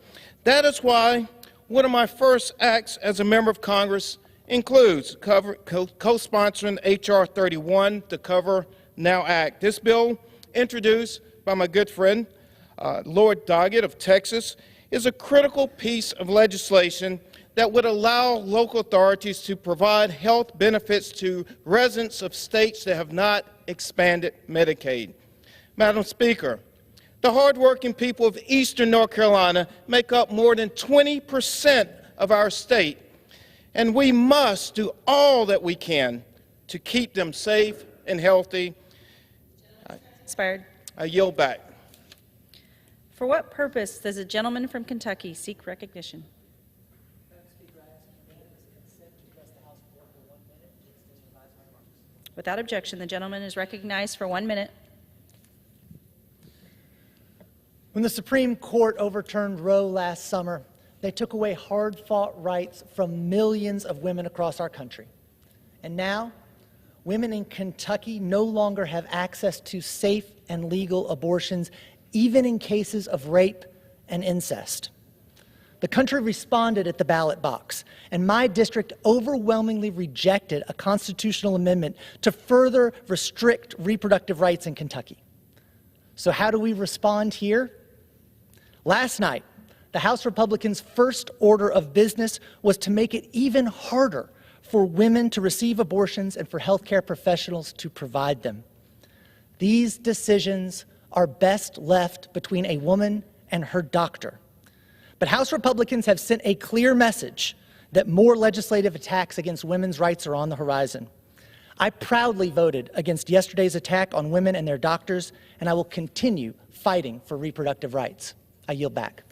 That is why one of my first acts as a member of Congress includes co-sponsoring H.R. 31, the Cover Now Act. This bill, introduced by my good friend, Lord Doggett of Texas, is a critical piece of legislation that would allow local authorities to provide health benefits to residents of states that have not expanded Medicaid. Madam Speaker, the hardworking people of Eastern North Carolina make up more than 20% of our state, and we must do all that we can to keep them safe and healthy. Expired. I yield back. For what purpose does a gentleman from Kentucky seek recognition? Without objection, the gentleman is recognized for 1 minute. When the Supreme Court overturned Roe last summer, they took away hard-fought rights from millions of women across our country. And now, women in Kentucky no longer have access to safe and legal abortions, even in cases of rape and incest. The country responded at the ballot box, and my district overwhelmingly rejected a constitutional amendment to further restrict reproductive rights in Kentucky. So how do we respond here? Last night, the House Republicans' first order of business was to make it even harder for women to receive abortions and for healthcare professionals to provide them. These decisions are best left between a woman and her doctor. But House Republicans have sent a clear message that more legislative attacks against women's rights are on the horizon. I proudly voted against yesterday's attack on women and their doctors, and I will continue fighting for reproductive rights. I yield back.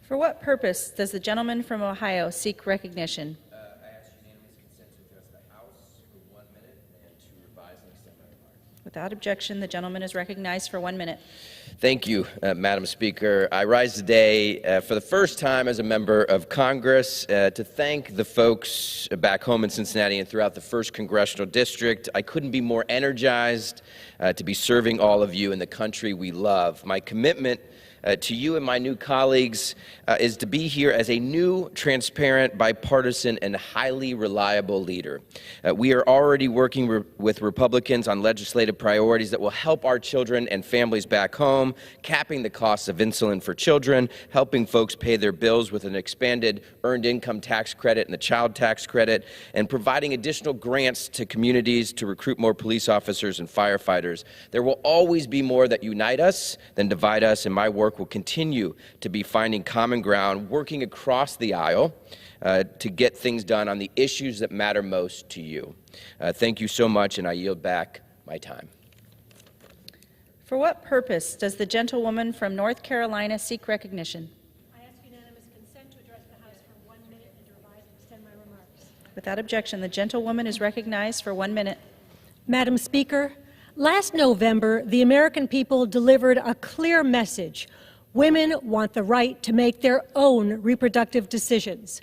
For what purpose does the gentleman from Ohio seek recognition? I ask unanimous consent to address the House for 1 minute and to revise and extend my remarks. Without objection, the gentleman is recognized for 1 minute. Thank you, Madam Speaker. I rise today for the first time as a member of Congress to thank the folks back home in Cincinnati and throughout the 1st Congressional District. I couldn't be more energized to be serving all of you in the country we love. My commitment to you and my new colleagues is to be here as a new, transparent, bipartisan, and highly reliable leader. We are already working with Republicans on legislative priorities that will help our children and families back home, capping the costs of insulin for children, helping folks pay their bills with an expanded earned income tax credit and the child tax credit, and providing additional grants to communities to recruit more police officers and firefighters. There will always be more that unite us than divide us, and my work will continue to be finding common ground, working across the aisle to get things done on the issues that matter most to you. Thank you so much, and I yield back my time. For what purpose does the gentlewoman from North Carolina seek recognition? I ask unanimous consent to address the House for 1 minute and to revise and extend my remarks. Without objection, the gentlewoman is recognized for 1 minute. Madam Speaker, last November, the American people delivered a clear message. Women want the right to make their own reproductive decisions.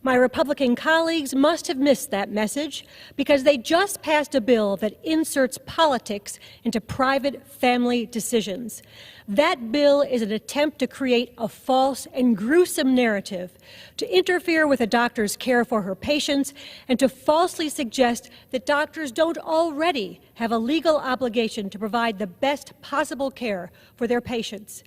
My Republican colleagues must have missed that message because they just passed a bill that inserts politics into private family decisions. That bill is an attempt to create a false and gruesome narrative, to interfere with a doctor's care for her patients, and to falsely suggest that doctors don't already have a legal obligation to provide the best possible care for their patients.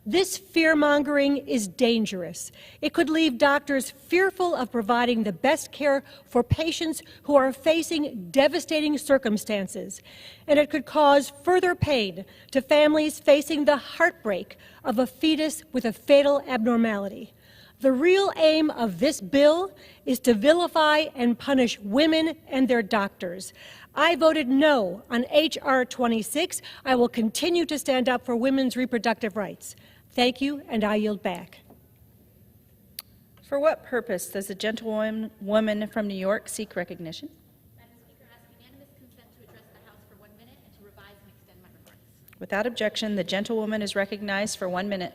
This fear-mongering is dangerous. It could leave doctors fearful of providing the best care for patients who are facing devastating circumstances, and it could cause further pain to families facing the heartbreak of a fetus with a fatal abnormality. The real aim of this bill is to vilify and punish women and their doctors. I voted no on H.R. 26. I will continue to stand up for women's reproductive rights. Thank you, and I yield back. For what purpose does the gentlewoman from New York seek recognition? Madam Speaker, I ask unanimous consent to address the House for 1 minute and to revise and extend my remarks. Without objection, the gentlewoman is recognized for 1 minute.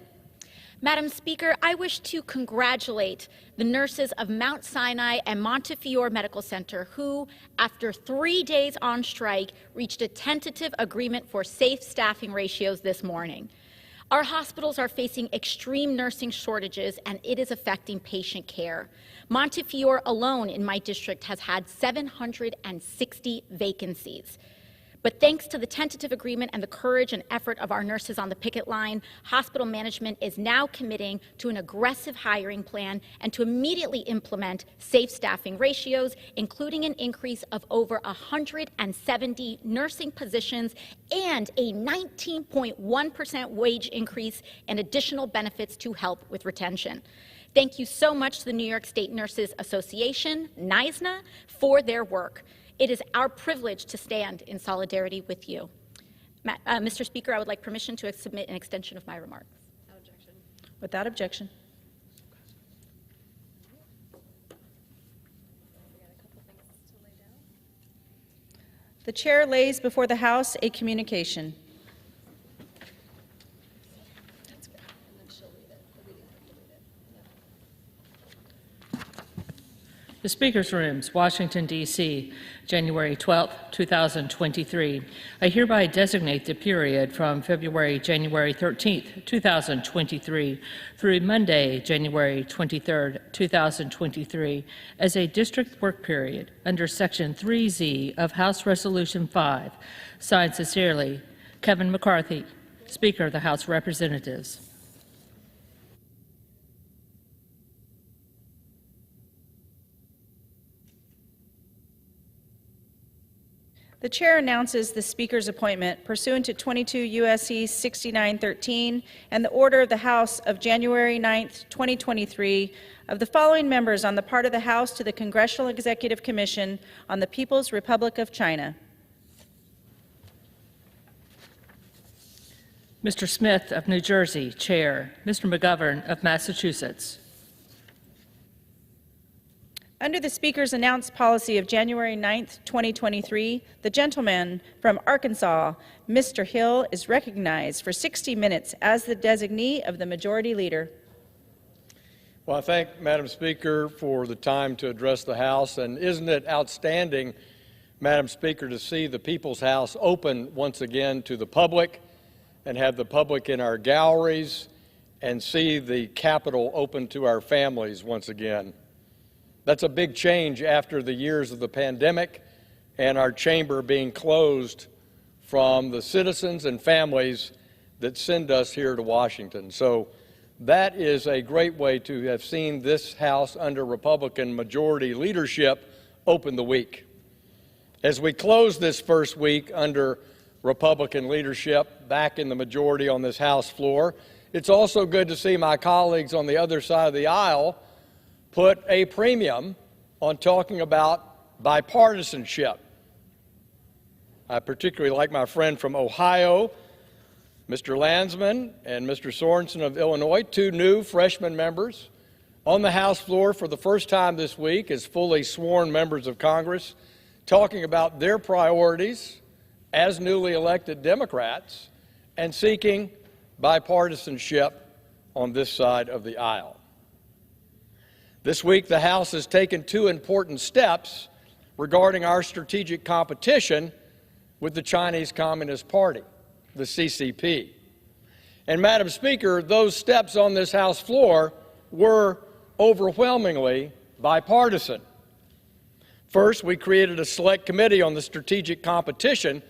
Madam Speaker, I wish to congratulate the nurses of Mount Sinai and Montefiore Medical Center who, after 3 days on strike, reached a tentative agreement for safe staffing ratios this morning. Our hospitals are facing extreme nursing shortages, and it is affecting patient care. Montefiore alone in my district has had 760 vacancies. But thanks to the tentative agreement and the courage and effort of our nurses on the picket line, hospital management is now committing to an aggressive hiring plan and to immediately implement safe staffing ratios, including an increase of over 170 nursing positions and a 19.1% wage increase and additional benefits to help with retention. Thank you so much to the New York State Nurses Association, NYSNA, for their work. It is our privilege to stand in solidarity with you. Mr. Speaker, I would like permission to submit an extension of my remarks. Without objection. Without objection. The chair lays before the House a communication. The Speaker's Rooms, Washington, D.C., January 12, 2023. I hereby designate the period from January 13, 2023 through Monday, January 23, 2023 as a district work period under Section 3Z of House Resolution 5. Signed sincerely, Kevin McCarthy, Speaker of the House of Representatives. The Chair announces the Speaker's appointment pursuant to 22 U.S.C. 6913 and the order of the House of January 9, 2023 of the following members on the part of the House to the Congressional Executive Commission on the People's Republic of China. Mr. Smith of New Jersey, Chair. Mr. McGovern of Massachusetts. Under the Speaker's announced policy of January 9, 2023, the gentleman from Arkansas, Mr. Hill, is recognized for 60 minutes as the designee of the Majority Leader. Well, I thank Madam Speaker for the time to address the House, and isn't it outstanding, Madam Speaker, to see the People's House open once again to the public and have the public in our galleries and see the Capitol open to our families once again. That's a big change after the years of the pandemic and our chamber being closed from the citizens and families that send us here to Washington. So that is a great way to have seen this House under Republican majority leadership open the week. As we close this first week under Republican leadership back in the majority on this House floor, it's also good to see my colleagues on the other side of the aisle put a premium on talking about bipartisanship. I particularly like my friend from Ohio, Mr. Landsman, and Mr. Sorensen of Illinois, two new freshman members on the House floor for the first time this week as fully sworn members of Congress, talking about their priorities as newly elected Democrats and seeking bipartisanship on this side of the aisle. This week, the House has taken two important steps regarding our strategic competition with the Chinese Communist Party, the CCP. And, Madam Speaker, those steps on this House floor were overwhelmingly bipartisan. First, we created a select committee on the strategic competition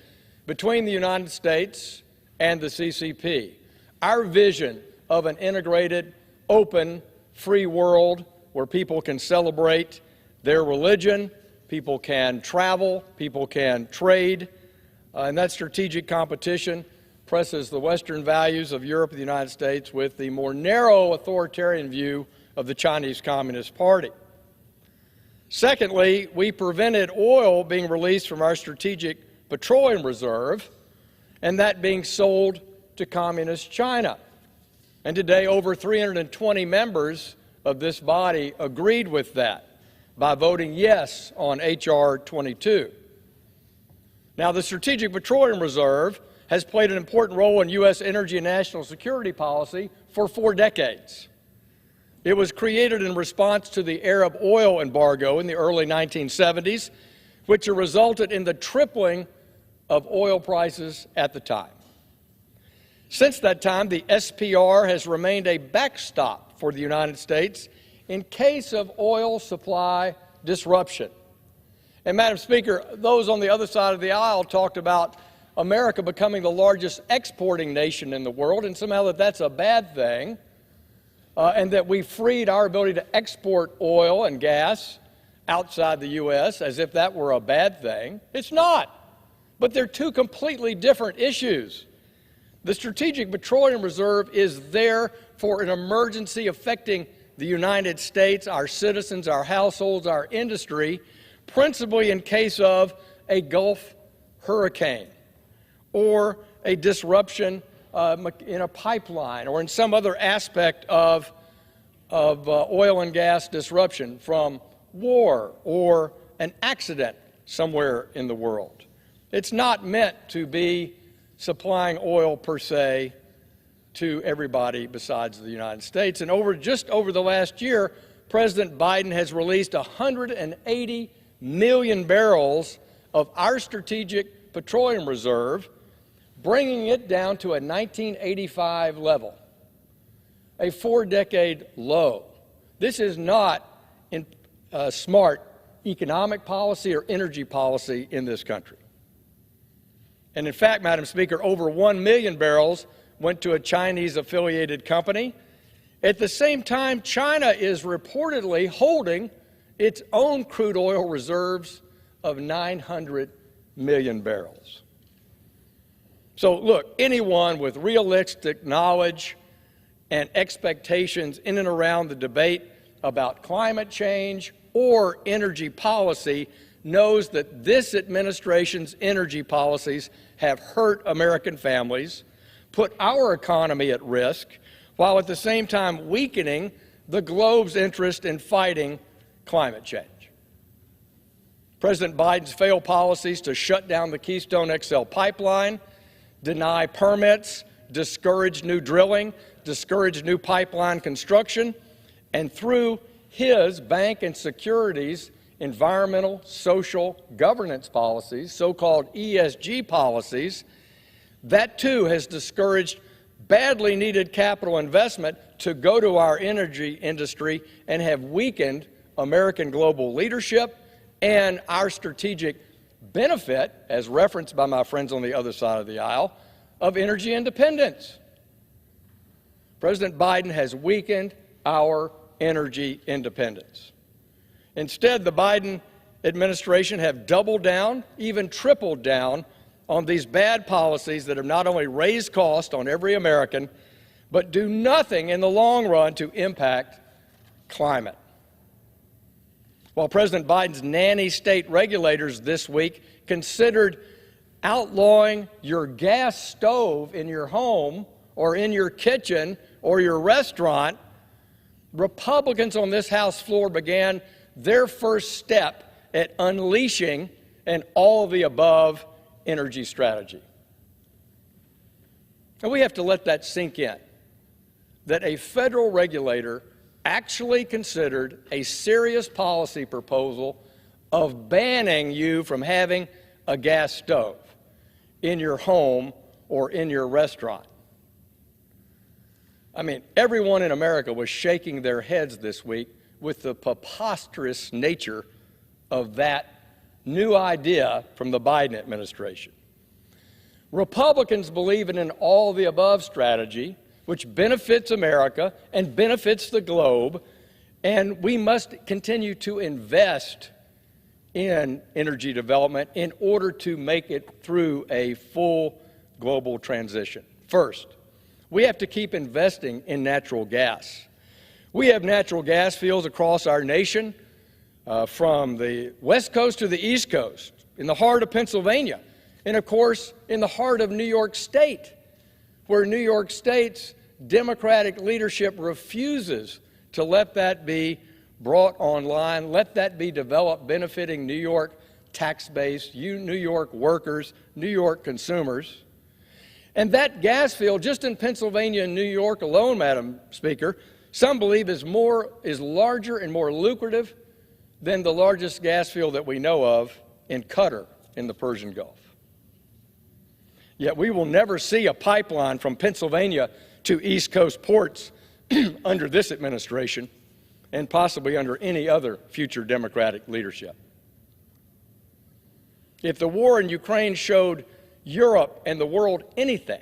between the United States and the CCP. Our vision of an integrated, open, free world where people can celebrate their religion, people can travel, people can trade, and that strategic competition presses the Western values of Europe and the United States with the more narrow authoritarian view of the Chinese Communist Party. Secondly, we prevented oil being released from our strategic petroleum reserve and that being sold to Communist China. And today, over 320 members of this body agreed with that by voting yes on H.R. 22. Now, the Strategic Petroleum Reserve has played an important role in U.S. energy and national security policy for 4 decades. It was created in response to the Arab oil embargo in the early 1970s, which resulted in the tripling of oil prices at the time. Since that time, the SPR has remained a backstop for the United States in case of oil supply disruption. And, Madam Speaker, those on the other side of the aisle talked about America becoming the largest exporting nation in the world, and somehow that's a bad thing, and that we freed our ability to export oil and gas outside the U.S. as if that were a bad thing. It's not. But they're two completely different issues. The Strategic Petroleum Reserve is there for an emergency affecting the United States, our citizens, our households, our industry, principally in case of a Gulf hurricane or a disruption in a pipeline or in some other aspect of oil and gas disruption from war or an accident somewhere in the world. It's not meant to be supplying oil per se to everybody besides the United States. And just over the last year, President Biden has released 180 million barrels of our strategic petroleum reserve, bringing it down to a 1985 level, a 4-decade low. This is not smart economic policy or energy policy in this country. And in fact, Madam Speaker, over 1 million barrels went to a Chinese-affiliated company. At the same time, China is reportedly holding its own crude oil reserves of 900 million barrels. So look, anyone with realistic knowledge and expectations in and around the debate about climate change or energy policy knows that this administration's energy policies have hurt American families, put our economy at risk, while at the same time weakening the globe's interest in fighting climate change. President Biden's failed policies to shut down the Keystone XL pipeline, deny permits, discourage new drilling, discourage new pipeline construction, and through his bank and securities environmental, social, governance policies, so-called ESG policies, that too has discouraged badly needed capital investment to go to our energy industry and have weakened American global leadership and our strategic benefit, as referenced by my friends on the other side of the aisle, of energy independence. President Biden has weakened our energy independence. Instead, the Biden administration have doubled down, even tripled down, on these bad policies that have not only raised costs on every American, but do nothing in the long run to impact climate. While President Biden's nanny state regulators this week considered outlawing your gas stove in your home or in your kitchen or your restaurant, Republicans on this House floor began their first step at unleashing an all-of-the-above energy strategy. And we have to let that sink in, that a federal regulator actually considered a serious policy proposal of banning you from having a gas stove in your home or in your restaurant. I mean, everyone in America was shaking their heads this week with the preposterous nature of that new idea from the Biden administration. Republicans believe in an all-of-the-above strategy, which benefits America and benefits the globe, and we must continue to invest in energy development in order to make it through a full global transition. First, we have to keep investing in natural gas. We have natural gas fields across our nation, from the West Coast to the East Coast, in the heart of Pennsylvania, and of course in the heart of New York State, where New York State's Democratic leadership refuses to let that be brought online, let that be developed benefiting New York tax base, New York workers, New York consumers. And that gas field, just in Pennsylvania and New York alone, Madam Speaker, some believe is larger and more lucrative than the largest gas field that we know of in Qatar in the Persian Gulf. Yet we will never see a pipeline from Pennsylvania to East Coast ports under this administration and possibly under any other future Democratic leadership. If the war in Ukraine showed Europe and the world anything,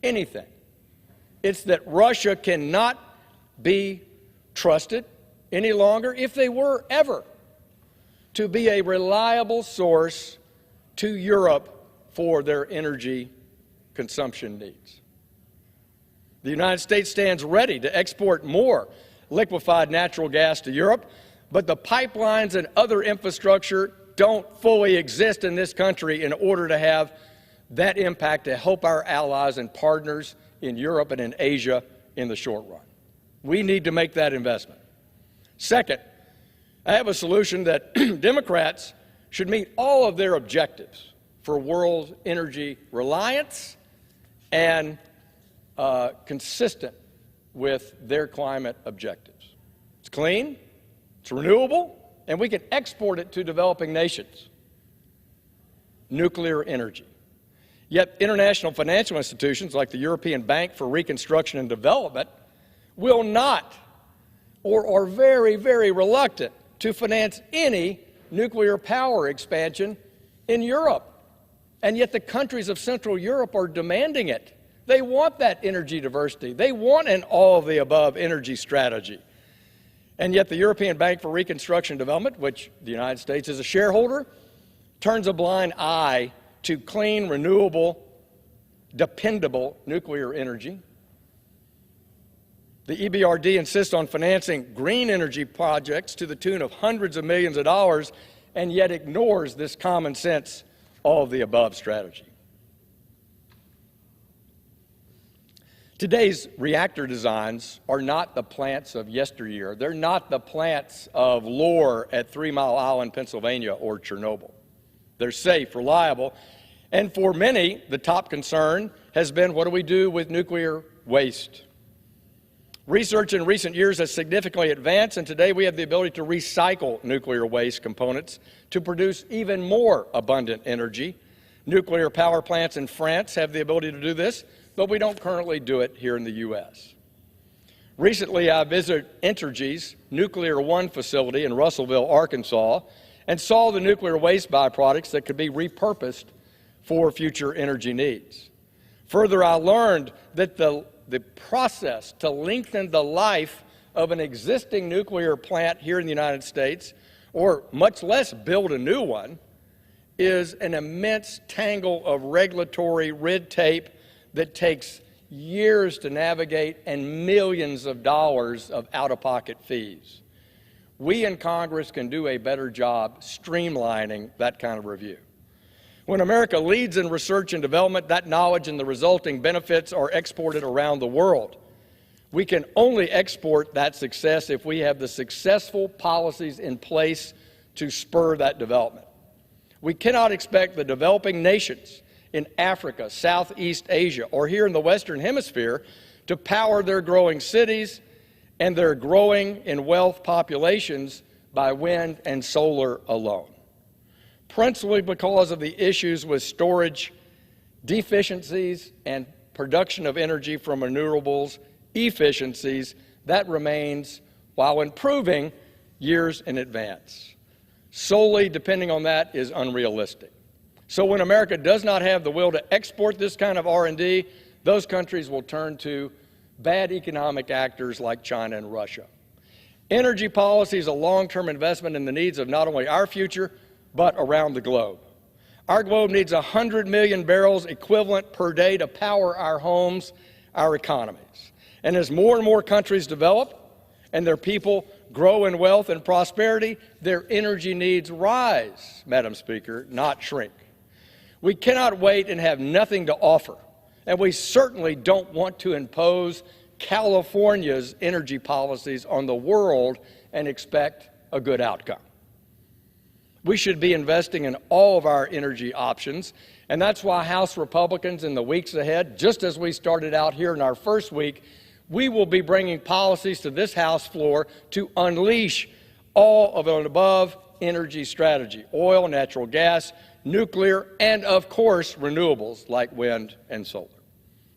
it's that Russia cannot be trusted any longer, if they were ever, to be a reliable source to Europe for their energy consumption needs. The United States stands ready to export more liquefied natural gas to Europe, but the pipelines and other infrastructure don't fully exist in this country in order to have that impact to help our allies and partners in Europe and in Asia in the short run. We need to make that investment. Second, I have a solution that Democrats should meet all of their objectives for world energy reliance and consistent with their climate objectives. It's clean, it's renewable, and we can export it to developing nations. Nuclear energy. Yet international financial institutions like the European Bank for Reconstruction and Development will not, or are very, very reluctant to finance any nuclear power expansion in Europe. And yet the countries of Central Europe are demanding it. They want that energy diversity. They want an all-of-the-above energy strategy. And yet the European Bank for Reconstruction and Development, which the United States is a shareholder, turns a blind eye to clean, renewable, dependable nuclear energy. The EBRD insists on financing green energy projects to the tune of hundreds of millions of dollars, and yet ignores this common sense, all-of-the-above strategy. Today's reactor designs are not the plants of yesteryear. They're not the plants of Lohr at 3 Mile Island, Pennsylvania, or Chernobyl. They're safe, reliable, and for many, the top concern has been, what do we do with nuclear waste? Research in recent years has significantly advanced, and today we have the ability to recycle nuclear waste components to produce even more abundant energy. Nuclear power plants in France have the ability to do this, but we don't currently do it here in the U.S. Recently, I visited Entergy's Nuclear One facility in Russellville, Arkansas, and saw the nuclear waste byproducts that could be repurposed for future energy needs. Further, I learned that the process to lengthen the life of an existing nuclear plant here in the United States, or much less build a new one, is an immense tangle of regulatory red tape that takes years to navigate and millions of dollars of out-of-pocket fees. We in Congress can do a better job streamlining that kind of review. When America leads in research and development, that knowledge and the resulting benefits are exported around the world. We can only export that success if we have the successful policies in place to spur that development. We cannot expect the developing nations in Africa, Southeast Asia, or here in the Western Hemisphere to power their growing cities and their growing in wealth populations by wind and solar alone. Principally because of the issues with storage, deficiencies, and production of energy from renewables, efficiencies, that remains, while improving, years in advance. Solely depending on that is unrealistic. So when America does not have the will to export this kind of R&D, those countries will turn to bad economic actors like China and Russia. Energy policy is a long-term investment in the needs of not only our future, but around the globe. Our globe needs 100 million barrels equivalent per day to power our homes, our economies. And as more and more countries develop and their people grow in wealth and prosperity, their energy needs rise, Madam Speaker, not shrink. We cannot wait and have nothing to offer, and we certainly don't want to impose California's energy policies on the world and expect a good outcome. We should be investing in all of our energy options, and that's why House Republicans in the weeks ahead, just as we started out here in our first week, we will be bringing policies to this House floor to unleash all of an above energy strategy: oil, natural gas, nuclear, and of course renewables like wind and solar.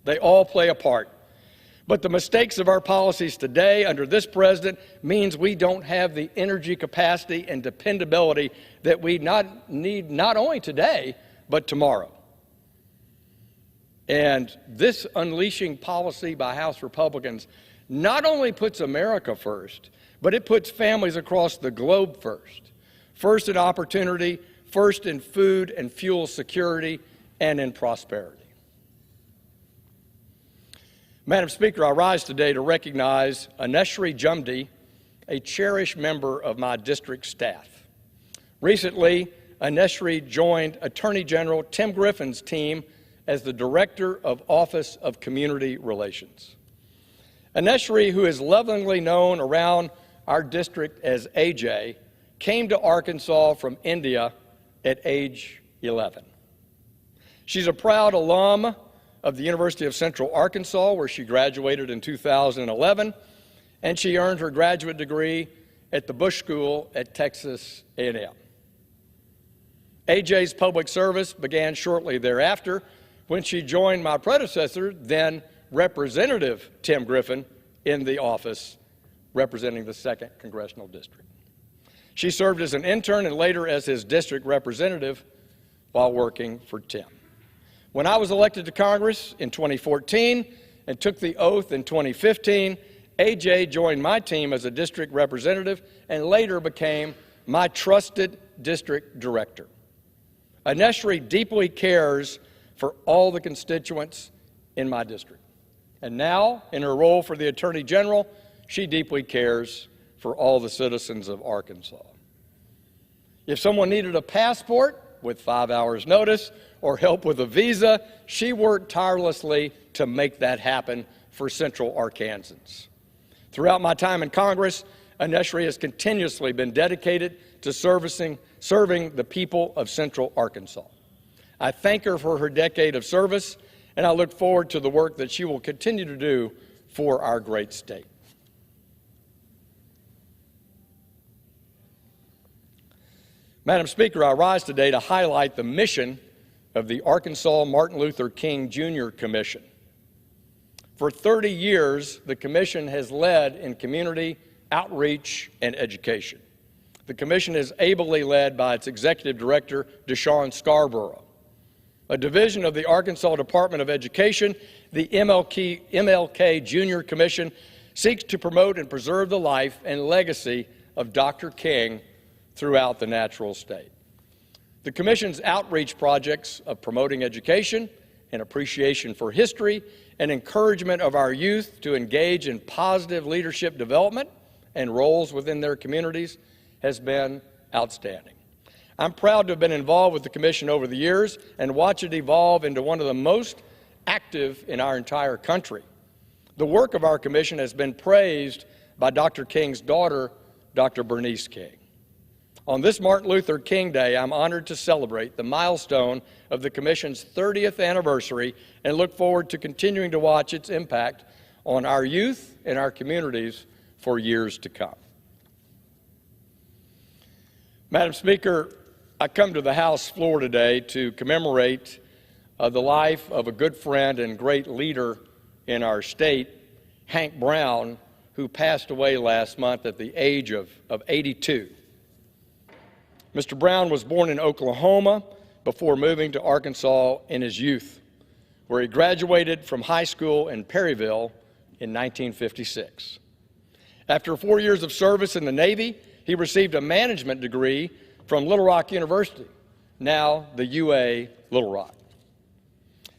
They all play a part. But the mistakes of our policies today under this president means we don't have the energy capacity and dependability that we need not only today, but tomorrow. And this unleashing policy by House Republicans not only puts America first, but it puts families across the globe first. First in opportunity, first in food and fuel security, and in prosperity. Madam Speaker, I rise today to recognize Aneshri Jumdi, a cherished member of my district staff. Recently, Aneshri joined Attorney General Tim Griffin's team as the Director of Office of Community Relations. Aneshri, who is lovingly known around our district as AJ, came to Arkansas from India at age 11. She's a proud alum of the University of Central Arkansas, where she graduated in 2011, and she earned her graduate degree at the Bush School at Texas A&M. AJ's public service began shortly thereafter when she joined my predecessor, then Representative Tim Griffin, in the office representing the 2nd Congressional District. She served as an intern and later as his district representative while working for Tim. When I was elected to Congress in 2014 and took the oath in 2015, AJ joined my team as a district representative and later became my trusted district director. Aneshri deeply cares for all the constituents in my district. And now, in her role for the Attorney General, she deeply cares for all the citizens of Arkansas. If someone needed a passport with 5 hours' notice or help with a visa, she worked tirelessly to make that happen for Central Arkansans. Throughout my time in Congress, Aneshri has continuously been dedicated to serving the people of Central Arkansas. I thank her for her decade of service, and I look forward to the work that she will continue to do for our great state. Madam Speaker, I rise today to highlight the mission of the Arkansas Martin Luther King Jr. Commission. For 30 years, the Commission has led in community outreach and education. The Commission is ably led by its Executive Director, Deshaun Scarborough. A division of the Arkansas Department of Education, the MLK Jr. Commission seeks to promote and preserve the life and legacy of Dr. King throughout the natural state. The Commission's outreach projects of promoting education and appreciation for history and encouragement of our youth to engage in positive leadership development and roles within their communities has been outstanding. I'm proud to have been involved with the Commission over the years and watch it evolve into one of the most active in our entire country. The work of our Commission has been praised by Dr. King's daughter, Dr. Bernice King. On this Martin Luther King Day, I'm honored to celebrate the milestone of the Commission's 30th anniversary and look forward to continuing to watch its impact on our youth and our communities for years to come. Madam Speaker, I come to the House floor today to commemorate the life of a good friend and great leader in our state, Hank Brown, who passed away last month at the age of 82. Mr. Brown was born in Oklahoma before moving to Arkansas in his youth, where he graduated from high school in Perryville in 1956. After 4 years of service in the Navy, he received a management degree from Little Rock University, now the UA Little Rock.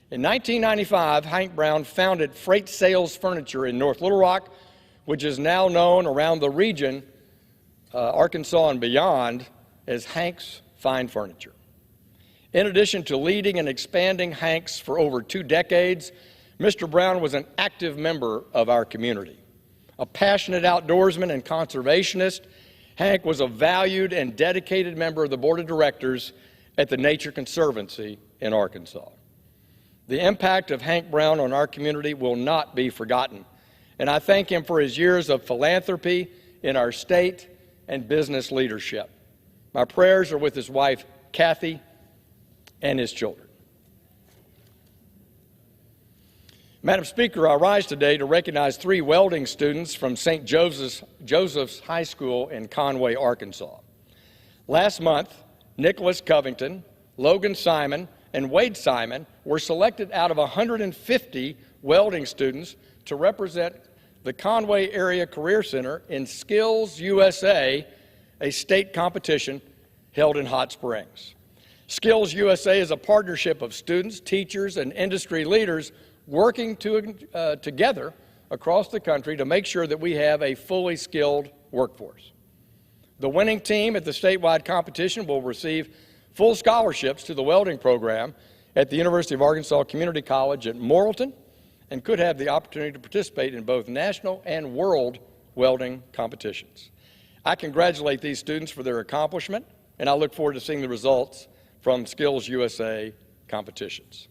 In 1995, Hank Brown founded Freight Sales Furniture in North Little Rock, which is now known around the region, Arkansas and beyond, as Hank's Fine Furniture. In addition to leading and expanding Hank's for over 2 decades, Mr. Brown was an active member of our community. A passionate outdoorsman and conservationist, Hank was a valued and dedicated member of the Board of Directors at the Nature Conservancy in Arkansas. The impact of Hank Brown on our community will not be forgotten, and I thank him for his years of philanthropy in our state and business leadership. My prayers are with his wife, Kathy, and his children. Madam Speaker, I rise today to recognize 3 welding students from St. Joseph's High School in Conway, Arkansas. Last month, Nicholas Covington, Logan Simon, and Wade Simon were selected out of 150 welding students to represent the Conway Area Career Center in Skills USA, a state competition held in Hot Springs. Skills USA is a partnership of students, teachers, and industry leaders working together across the country to make sure that we have a fully skilled workforce. The winning team at the statewide competition will receive full scholarships to the welding program at the University of Arkansas Community College at Morrilton and could have the opportunity to participate in both national and world welding competitions. I congratulate these students for their accomplishment, and I look forward to seeing the results from Skills USA competitions.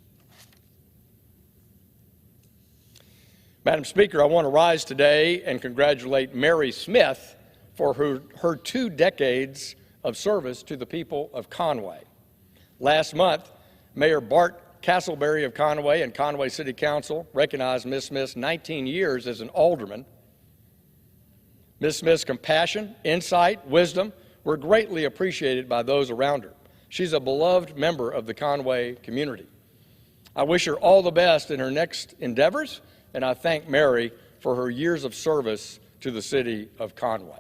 Madam Speaker, I want to rise today and congratulate Mary Smith for her 2 decades of service to the people of Conway. Last month, Mayor Bart Castleberry of Conway and Conway City Council recognized Ms. Smith's 19 years as an alderman. Ms. Smith's compassion, insight, wisdom were greatly appreciated by those around her. She's a beloved member of the Conway community. I wish her all the best in her next endeavors, and I thank Mary for her years of service to the city of Conway.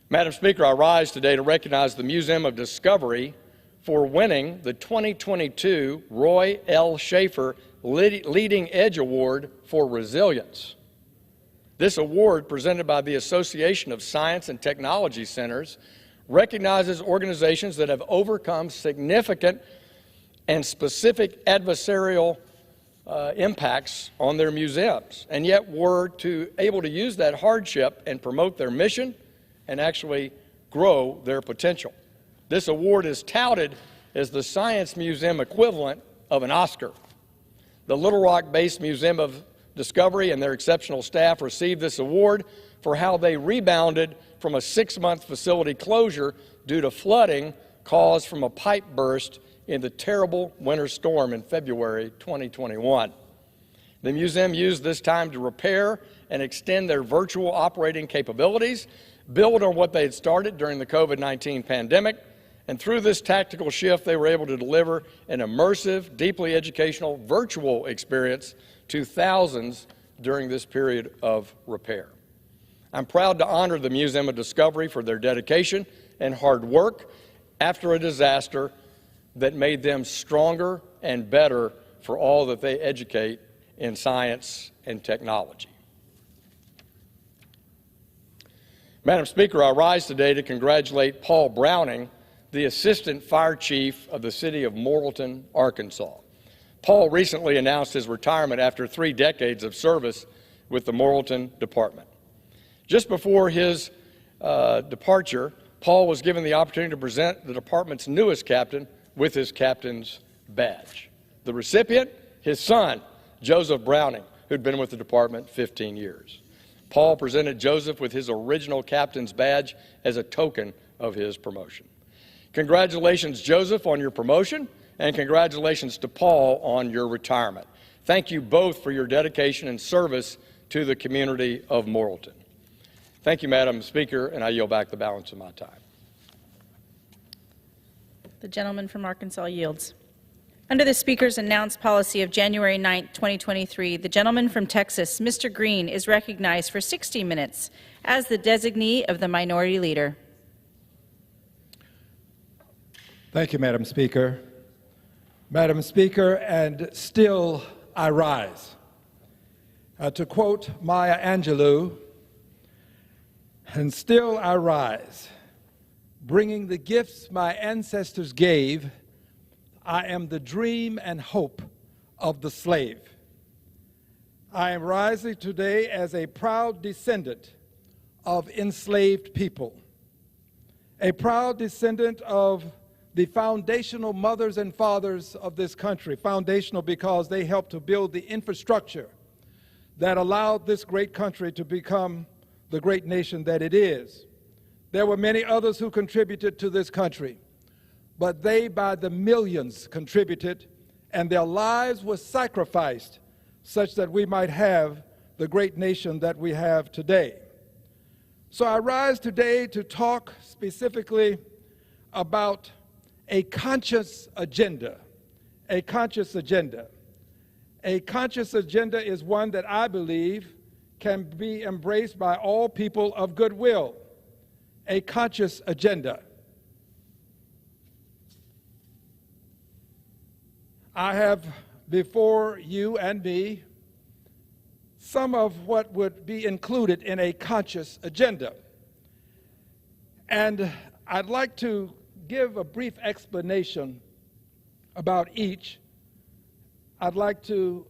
Madam Speaker, I rise today to recognize the Museum of Discovery for winning the 2022 Roy L. Schaefer Leading Edge Award for Resilience. This award, presented by the Association of Science and Technology Centers, recognizes organizations that have overcome significant and specific adversarial impacts on their museums, and yet were able to use that hardship and promote their mission and actually grow their potential. This award is touted as the Science Museum equivalent of an Oscar. The Little Rock-based Museum of Discovery and their exceptional staff received this award for how they rebounded from a 6-month facility closure due to flooding caused from a pipe burst in the terrible winter storm in February 2021. The museum used this time to repair and extend their virtual operating capabilities, build on what they had started during the COVID-19 pandemic, and through this tactical shift, they were able to deliver an immersive, deeply educational virtual experience to thousands during this period of repair. I'm proud to honor the Museum of Discovery for their dedication and hard work after a disaster that made them stronger and better for all that they educate in science and technology. Madam Speaker, I rise today to congratulate Paul Browning, the Assistant Fire Chief of the city of Morrilton, Arkansas. Paul recently announced his retirement after 3 decades of service with the Morrilton Department. Just before his departure, Paul was given the opportunity to present the department's newest captain with his captain's badge. The recipient, his son, Joseph Browning, who'd been with the department 15 years. Paul presented Joseph with his original captain's badge as a token of his promotion. Congratulations, Joseph, on your promotion, and congratulations to Paul on your retirement. Thank you both for your dedication and service to the community of Morrilton. Thank you, Madam Speaker, and I yield back the balance of my time. The gentleman from Arkansas yields. Under the Speaker's announced policy of January 9, 2023, the gentleman from Texas, Mr. Green, is recognized for 60 minutes as the designee of the Minority Leader. Thank you, Madam Speaker. Madam Speaker, and still I rise. To quote Maya Angelou, and still I rise, bringing the gifts my ancestors gave. I am the dream and hope of the slave. I am rising today as a proud descendant of enslaved people, a proud descendant of the foundational mothers and fathers of this country, foundational because they helped to build the infrastructure that allowed this great country to become the great nation that it is. There were many others who contributed to this country, but they by the millions contributed, and their lives were sacrificed such that we might have the great nation that we have today. So I rise today to talk specifically about a conscious agenda, a conscious agenda. A conscious agenda is one that I believe can be embraced by all people of goodwill. A conscious agenda. I have before you and me some of what would be included in a conscious agenda. And I'd like to give a brief explanation about each. I'd like to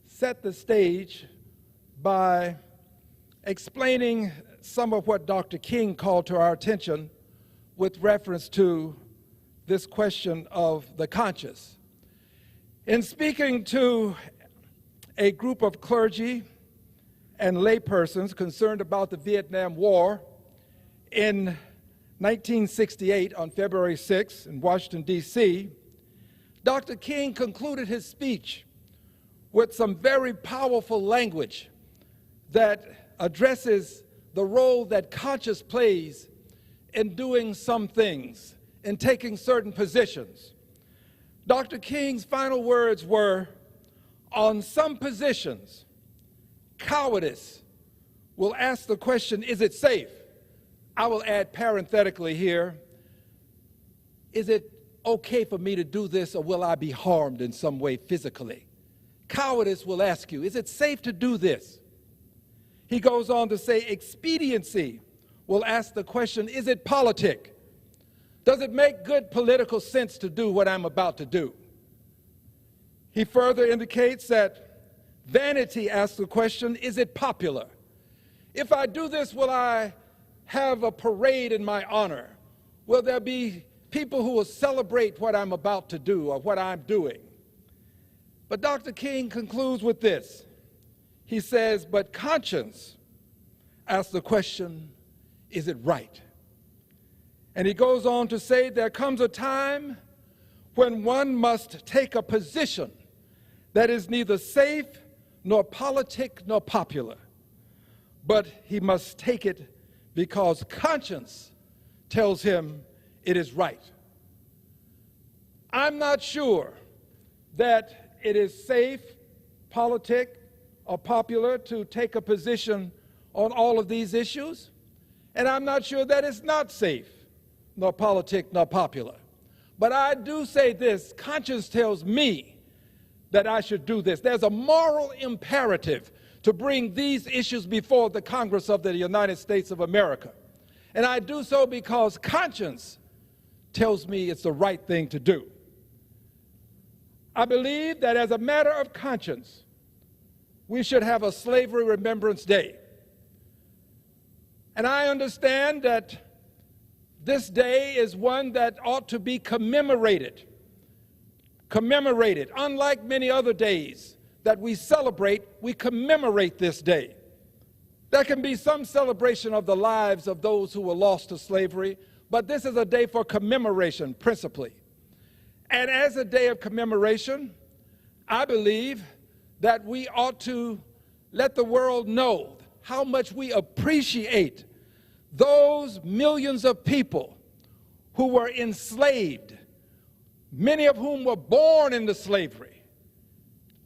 set the stage by explaining some of what Dr. King called to our attention with reference to this question of the conscious. In speaking to a group of clergy and laypersons concerned about the Vietnam War in 1968 on February 6 in Washington, D.C., Dr. King concluded his speech with some very powerful language that addresses the role that conscience plays in doing some things, in taking certain positions. Dr. King's final words were, on some positions, cowardice will ask the question, is it safe? I will add parenthetically here, is it okay for me to do this, or will I be harmed in some way physically? Cowardice will ask you, is it safe to do this? He goes on to say, expediency will ask the question, is it politic? Does it make good political sense to do what I'm about to do? He further indicates that vanity asks the question, is it popular? If I do this, will I have a parade in my honor? Will there be people who will celebrate what I'm about to do or what I'm doing? But Dr. King concludes with this. He says, but conscience asks the question, is it right? And he goes on to say, there comes a time when one must take a position that is neither safe nor politic nor popular, but he must take it because conscience tells him it is right. I'm not sure that it is safe, politic, or popular to take a position on all of these issues, and I'm not sure that it's not safe, nor politic, nor popular. But I do say this, conscience tells me that I should do this. There's a moral imperative to bring these issues before the Congress of the United States of America. And I do so because conscience tells me it's the right thing to do. I believe that as a matter of conscience, we should have a Slavery Remembrance Day. And I understand that this day is one that ought to be commemorated. Unlike many other days that we celebrate, we commemorate this day. There can be some celebration of the lives of those who were lost to slavery, but this is a day for commemoration, principally. And as a day of commemoration, I believe that we ought to let the world know how much we appreciate those millions of people who were enslaved, many of whom were born into slavery,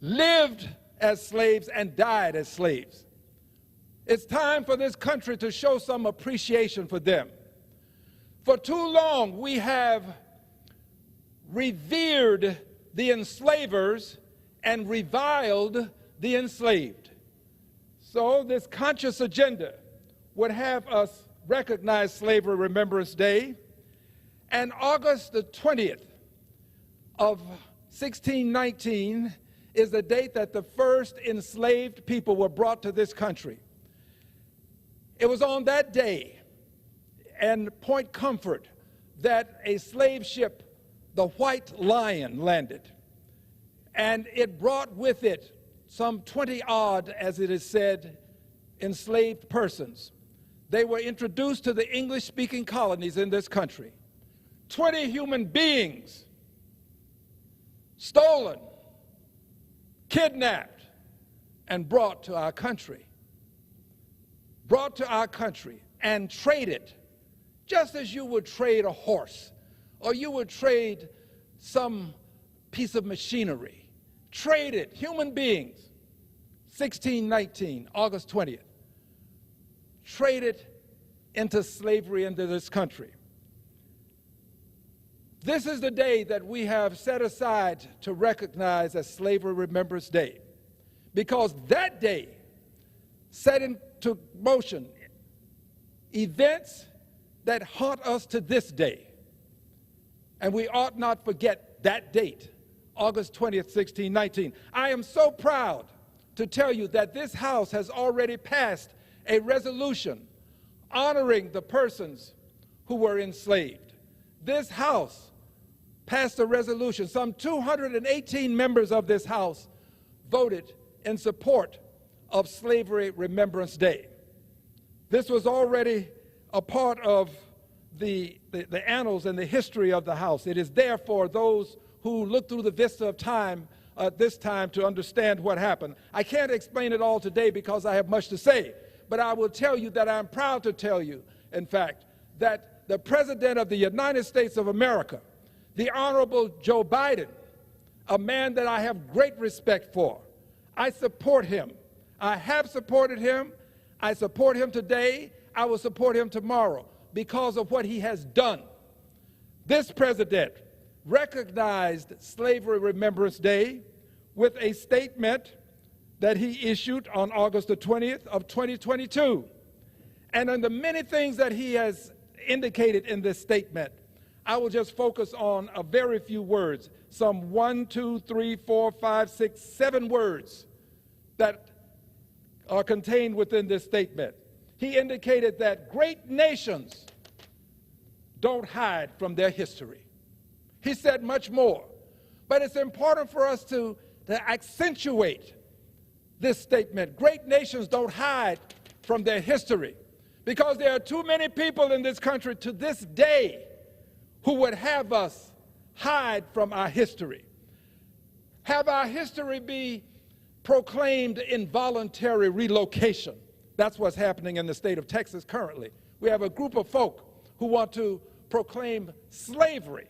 lived as slaves, and died as slaves. It's time for this country to show some appreciation for them. For too long, we have revered the enslavers and reviled the enslaved. So this conscious agenda would have us recognize Slavery Remembrance Day, and August the 20th of 1619 is the date that the first enslaved people were brought to this country. It was on that day, and Point Comfort, that a slave ship, the White Lion, landed. And it brought with it some 20-odd, as it is said, enslaved persons. They were introduced to the English-speaking colonies in this country. 20 human beings stolen, kidnapped, and brought to our country. Brought to our country and traded, just as you would trade a horse, or you would trade some piece of machinery. Traded, human beings, 1619, August 20th. Traded into slavery into this country. This is the day that we have set aside to recognize as Slavery Remembrance Day, because that day set into motion events that haunt us to this day. And we ought not forget that date, August 20th, 1619. I am so proud to tell you that this House has already passed a resolution honoring the persons who were enslaved. This House passed a resolution. Some 218 members of this House voted in support of Slavery Remembrance Day. This was already a part of the annals and the history of the House. It is there for those who look through the vista of time this time to understand what happened. I can't explain it all today because I have much to say, but I will tell you that I'm proud to tell you, in fact, that the President of the United States of America, the Honorable Joe Biden, a man that I have great respect for, I support him. I have supported him. I support him today. I will support him tomorrow because of what he has done. This president recognized Slavery Remembrance Day with a statement that he issued on August the 20th of 2022. And on the many things that he has indicated in this statement, I will just focus on a very few words, some 1, 2, 3, 4, 5, 6, 7 words that are contained within this statement. He indicated that great nations don't hide from their history. He said much more, but it's important for us to accentuate this statement. Great nations don't hide from their history because there are too many people in this country to this day who would have us hide from our history, have our history be proclaimed involuntary relocation. That's what's happening in the state of Texas currently. We have a group of folk who want to proclaim slavery,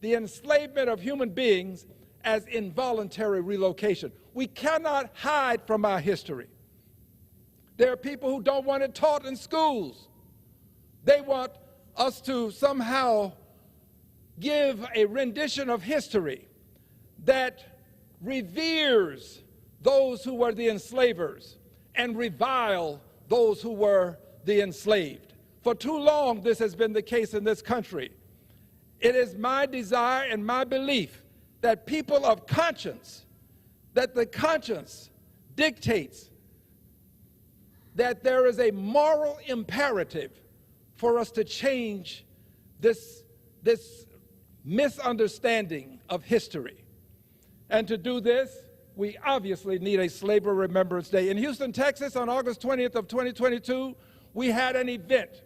the enslavement of human beings, as involuntary relocation. We cannot hide from our history. There are people who don't want it taught in schools. They want us to somehow give a rendition of history that reveres those who were the enslavers and revile those who were the enslaved. For too long, this has been the case in this country. It is my desire and my belief that people of conscience, that the conscience dictates that there is a moral imperative for us to change this misunderstanding of history. And to do this, we obviously need a Slavery Remembrance Day. In Houston, Texas, on August 20th of 2022, we had an event,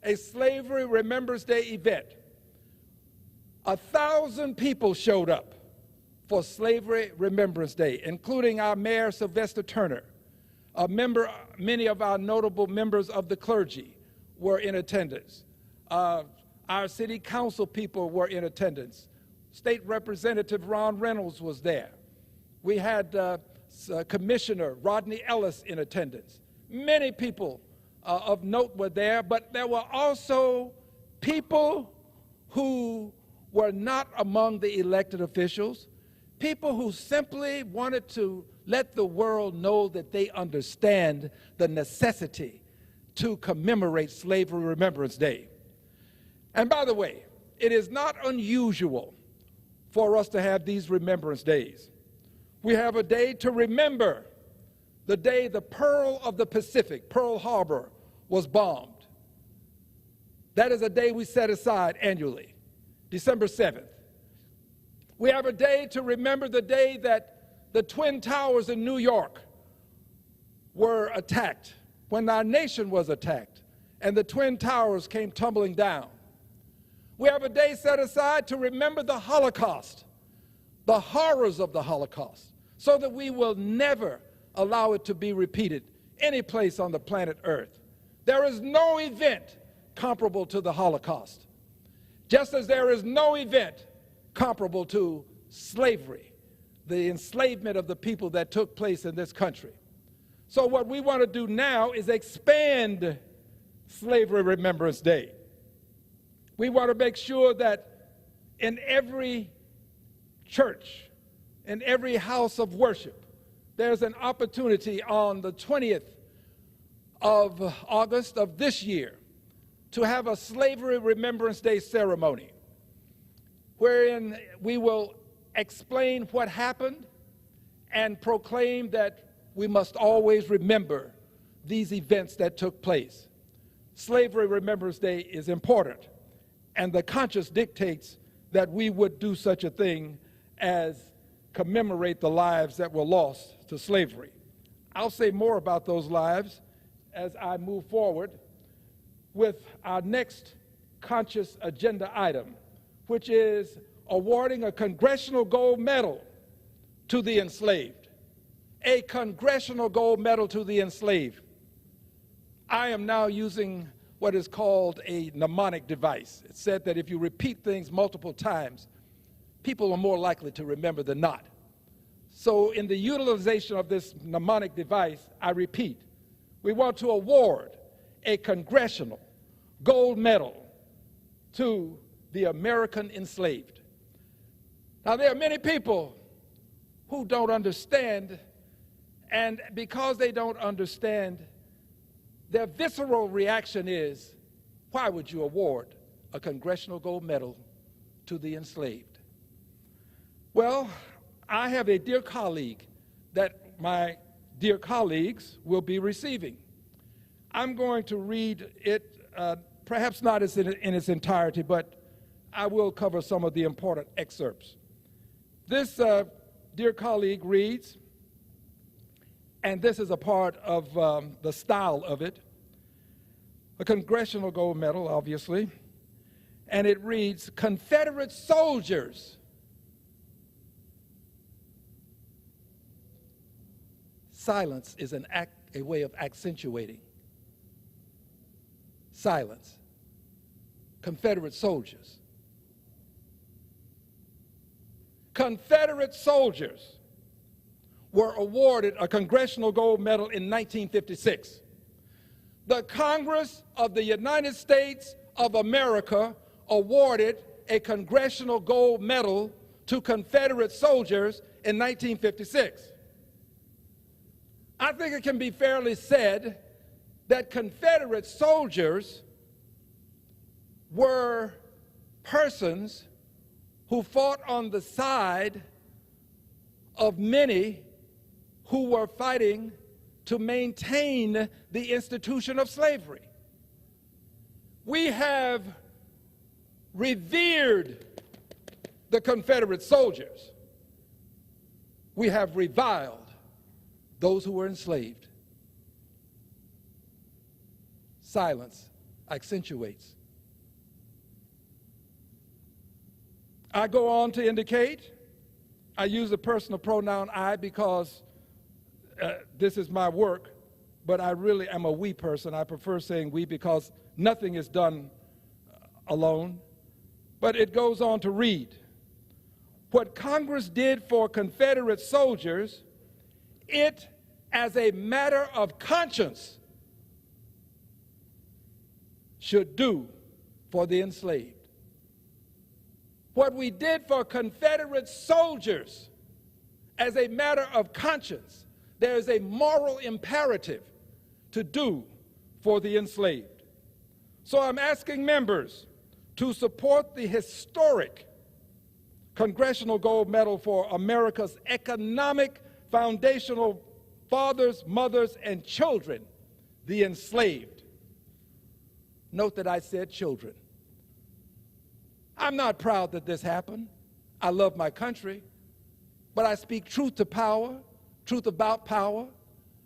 a Slavery Remembrance Day event. 1,000 people showed up for Slavery Remembrance Day, including our Mayor, Sylvester Turner. Many of our notable members of the clergy were in attendance. Our city council people were in attendance. State Representative Ron Reynolds was there. We had Commissioner Rodney Ellis in attendance. Many people of note were there, but there were also people who were not among the elected officials, people who simply wanted to let the world know that they understand the necessity to commemorate Slavery Remembrance Day. And by the way, it is not unusual for us to have these Remembrance Days. We have a day to remember the day the Pearl of the Pacific, Pearl Harbor, was bombed. That is a day we set aside annually, December 7th. We have a day to remember the day that the Twin Towers in New York were attacked, when our nation was attacked, and the Twin Towers came tumbling down. We have a day set aside to remember the Holocaust, the horrors of the Holocaust, so that we will never allow it to be repeated any place on the planet Earth. There is no event comparable to the Holocaust, just as there is no event comparable to slavery, the enslavement of the people that took place in this country. So what we want to do now is expand Slavery Remembrance Day. We want to make sure that in every church, in every house of worship, there's an opportunity on the 20th of August of this year to have a Slavery Remembrance Day ceremony wherein we will explain what happened and proclaim that we must always remember these events that took place. Slavery Remembrance Day is important, and the conscience dictates that we would do such a thing as commemorate the lives that were lost to slavery. I'll say more about those lives as I move forward with our next conscious agenda item, which is awarding a Congressional Gold Medal to the enslaved. A Congressional Gold Medal to the enslaved. I am now using what is called a mnemonic device. It's said that if you repeat things multiple times, people are more likely to remember than not. So in the utilization of this mnemonic device, I repeat, we want to award a Congressional Gold Medal to the American enslaved. Now, there are many people who don't understand, and because they don't understand, their visceral reaction is, why would you award a Congressional Gold Medal to the enslaved? Well, I have a dear colleague that my dear colleagues will be receiving. I'm going to read it, perhaps not in its entirety, but I will cover some of the important excerpts. This dear colleague reads, and this is a part of the style of it, a Congressional Gold Medal, obviously, and it reads, Confederate soldiers silence is a way of accentuating. Silence. Confederate soldiers. Confederate soldiers were awarded a Congressional Gold Medal in 1956. The Congress of the United States of America awarded a Congressional Gold Medal to Confederate soldiers in 1956. I think it can be fairly said that Confederate soldiers were persons who fought on the side of many who were fighting to maintain the institution of slavery. We have revered the Confederate soldiers. We have reviled those who were enslaved. Silence accentuates. I go on to indicate, I use the personal pronoun I because this is my work, but I really am a we person. I prefer saying we because nothing is done alone. But it goes on to read, what Congress did for Confederate soldiers, it, as a matter of conscience, should do for the enslaved. What we did for Confederate soldiers, as a matter of conscience, there is a moral imperative to do for the enslaved. So I'm asking members to support the historic Congressional Gold Medal for America's economic foundational fathers, mothers, and children, the enslaved. Note that I said children. I'm not proud that this happened. I love my country, but I speak truth to power, truth about power.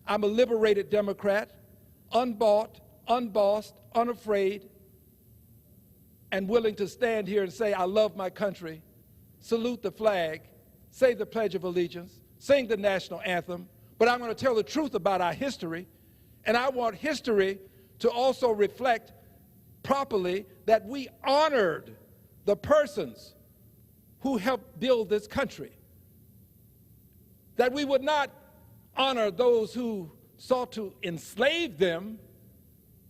I'm a liberated Democrat, unbought, unbossed, unafraid, and willing to stand here and say, I love my country, salute the flag, say the Pledge of Allegiance, sing the national anthem, but I'm going to tell the truth about our history, and I want history to also reflect properly that we honored the persons who helped build this country, that we would not honor those who sought to enslave them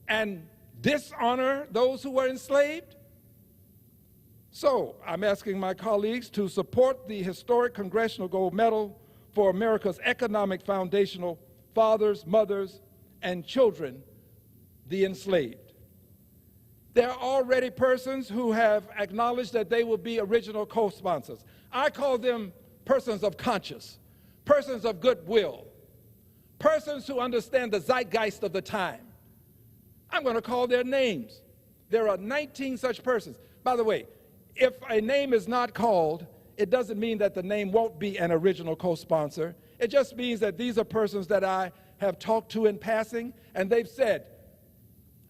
and dishonor those who were enslaved. So I'm asking my colleagues to support the historic Congressional Gold Medal for America's economic foundational fathers, mothers, and children, the enslaved. There are already persons who have acknowledged that they will be original co-sponsors. I call them persons of conscience, persons of goodwill, persons who understand the zeitgeist of the time. I'm going to call their names. There are 19 such persons. By the way, If a name is not called, it doesn't mean that the name won't be an original co-sponsor. It just means that these are persons that I have talked to in passing, and they've said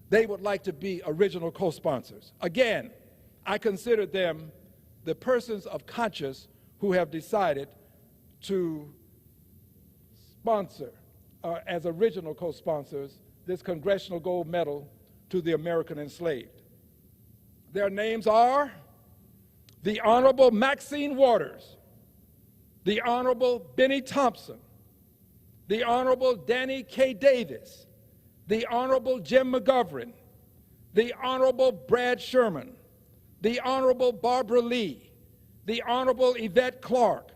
they would like to be original co-sponsors. Again, I consider them the persons of conscience who have decided to sponsor, as original co-sponsors, this Congressional Gold Medal to the American enslaved. Their names are the Honorable Maxine Waters, the Honorable Benny Thompson, the Honorable Danny K. Davis, the Honorable Jim McGovern, the Honorable Brad Sherman, the Honorable Barbara Lee, the Honorable Yvette Clark,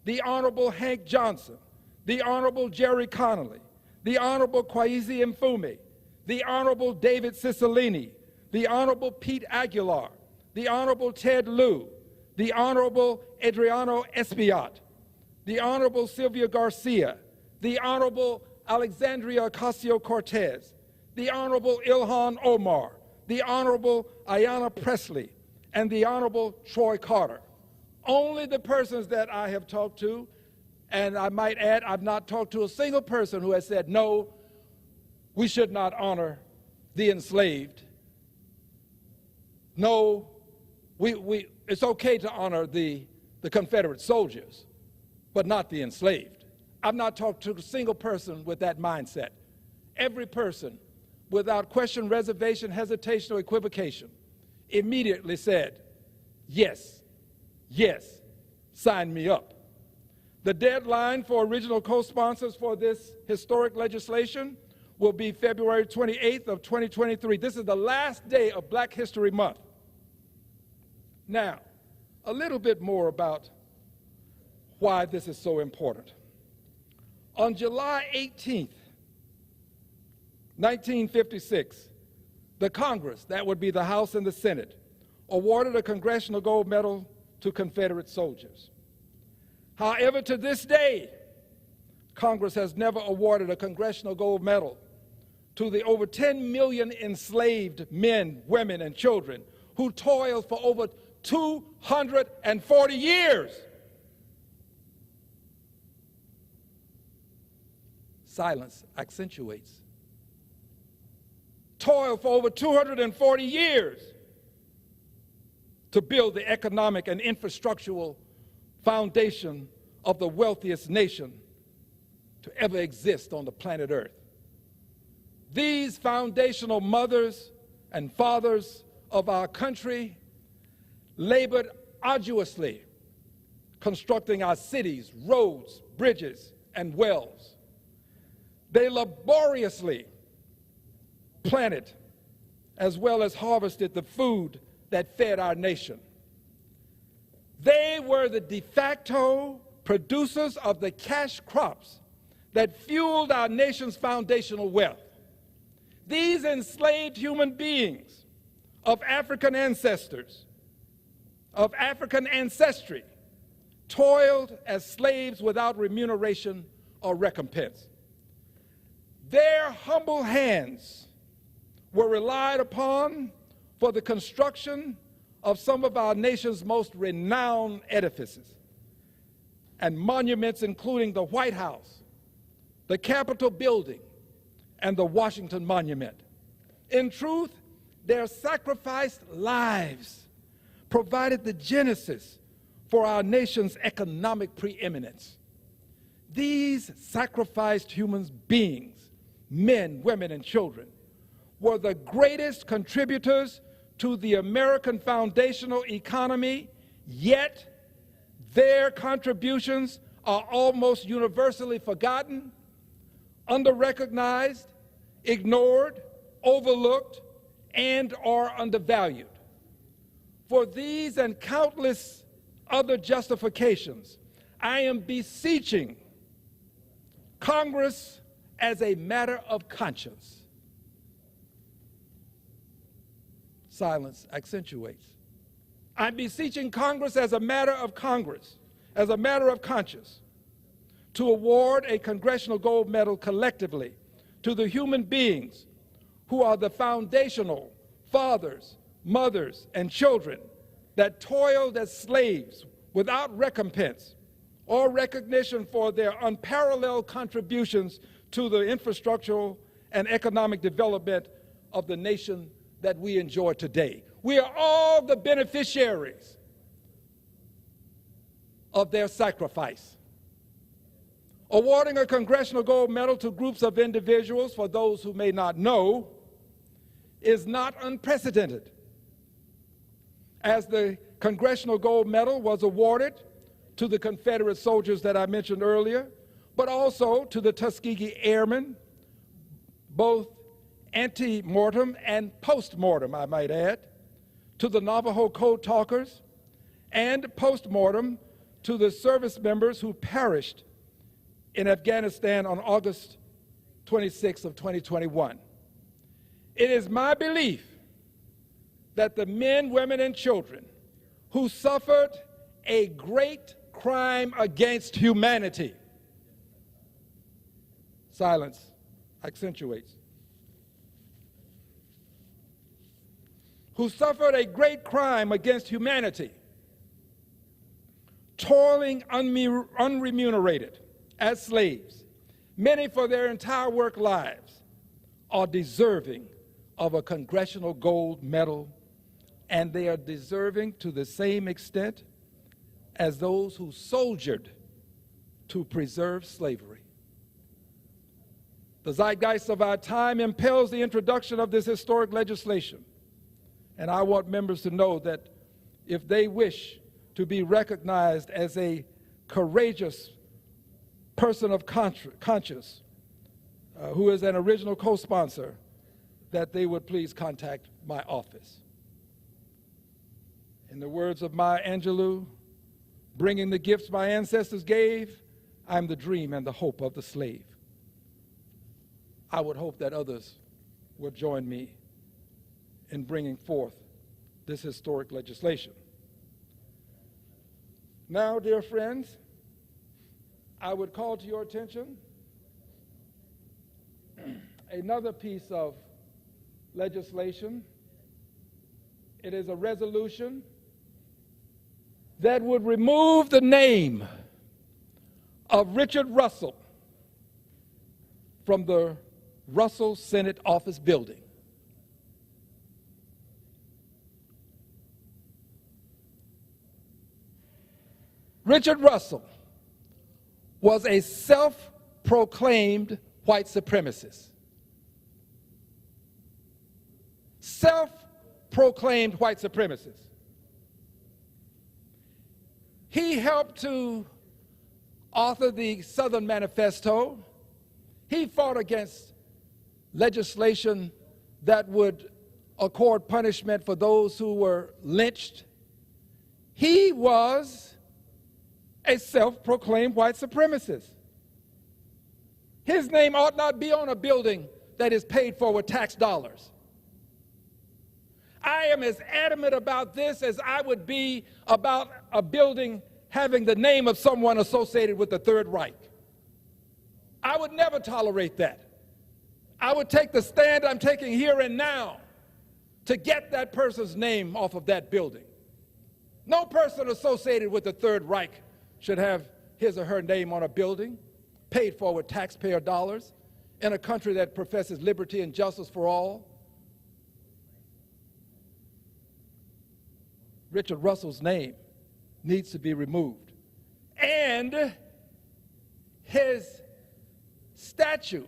the Honorable Hank Johnson, the Honorable Jerry Connolly, the Honorable Kwesi Mfume, the Honorable David Cicilline, the Honorable Pete Aguilar, the Honorable Ted Lieu, the Honorable Adriano Espiat, the Honorable Sylvia Garcia, the Honorable Alexandria Ocasio-Cortez, the Honorable Ilhan Omar, the Honorable Ayanna Pressley, and the Honorable Troy Carter. Only the persons that I have talked to, and I might add, I've not talked to a single person who has said, no, we should not honor the enslaved. No, it's okay to honor the Confederate soldiers, but not the enslaved. I've not talked to a single person with that mindset. Every person, without question, reservation, hesitation, or equivocation, immediately said, yes, yes, sign me up. The deadline for original co-sponsors for this historic legislation will be February 28th of 2023. This is the last day of Black History Month. Now, a little bit more about why this is so important. On July 18th, 1956, the Congress, that would be the House and the Senate, awarded a Congressional Gold Medal to Confederate soldiers. However, to this day, Congress has never awarded a Congressional Gold Medal to the over 10 million enslaved men, women, and children who toiled for over 240 years. Silence accentuates. Toiled for over 240 years to build the economic and infrastructural foundation of the wealthiest nation to ever exist on the planet Earth. These foundational mothers and fathers of our country labored arduously constructing our cities, roads, bridges, and wells. They laboriously planted as well as harvested the food that fed our nation. They were the de facto producers of the cash crops that fueled our nation's foundational wealth. These enslaved human beings of African ancestors, of African ancestry, toiled as slaves without remuneration or recompense. Their humble hands were relied upon for the construction of some of our nation's most renowned edifices and monuments, including the White House, the Capitol Building, and the Washington Monument. In truth, their sacrificed lives provided the genesis for our nation's economic preeminence. These sacrificed human beings, men, women, and children, were the greatest contributors to the American foundational economy, yet their contributions are almost universally forgotten, under-recognized, ignored, overlooked, and/or undervalued. For these and countless other justifications, I am beseeching Congress as a matter of conscience. Silence accentuates. I'm beseeching Congress as a matter of conscience, to award a Congressional Gold Medal collectively to the human beings who are the foundational fathers, mothers, and children that toiled as slaves without recompense or recognition for their unparalleled contributions to the infrastructural and economic development of the nation that we enjoy today. We are all the beneficiaries of their sacrifice. Awarding a Congressional Gold Medal to groups of individuals, for those who may not know, is not unprecedented, as the Congressional Gold Medal was awarded to the Confederate soldiers that I mentioned earlier, but also to the Tuskegee Airmen, both ante-mortem and post-mortem, I might add, to the Navajo Code Talkers, and post-mortem to the service members who perished in Afghanistan on August 26 of 2021. It is my belief that the men, women, and children who suffered a great crime against humanity, silence accentuates, who suffered a great crime against humanity, toiling unremunerated as slaves, many for their entire work lives, are deserving of a Congressional Gold Medal, and they are deserving to the same extent as those who soldiered to preserve slavery. The zeitgeist of our time impels the introduction of this historic legislation, and I want members to know that if they wish to be recognized as a courageous person of conscience who is an original co-sponsor, that they would please contact my office. In the words of Maya Angelou, bringing the gifts my ancestors gave, I'm the dream and the hope of the slave. I would hope that others would join me in bringing forth this historic legislation. Now, dear friends, I would call to your attention another piece of legislation. It is a resolution that would remove the name of Richard Russell from the Russell Senate Office Building. Richard Russell was a self-proclaimed white supremacist. Self-proclaimed white supremacist. He helped to author the Southern Manifesto. He fought against legislation that would accord punishment for those who were lynched. He was a self-proclaimed white supremacist. His name ought not be on a building that is paid for with tax dollars. I am as adamant about this as I would be about a building having the name of someone associated with the Third Reich. I would never tolerate that. I would take the stand I'm taking here and now to get that person's name off of that building. No person associated with the Third Reich should have his or her name on a building paid for with taxpayer dollars in a country that professes liberty and justice for all. Richard Russell's name needs to be removed. And his statue,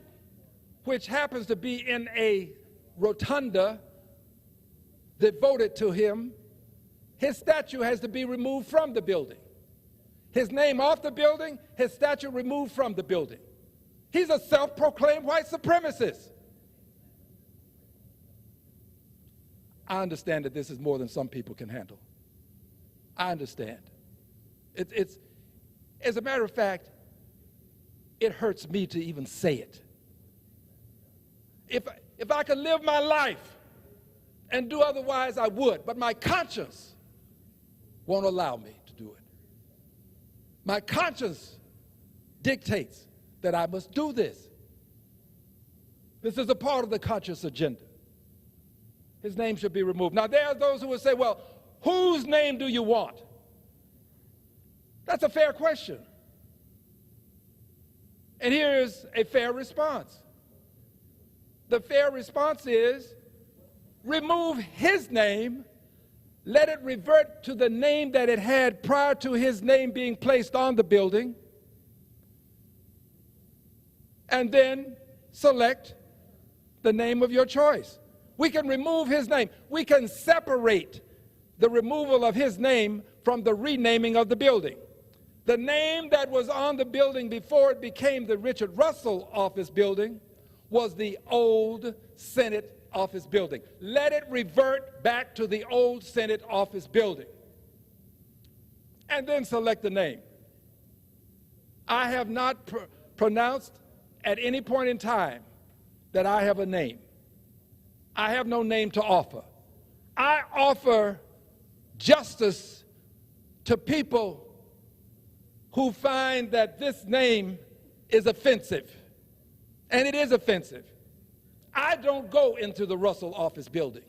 which happens to be in a rotunda devoted to him, his statue has to be removed from the building. His name off the building, his statue removed from the building. He's a self-proclaimed white supremacist. I understand that this is more than some people can handle. I understand. It's as a matter of fact, it hurts me to even say it. If I could live my life and do otherwise, I would, but my conscience won't allow me to do it. My conscience dictates that I must do this. This is a part of the conscious agenda. His name should be removed. Now, there are those who would say, well, Whose name do you want? That's a fair question. And here's a fair response. The fair response is remove his name, let it revert to the name that it had prior to his name being placed on the building, and then select the name of your choice. We can remove his name. We can separate the removal of his name from the renaming of the building. The name that was on the building before it became the Richard Russell Office Building was the old Senate Office Building. Let it revert back to the old Senate Office Building. And then select the name. I have not pronounced at any point in time that I have a name. I have no name to offer. I offer justice to people who find that this name is offensive, and it is offensive. I don't go into the Russell Office Building.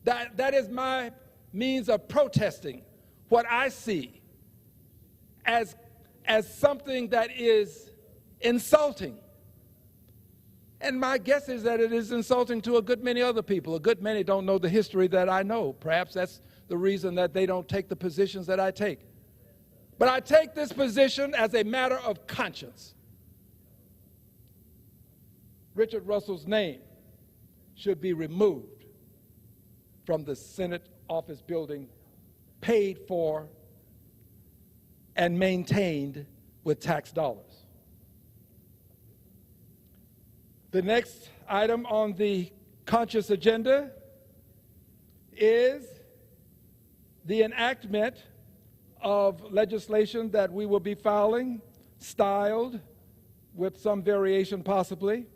That is my means of protesting what I see as something that is insulting. And my guess is that it is insulting to a good many other people. A good many don't know the history that I know. Perhaps that's the reason that they don't take the positions that I take. But I take this position as a matter of conscience. Richard Russell's name should be removed from the Senate Office Building, paid for and maintained with tax dollars. The next item on the conscious agenda is the enactment of legislation that we will be filing, styled with some variation possibly,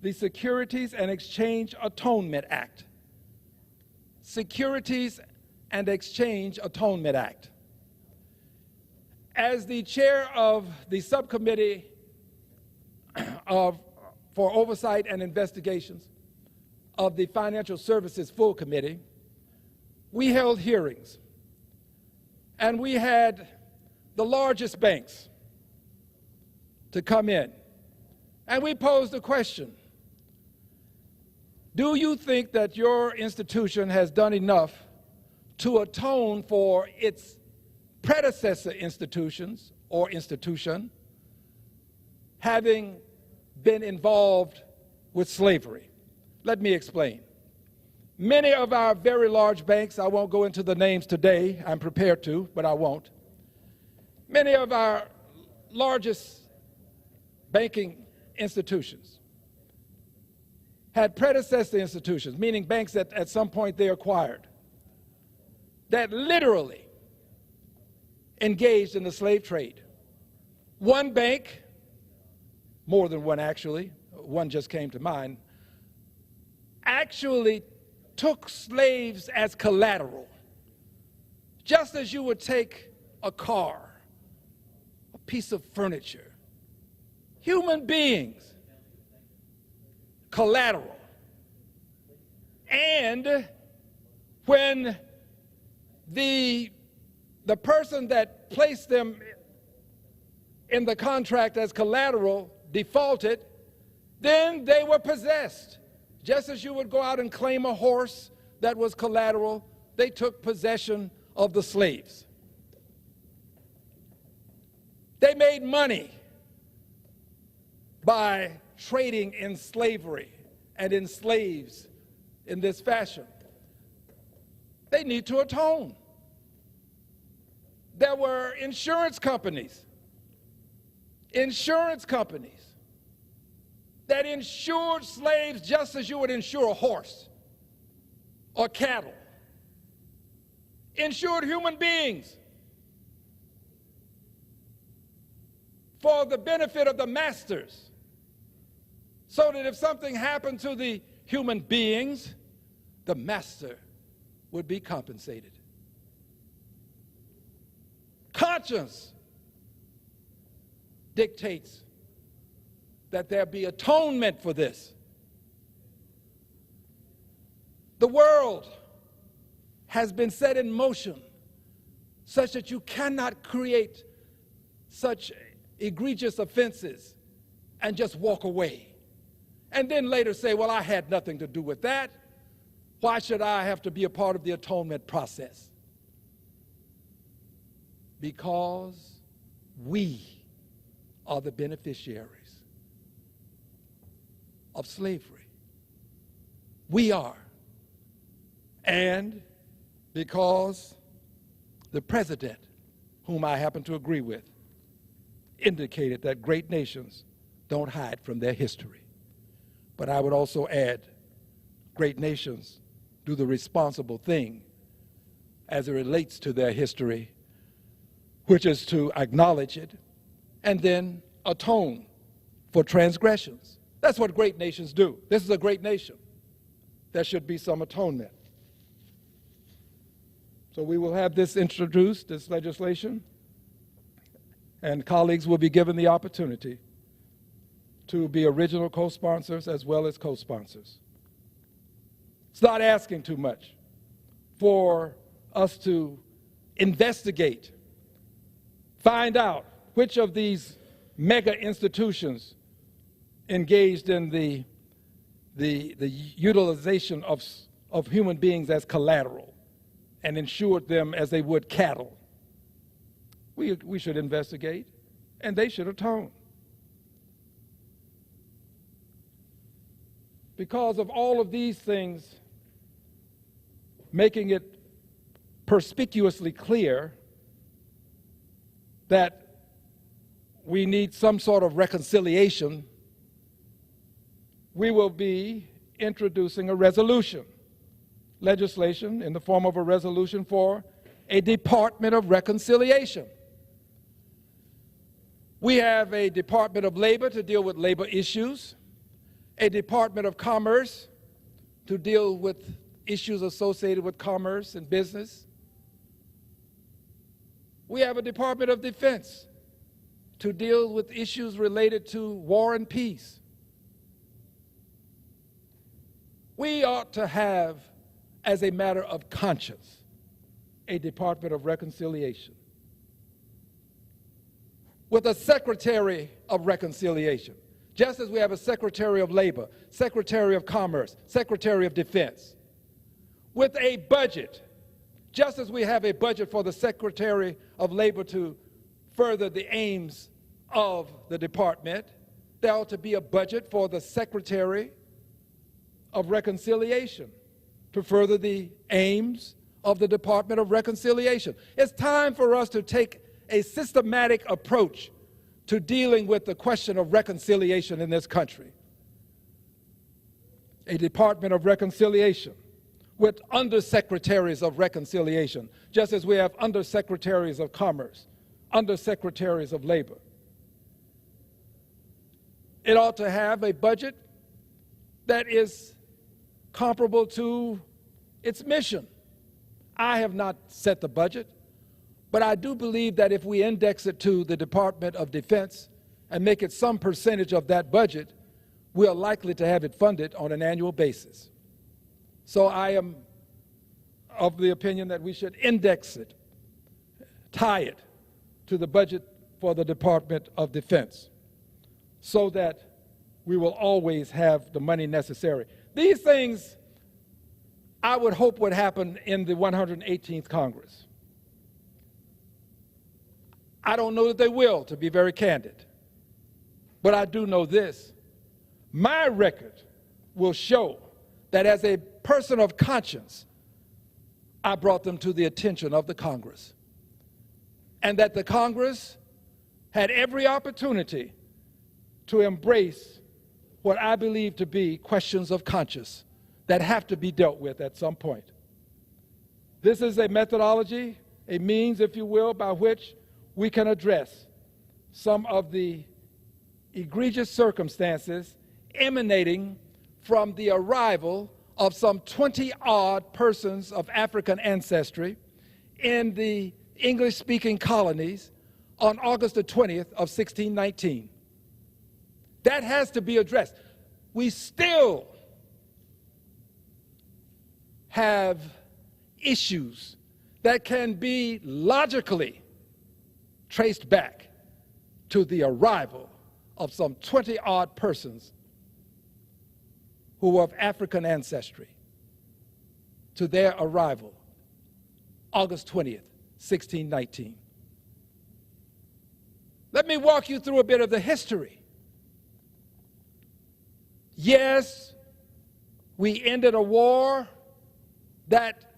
the Securities and Exchange Atonement Act. Securities and Exchange Atonement Act. As the chair of the subcommittee for Oversight and Investigations of the Financial Services Full Committee, we held hearings, and we had the largest banks to come in, and we posed a question. Do you think that your institution has done enough to atone for its predecessor institutions or institution having been involved with slavery? Let me explain. Many of our very large banks, I won't go into the names today, I'm prepared to, but I won't. Many of our largest banking institutions had predecessor institutions, meaning banks that at some point they acquired, that literally engaged in the slave trade. One bank, more than one actually, one just came to mind, actually took slaves as collateral, just as you would take a car, a piece of furniture, human beings, collateral. And when the person that placed them in the contract as collateral defaulted, then they were possessed. Just as you would go out and claim a horse that was collateral, they took possession of the slaves. They made money by trading in slavery and in slaves in this fashion. They need to atone. There were insurance companies that insured slaves just as you would insure a horse or cattle. Insured human beings for the benefit of the masters, so that if something happened to the human beings, the master would be compensated. Conscience dictates that there be atonement for this. The world has been set in motion such that you cannot create such egregious offenses and just walk away. And then later say, well, I had nothing to do with that. Why should I have to be a part of the atonement process? Because we are the beneficiaries of slavery. We are. And because the president, whom I happen to agree with, indicated that great nations don't hide from their history. But I would also add, great nations do the responsible thing as it relates to their history, which is to acknowledge it and then atone for transgressions. That's what great nations do. This is a great nation. There should be some atonement. So we will have this introduced, this legislation, and colleagues will be given the opportunity to be original co-sponsors as well as co-sponsors. It's not asking too much for us to investigate, find out which of these mega institutions engaged in the utilization of human beings as collateral and insured them as they would cattle. We should investigate, and they should atone. Because of all of these things, making it perspicuously clear that we need some sort of reconciliation, we will be introducing a resolution, legislation in the form of a resolution for a Department of Reconciliation. We have a Department of Labor to deal with labor issues, a Department of Commerce to deal with issues associated with commerce and business. We have a Department of Defense to deal with issues related to war and peace. We ought to have, as a matter of conscience, a Department of Reconciliation with a Secretary of Reconciliation, just as we have a Secretary of Labor, Secretary of Commerce, Secretary of Defense, with a budget, just as we have a budget for the Secretary of Labor to further the aims of the department. There ought to be a budget for the Secretary of Reconciliation to further the aims of the Department of Reconciliation. It's time for us to take a systematic approach to dealing with the question of reconciliation in this country. A Department of Reconciliation with undersecretaries of reconciliation, just as we have undersecretaries of commerce, undersecretaries of labor. It ought to have a budget that is comparable to its mission. I have not set the budget, but I do believe that if we index it to the Department of Defense and make it some percentage of that budget, we are likely to have it funded on an annual basis. So I am of the opinion that we should index it, tie it to the budget for the Department of Defense so that we will always have the money necessary. These things I would hope would happen in the 118th Congress. I don't know that they will, to be very candid. But I do know this. My record will show that as a person of conscience, I brought them to the attention of the Congress. And that the Congress had every opportunity to embrace what I believe to be questions of conscience that have to be dealt with at some point. This is a methodology, a means, if you will, by which we can address some of the egregious circumstances emanating from the arrival of some 20-odd persons of African ancestry in the English-speaking colonies on August the 20th of 1619. That has to be addressed. We still have issues that can be logically traced back to the arrival of some 20-odd persons who were of African ancestry, to their arrival, August 20th, 1619. Let me walk you through a bit of the history. Yes, we ended a war that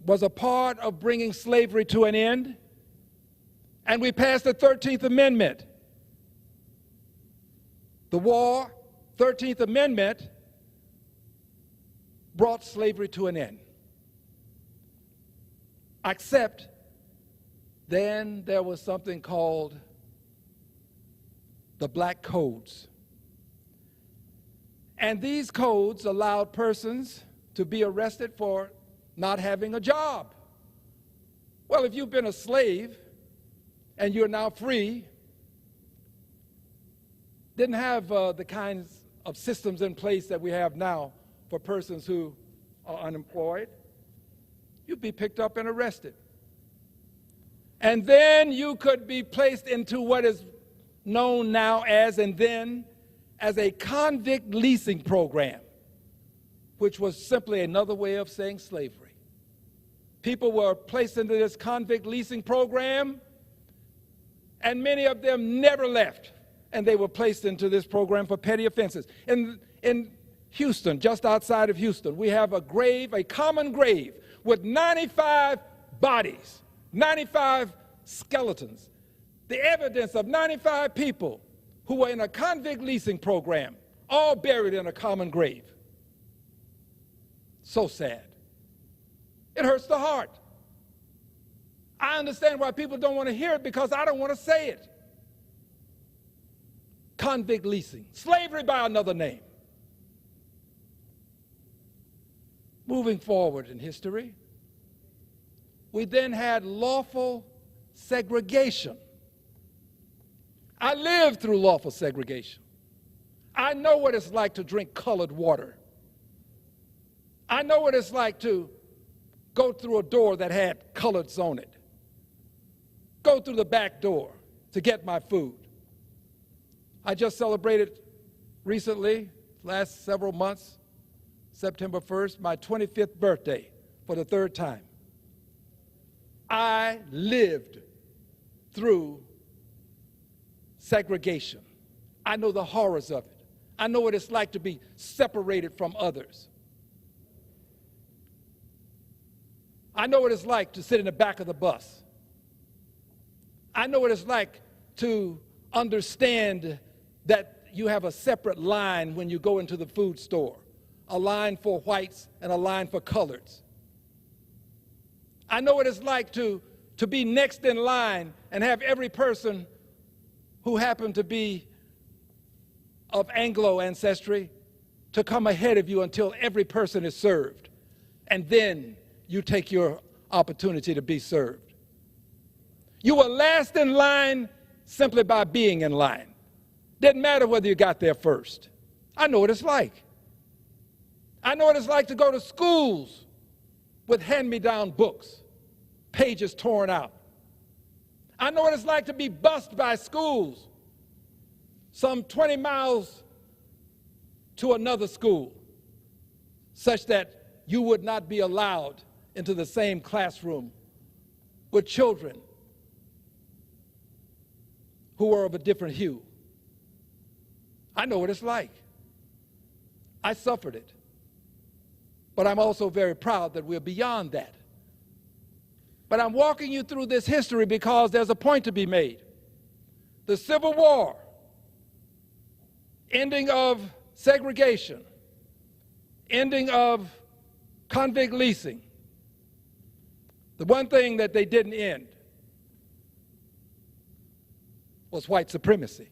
was a part of bringing slavery to an end, and we passed the 13th Amendment. The war, 13th Amendment, brought slavery to an end. Except then there was something called the Black Codes. And these codes allowed persons to be arrested for not having a job. Well, if you've been a slave and you're now free, didn't have the kinds of systems in place that we have now for persons who are unemployed, you'd be picked up and arrested. And then you could be placed into what is known now as, and then as, a convict leasing program, which was simply another way of saying slavery. People were placed into this convict leasing program, and many of them never left, and they were placed into this program for petty offenses. In Houston, just outside of Houston, we have a grave, a common grave, with 95 bodies, 95 skeletons, the evidence of 95 people who were in a convict leasing program, all buried in a common grave. So sad. It hurts the heart. I understand why people don't want to hear it, because I don't want to say it. Convict leasing, slavery by another name. Moving forward in history, we then had lawful segregation. I lived through lawful segregation. I know what it's like to drink colored water. I know what it's like to go through a door that had coloreds on it, go through the back door to get my food. I just celebrated recently, last several months, September 1st, my 25th birthday for the third time. I lived through segregation. I know the horrors of it. I know what it's like to be separated from others. I know what it's like to sit in the back of the bus. I know what it's like to understand that you have a separate line when you go into the food store, a line for whites and a line for coloreds. I know what it's like to be next in line and have every person who happened to be of Anglo ancestry to come ahead of you until every person is served. And then you take your opportunity to be served. You were last in line simply by being in line. Didn't matter whether you got there first. I know what it's like. I know what it's like to go to schools with hand-me-down books, pages torn out. I know what it's like to be bused by schools some 20 miles to another school, such that you would not be allowed into the same classroom with children who were of a different hue. I know what it's like. I suffered it. But I'm also very proud that we're beyond that. But I'm walking you through this history because there's a point to be made. The Civil War, ending of segregation, ending of convict leasing. The one thing that they didn't end was white supremacy.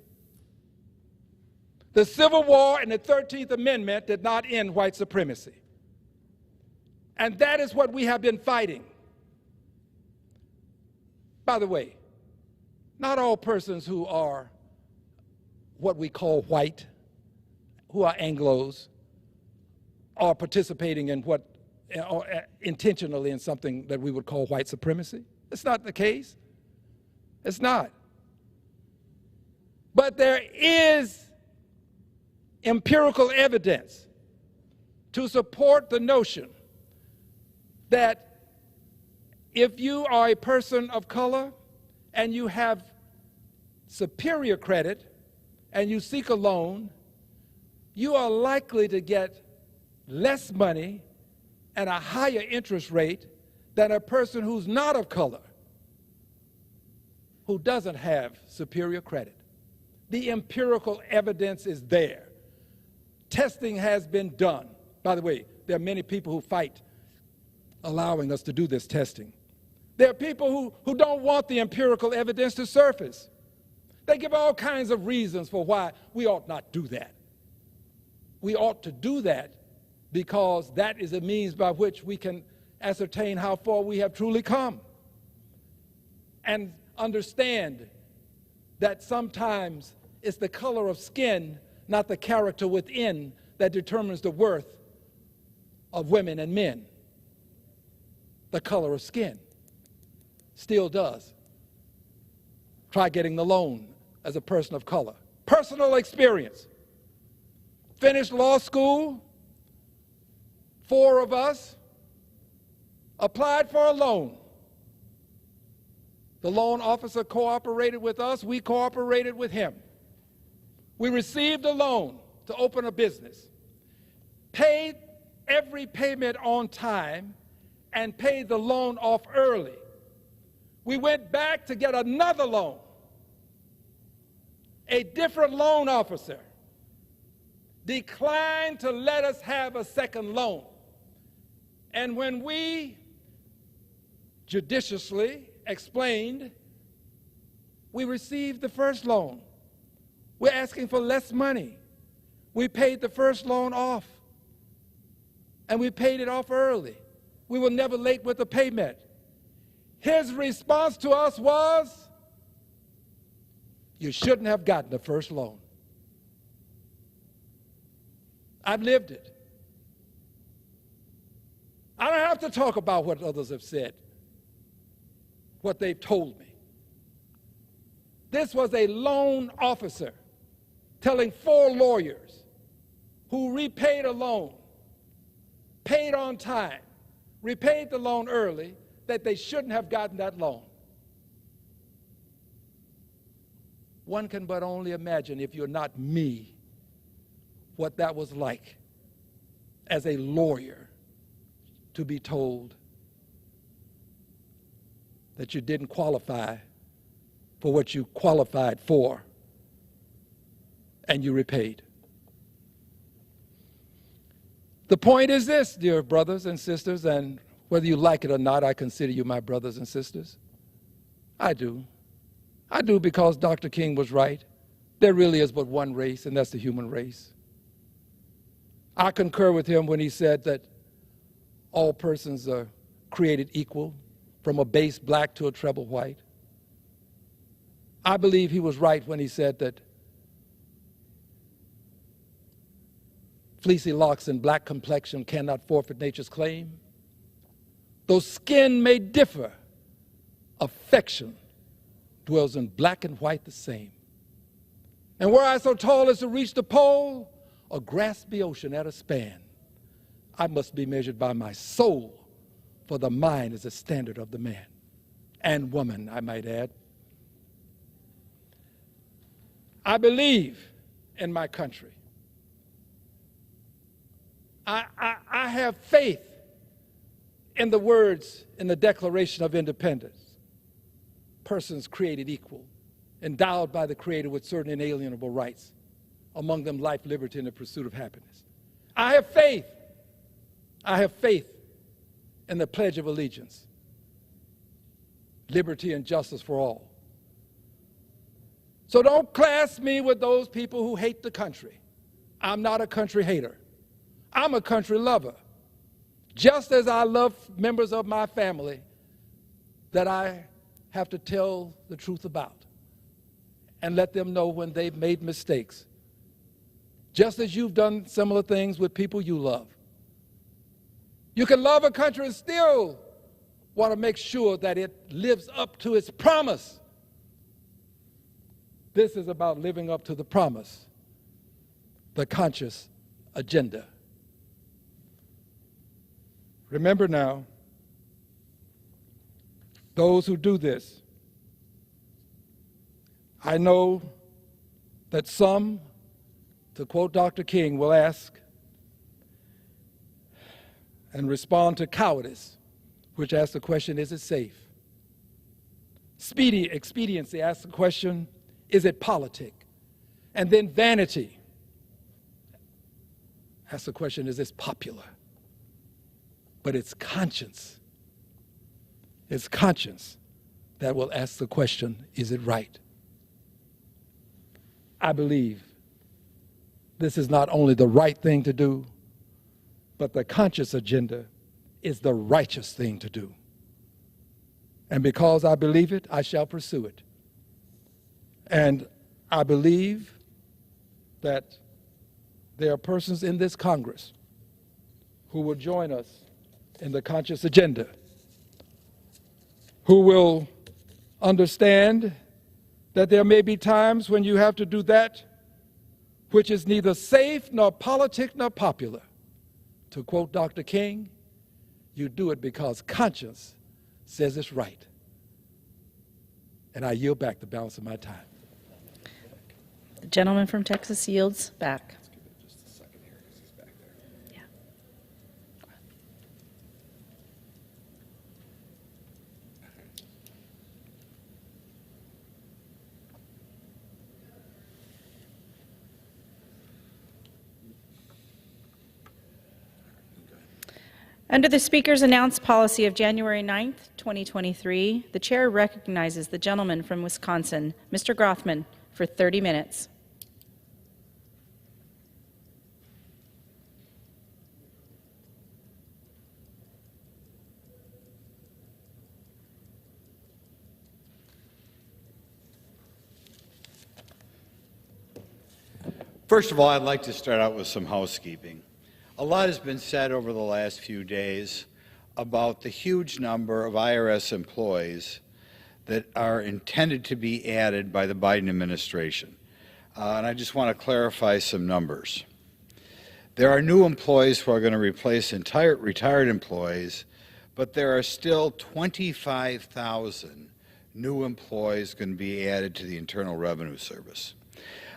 The Civil War and the 13th Amendment did not end white supremacy. And that is what we have been fighting. By the way, not all persons who are what we call white, who are Anglos, are participating in what or intentionally in something that we would call white supremacy. It's not the case. It's not. But there is empirical evidence to support the notion that if you are a person of color and you have superior credit and you seek a loan, you are likely to get less money and a higher interest rate than a person who's not of color, who doesn't have superior credit. The empirical evidence is there. Testing has been done. By the way, there are many people who fight allowing us to do this testing. There are people who don't want the empirical evidence to surface. They give all kinds of reasons for why we ought not do that. We ought to do that because that is a means by which we can ascertain how far we have truly come and understand that sometimes it's the color of skin, not the character within, that determines the worth of women and men. The color of skin still does. Try getting the loan as a person of color. Personal experience. Finished law school, 4 of us applied for a loan. The loan officer cooperated with us, we cooperated with him. We received a loan to open a business, paid every payment on time, and paid the loan off early. We went back to get another loan. A different loan officer declined to let us have a second loan. And when we judiciously explained, we received the first loan. We're asking for less money. We paid the first loan off, and we paid it off early. We were never late with the payment. His response to us was, you shouldn't have gotten the first loan. I've lived it. I don't have to talk about what others have said, what they've told me. This was a loan officer telling 4 lawyers who repaid a loan, paid on time, repaid the loan early, that they shouldn't have gotten that loan. One can but only imagine, if you're not me, what that was like as a lawyer to be told that you didn't qualify for what you qualified for, and you repaid. The point is this, dear brothers and sisters, and whether you like it or not, I consider you my brothers and sisters. I do. I do, because Dr. King was right. There really is but one race, and that's the human race. I concur with him when he said that all persons are created equal, from a base black to a treble white. I believe he was right when he said that fleecy locks and black complexion cannot forfeit nature's claim. Though skin may differ, affection dwells in black and white the same. And were I so tall as to reach the pole, or grasp the ocean at a span, I must be measured by my soul, for the mind is the standard of the man and woman, I might add. I believe in my country. I have faith in the words in the Declaration of Independence. Persons created equal, endowed by the Creator with certain inalienable rights, among them life, liberty, and the pursuit of happiness. I have faith. I have faith in the Pledge of Allegiance, liberty and justice for all. So don't class me with those people who hate the country. I'm not a country hater. I'm a country lover. Just as I love members of my family that I have to tell the truth about and let them know when they've made mistakes. Just as you've done similar things with people you love. You can love a country and still want to make sure that it lives up to its promise. This is about living up to the promise, the conscious agenda. Remember now, those who do this, I know that some, to quote Dr. King, will ask and respond to cowardice, which asks the question, is it safe? Expediency asks the question, is it politic? And then vanity asks the question, is this popular? But it's conscience. It's conscience that will ask the question, is it right? I believe this is not only the right thing to do, but the conscious agenda is the righteous thing to do. And because I believe it, I shall pursue it. And I believe that there are persons in this Congress who will join us in the conscious agenda, who will understand that there may be times when you have to do that which is neither safe nor politic nor popular. To quote Dr. King, you do it because conscience says it's right. And I yield back the balance of my time. The gentleman from Texas yields back. Under the Speaker's announced policy of January 9th, 2023, the Chair recognizes the gentleman from Wisconsin, Mr. Grothman, for 30 minutes. First of all, I'd like to start out with some housekeeping. A lot has been said over the last few days about the huge number of IRS employees that are intended to be added by the Biden administration. And I just want to clarify some numbers. There are new employees who are going to replace retired employees, but there are still 25,000 new employees going to be added to the Internal Revenue Service.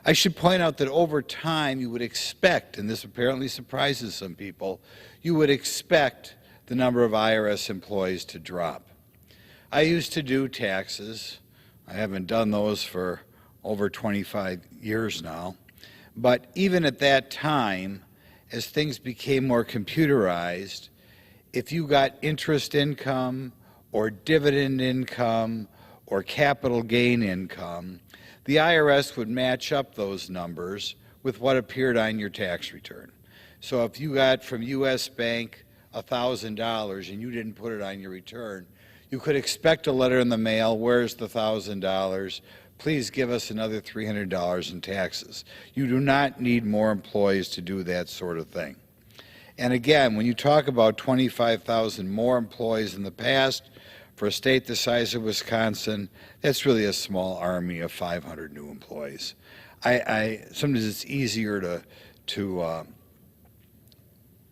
I should point out that over time you would expect, and this apparently surprises some people, you would expect the number of IRS employees to drop. I used to do taxes. I haven't done those for over 25 years now. But even at that time, as things became more computerized, if you got interest income or dividend income or capital gain income, the IRS would match up those numbers with what appeared on your tax return. So if you got from U.S. Bank $1,000 and you didn't put it on your return, you could expect a letter in the mail, where's the $1,000? Please give us another $300 in taxes. You do not need more employees to do that sort of thing. And again, when you talk about 25,000 more employees in the past, for a state the size of Wisconsin, that's really a small army of 500 new employees. Sometimes it's easier to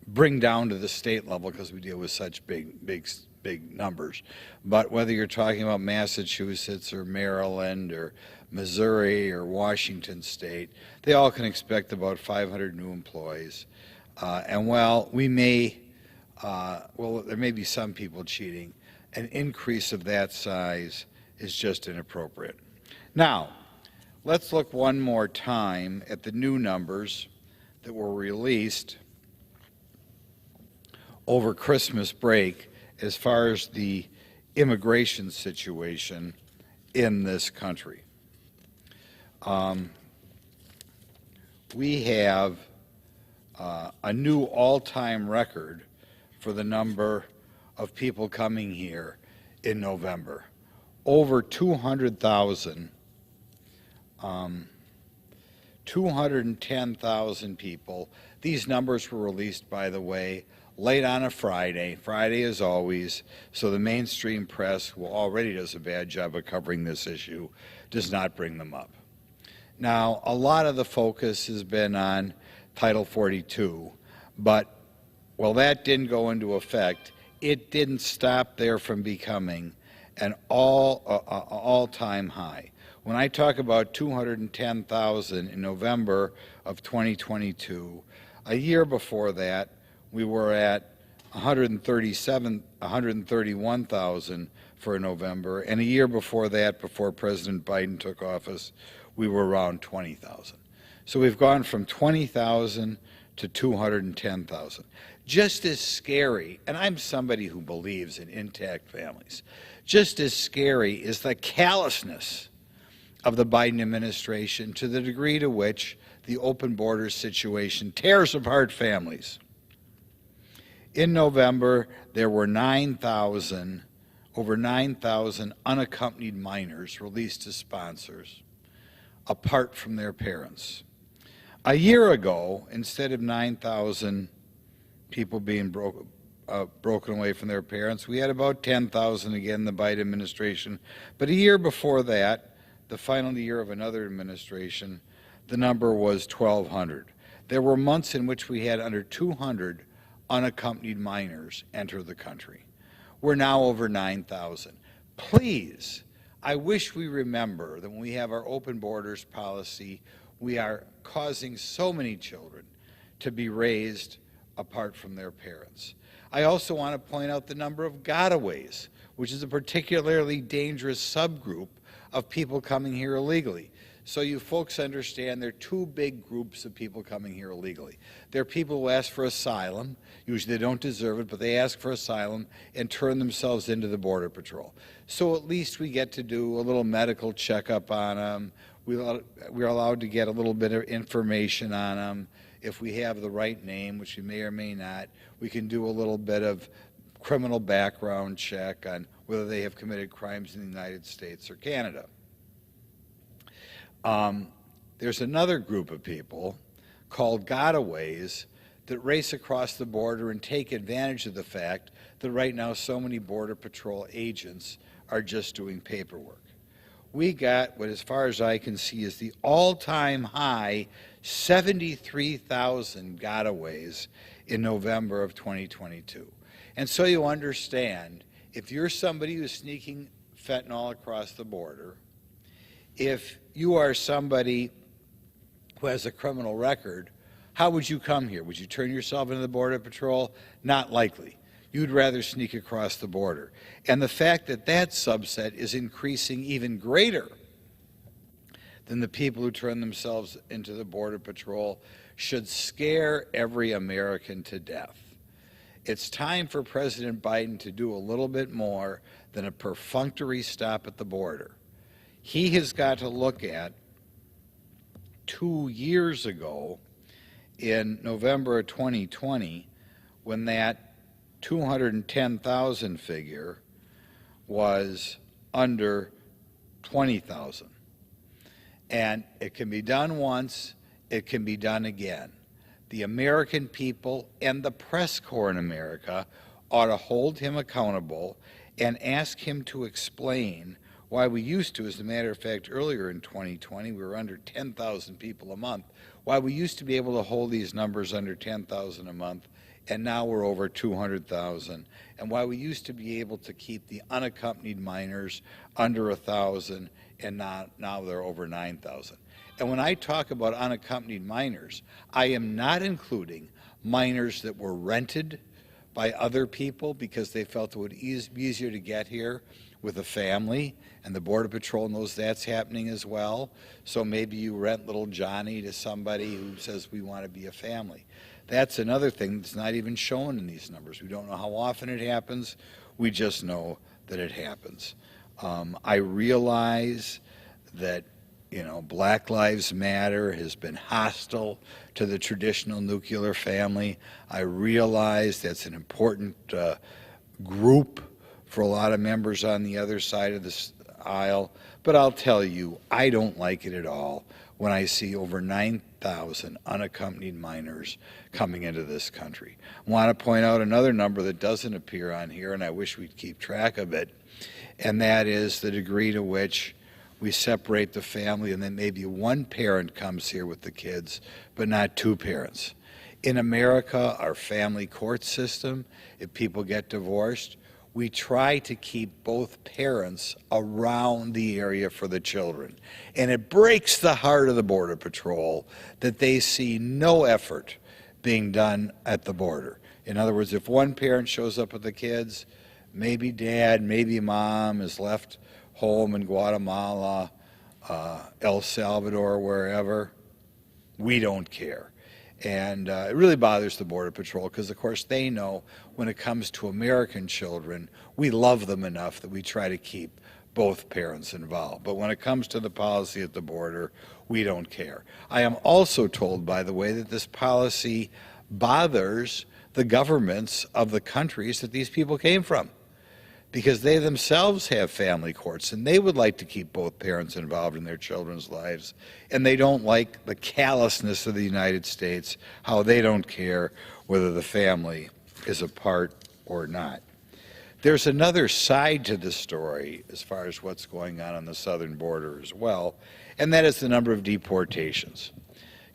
bring down to the state level because we deal with such big numbers. But whether you're talking about Massachusetts or Maryland or Missouri or Washington State, they all can expect about 500 new employees. And while there may be some people cheating, an increase of that size is just inappropriate. Now, let's look one more time at the new numbers that were released over Christmas break as far as the immigration situation in this country. We have a new all-time record for the number of people coming here in November. Over 200,000 210,000 people. These numbers were released, by the way, late on a Friday as always, so the mainstream press, who already does a bad job of covering this issue, does not bring them up. Now, a lot of the focus has been on Title 42, but while that didn't go into effect, it didn't stop there from becoming an all-time high. When I talk about 210,000 in November of 2022, a year before that, we were at 131,000 for November, and a year before that, before President Biden took office, we were around 20,000. So we've gone from 20,000 to 210,000. Just as scary, and I'm somebody who believes in intact families, just as scary is the callousness of the Biden administration to the degree to which the open borders situation tears apart families. In November, there were over 9,000 unaccompanied minors released to sponsors apart from their parents. A year ago, instead of 9,000 people being broken away from their parents, we had about 10,000 again in the Biden administration. But a year before that, the final year of another administration, the number was 1,200. There were months in which we had under 200 unaccompanied minors enter the country. We're now over 9,000. Please, I wish we remember that when we have our open borders policy, we are causing so many children to be raised apart from their parents. I also want to point out the number of gotaways, which is a particularly dangerous subgroup of people coming here illegally. So you folks understand there are two big groups of people coming here illegally. There are people who ask for asylum. Usually they don't deserve it, but they ask for asylum and turn themselves into the Border Patrol. So at least we get to do a little medical checkup on them. We're allowed to get a little bit of information on them. If we have the right name, which we may or may not, we can do a little bit of criminal background check on whether they have committed crimes in the United States or Canada. There's another group of people called gotaways that race across the border and take advantage of the fact that right now so many Border Patrol agents are just doing paperwork. We got what, as far as I can see, is the all-time high 73,000 gotaways in November of 2022. And so you understand, if you're somebody who's sneaking fentanyl across the border, if you are somebody who has a criminal record, how would you come here? Would you turn yourself into the Border Patrol? Not likely. You'd rather sneak across the border. And the fact that that subset is increasing even greater than the people who turn themselves into the Border Patrol should scare every American to death. It's time for President Biden to do a little bit more than a perfunctory stop at the border. He has got to look at 2 years ago, in November of 2020, when that 210,000 figure was under 20,000. And it can be done once, it can be done again. The American people and the press corps in America ought to hold him accountable and ask him to explain why we used to, as a matter of fact, earlier in 2020, we were under 10,000 people a month, why we used to be able to hold these numbers under 10,000 a month, and now we're over 200,000, and why we used to be able to keep the unaccompanied minors under 1,000, and now they're over 9,000. And when I talk about unaccompanied minors, I am not including minors that were rented by other people because they felt it would be easier to get here with a family, and the Border Patrol knows that's happening as well. So maybe you rent little Johnny to somebody who says, we want to be a family. That's another thing that's not even shown in these numbers. We don't know how often it happens. We just know that it happens. I realize that, Black Lives Matter has been hostile to the traditional nuclear family. I realize that's an important group for a lot of members on the other side of this aisle, but I'll tell you, I don't like it at all. when I see over 9,000 unaccompanied minors coming into this country. I want to point out another number that doesn't appear on here, and I wish we'd keep track of it, and that is the degree to which we separate the family and then maybe one parent comes here with the kids, but not two parents. In America, our family court system, if people get divorced, we try to keep both parents around the area for the children. And it breaks the heart of the Border Patrol that they see no effort being done at the border. In other words, if one parent shows up with the kids, maybe dad, maybe mom is left home in Guatemala, El Salvador, wherever, we don't care. And it really bothers the Border Patrol because, of course, they know when it comes to American children, we love them enough that we try to keep both parents involved. But when it comes to the policy at the border, we don't care. I am also told, by the way, that this policy bothers the governments of the countries that these people came from, because they themselves have family courts and they would like to keep both parents involved in their children's lives, and they don't like the callousness of the United States, how they don't care whether the family is apart or not. There's another side to the story as far as what's going on the southern border as well, and that is the number of deportations.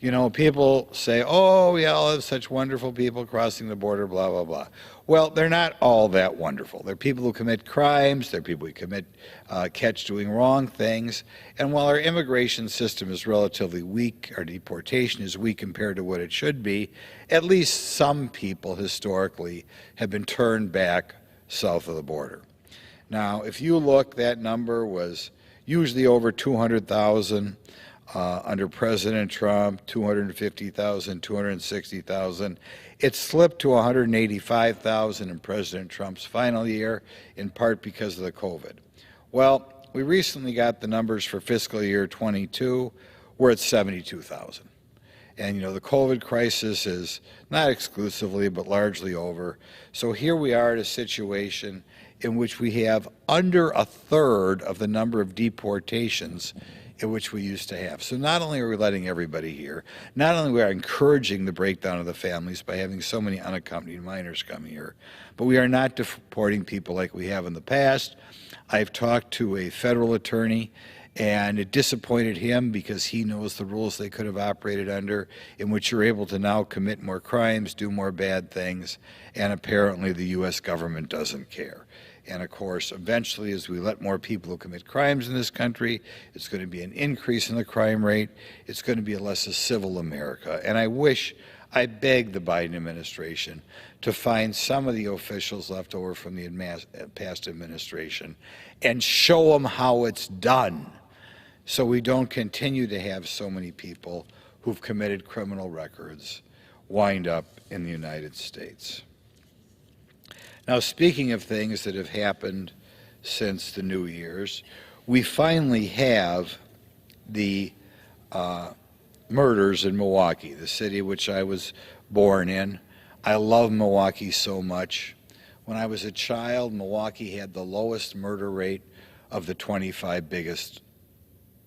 You know, people say, oh, we all have such wonderful people crossing the border, blah, blah, blah. Well, they're not all that wonderful. They're people who commit crimes. They're people who catch doing wrong things. And while our immigration system is relatively weak, our deportation is weak compared to what it should be, at least some people historically have been turned back south of the border. Now, if you look, that number was usually over 200,000. Under President Trump, 250,000, 260,000. It slipped to 185,000 in President Trump's final year, in part because of the COVID. Well, we recently got the numbers for fiscal year 22. We're at 72,000. And, you know, the COVID crisis is not exclusively, but largely over. So here we are at a situation in which we have under a third of the number of deportations in which we used to have. So not only are we letting everybody here, not only are we encouraging the breakdown of the families by having so many unaccompanied minors come here, but we are not deporting people like we have in the past. I've talked to a federal attorney, and it disappointed him because he knows the rules they could have operated under, in which you're able to now commit more crimes, do more bad things, and apparently the U.S. government doesn't care. And of course, eventually, as we let more people who commit crimes in this country, it's going to be an increase in the crime rate. It's going to be a less civil America. And I beg the Biden administration to find some of the officials left over from the past administration and show them how it's done, so we don't continue to have so many people who've committed criminal records wind up in the United States. Now, speaking of things that have happened since the New Year's, we finally have the murders in Milwaukee, the city which I was born in. I love Milwaukee so much. When I was a child, Milwaukee had the lowest murder rate of the 25 biggest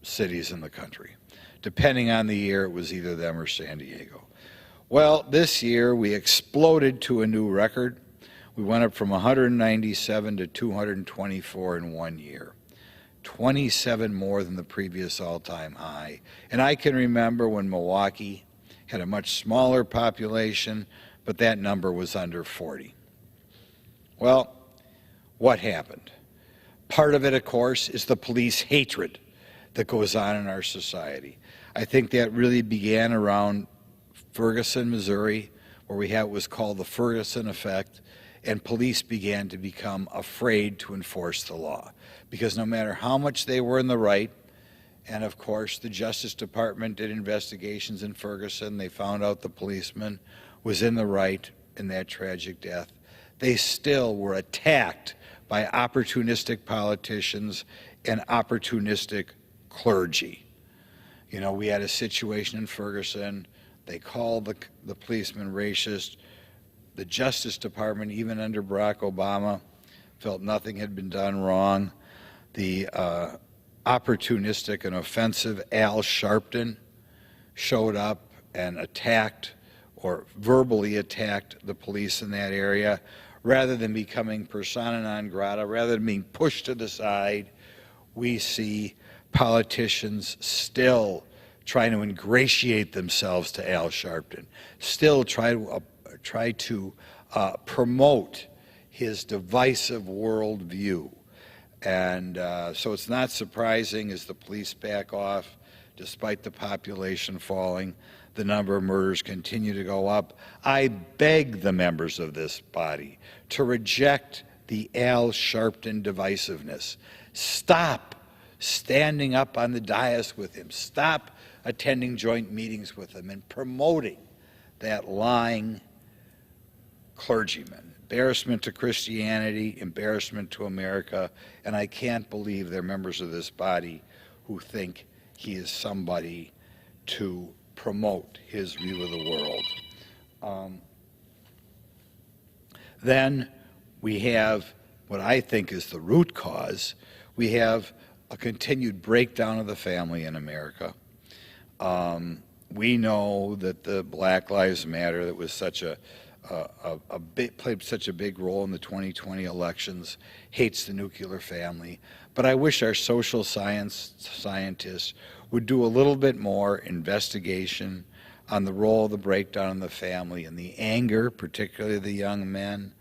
cities in the country. Depending on the year, it was either them or San Diego. Well, this year we exploded to a new record. We went up from 197 to 224 in 1 year, 27 more than the previous all-time high. And I can remember when Milwaukee had a much smaller population, but that number was under 40. Well, what happened? Part of it, of course, is the police hatred that goes on in our society. I think that really began around Ferguson, Missouri, where we had what was called the Ferguson effect, and police began to become afraid to enforce the law, because no matter how much they were in the right, and of course the Justice Department did investigations in Ferguson, they found out the policeman was in the right in that tragic death, they still were attacked by opportunistic politicians and opportunistic clergy. You know, we had a situation in Ferguson, they called the policeman racist. The Justice Department, even under Barack Obama, felt nothing had been done wrong. The opportunistic and offensive Al Sharpton showed up and attacked or verbally attacked the police in that area, rather than becoming persona non grata, rather than being pushed to the side, we see politicians still trying to ingratiate themselves to Al Sharpton, still try to promote his divisive worldview. And so it's not surprising as the police back off, despite the population falling, the number of murders continue to go up. I beg the members of this body to reject the Al Sharpton divisiveness. Stop standing up on the dais with him. Stop attending joint meetings with him and promoting that lying clergyman. Embarrassment to Christianity, embarrassment to America, and I can't believe there are members of this body who think he is somebody to promote his view of the world. Then we have what I think is the root cause. We have a continued breakdown of the family in America. We know that the Black Lives Matter that was such played such a big role in the 2020 elections hates the nuclear family. But I wish our social scientists would do a little bit more investigation on the role of the breakdown in the family and the anger, particularly the young men,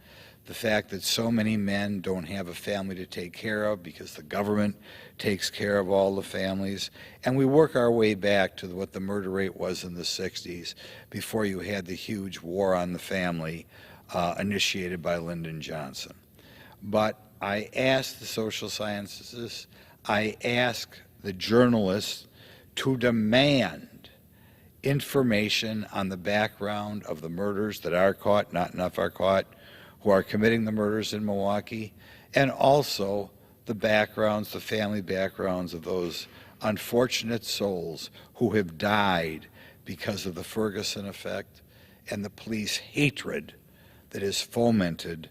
the fact that so many men don't have a family to take care of because the government takes care of all the families. And we work our way back to what the murder rate was in the 60s before you had the huge war on the family initiated by Lyndon Johnson. But I ask the social scientists, I ask the journalists to demand information on the background of the murders that are caught, not enough are caught, who are committing the murders in Milwaukee, and also the backgrounds, the family backgrounds of those unfortunate souls who have died because of the Ferguson effect and the police hatred that is fomented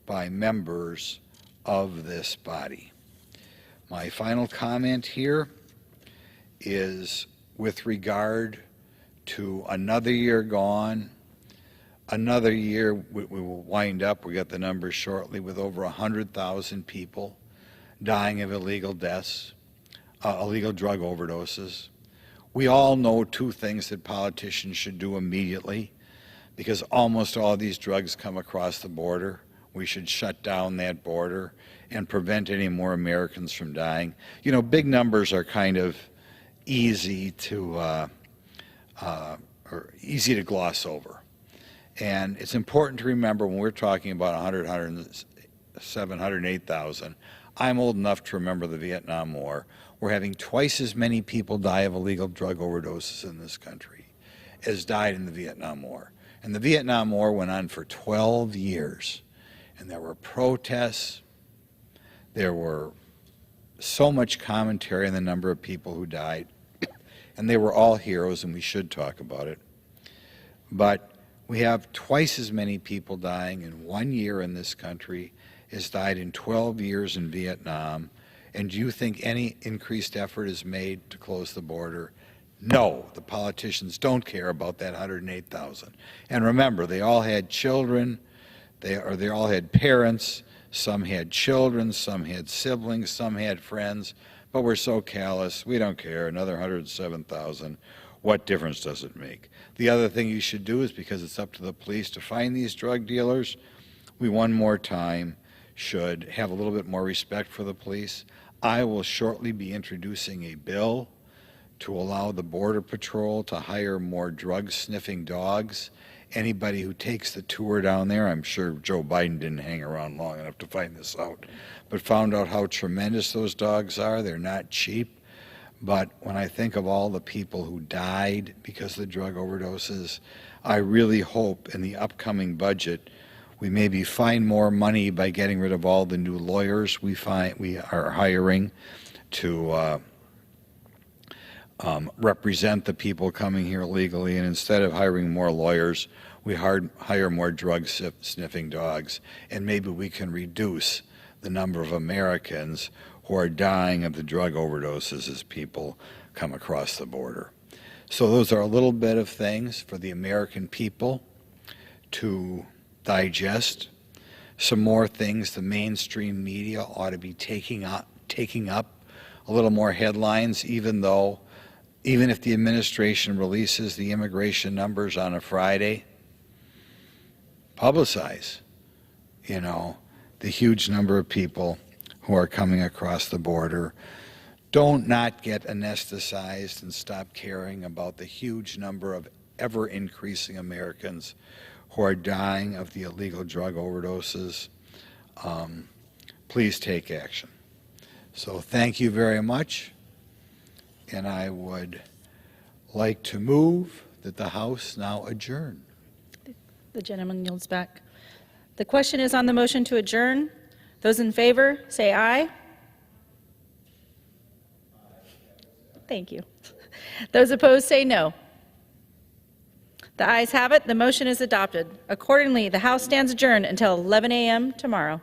by members of this body. My final comment here is with regard to another year gone. Another year, we will wind up, we got the numbers shortly, with over 100,000 people dying of illegal deaths, illegal drug overdoses. We all know two things that politicians should do immediately, because almost all these drugs come across the border. We should shut down that border and prevent any more Americans from dying. You know, big numbers are kind of easy to gloss over. And it's important to remember when we're talking about 100, 107, 108,000, I'm old enough to remember the Vietnam War. We're having twice as many people die of illegal drug overdoses in this country as died in the Vietnam War. And the Vietnam War went on for 12 years. And there were protests. There were so much commentary on the number of people who died. And they were all heroes, and we should talk about it. But we have twice as many people dying in 1 year in this country as died in 12 years in Vietnam. And do you think any increased effort is made to close the border? No, the politicians don't care about that 108,000. And remember, they all had children, they all had parents, some had children, some had siblings, some had friends, but we're so callous, we don't care, another 107,000. What difference does it make? The other thing you should do is, because it's up to the police to find these drug dealers, we one more time should have a little bit more respect for the police. I will shortly be introducing a bill to allow the Border Patrol to hire more drug-sniffing dogs. Anybody who takes the tour down there, I'm sure Joe Biden didn't hang around long enough to find this out, but found out how tremendous those dogs are. They're not cheap. But when I think of all the people who died because of the drug overdoses, I really hope in the upcoming budget we maybe find more money by getting rid of all the new lawyers we are hiring to represent the people coming here legally, and instead of hiring more lawyers, we hire more drug-sniffing dogs, and maybe we can reduce the number of Americans who are dying of the drug overdoses as people come across the border. So those are a little bit of things for the American people to digest. Some more things the mainstream media ought to be taking up a little more headlines, even if the administration releases the immigration numbers on a Friday. Publicize, the huge number of people who are coming across the border. Don't not get anesthetized and stop caring about the huge number of ever-increasing Americans who are dying of the illegal drug overdoses. Please take action. So thank you very much, and I would like to move that the House now adjourn. The gentleman yields back. The question is on the motion to adjourn. Those in favor, say aye. Thank you. Those opposed, say no. The ayes have it. The motion is adopted. Accordingly, the House stands adjourned until 11 a.m. tomorrow.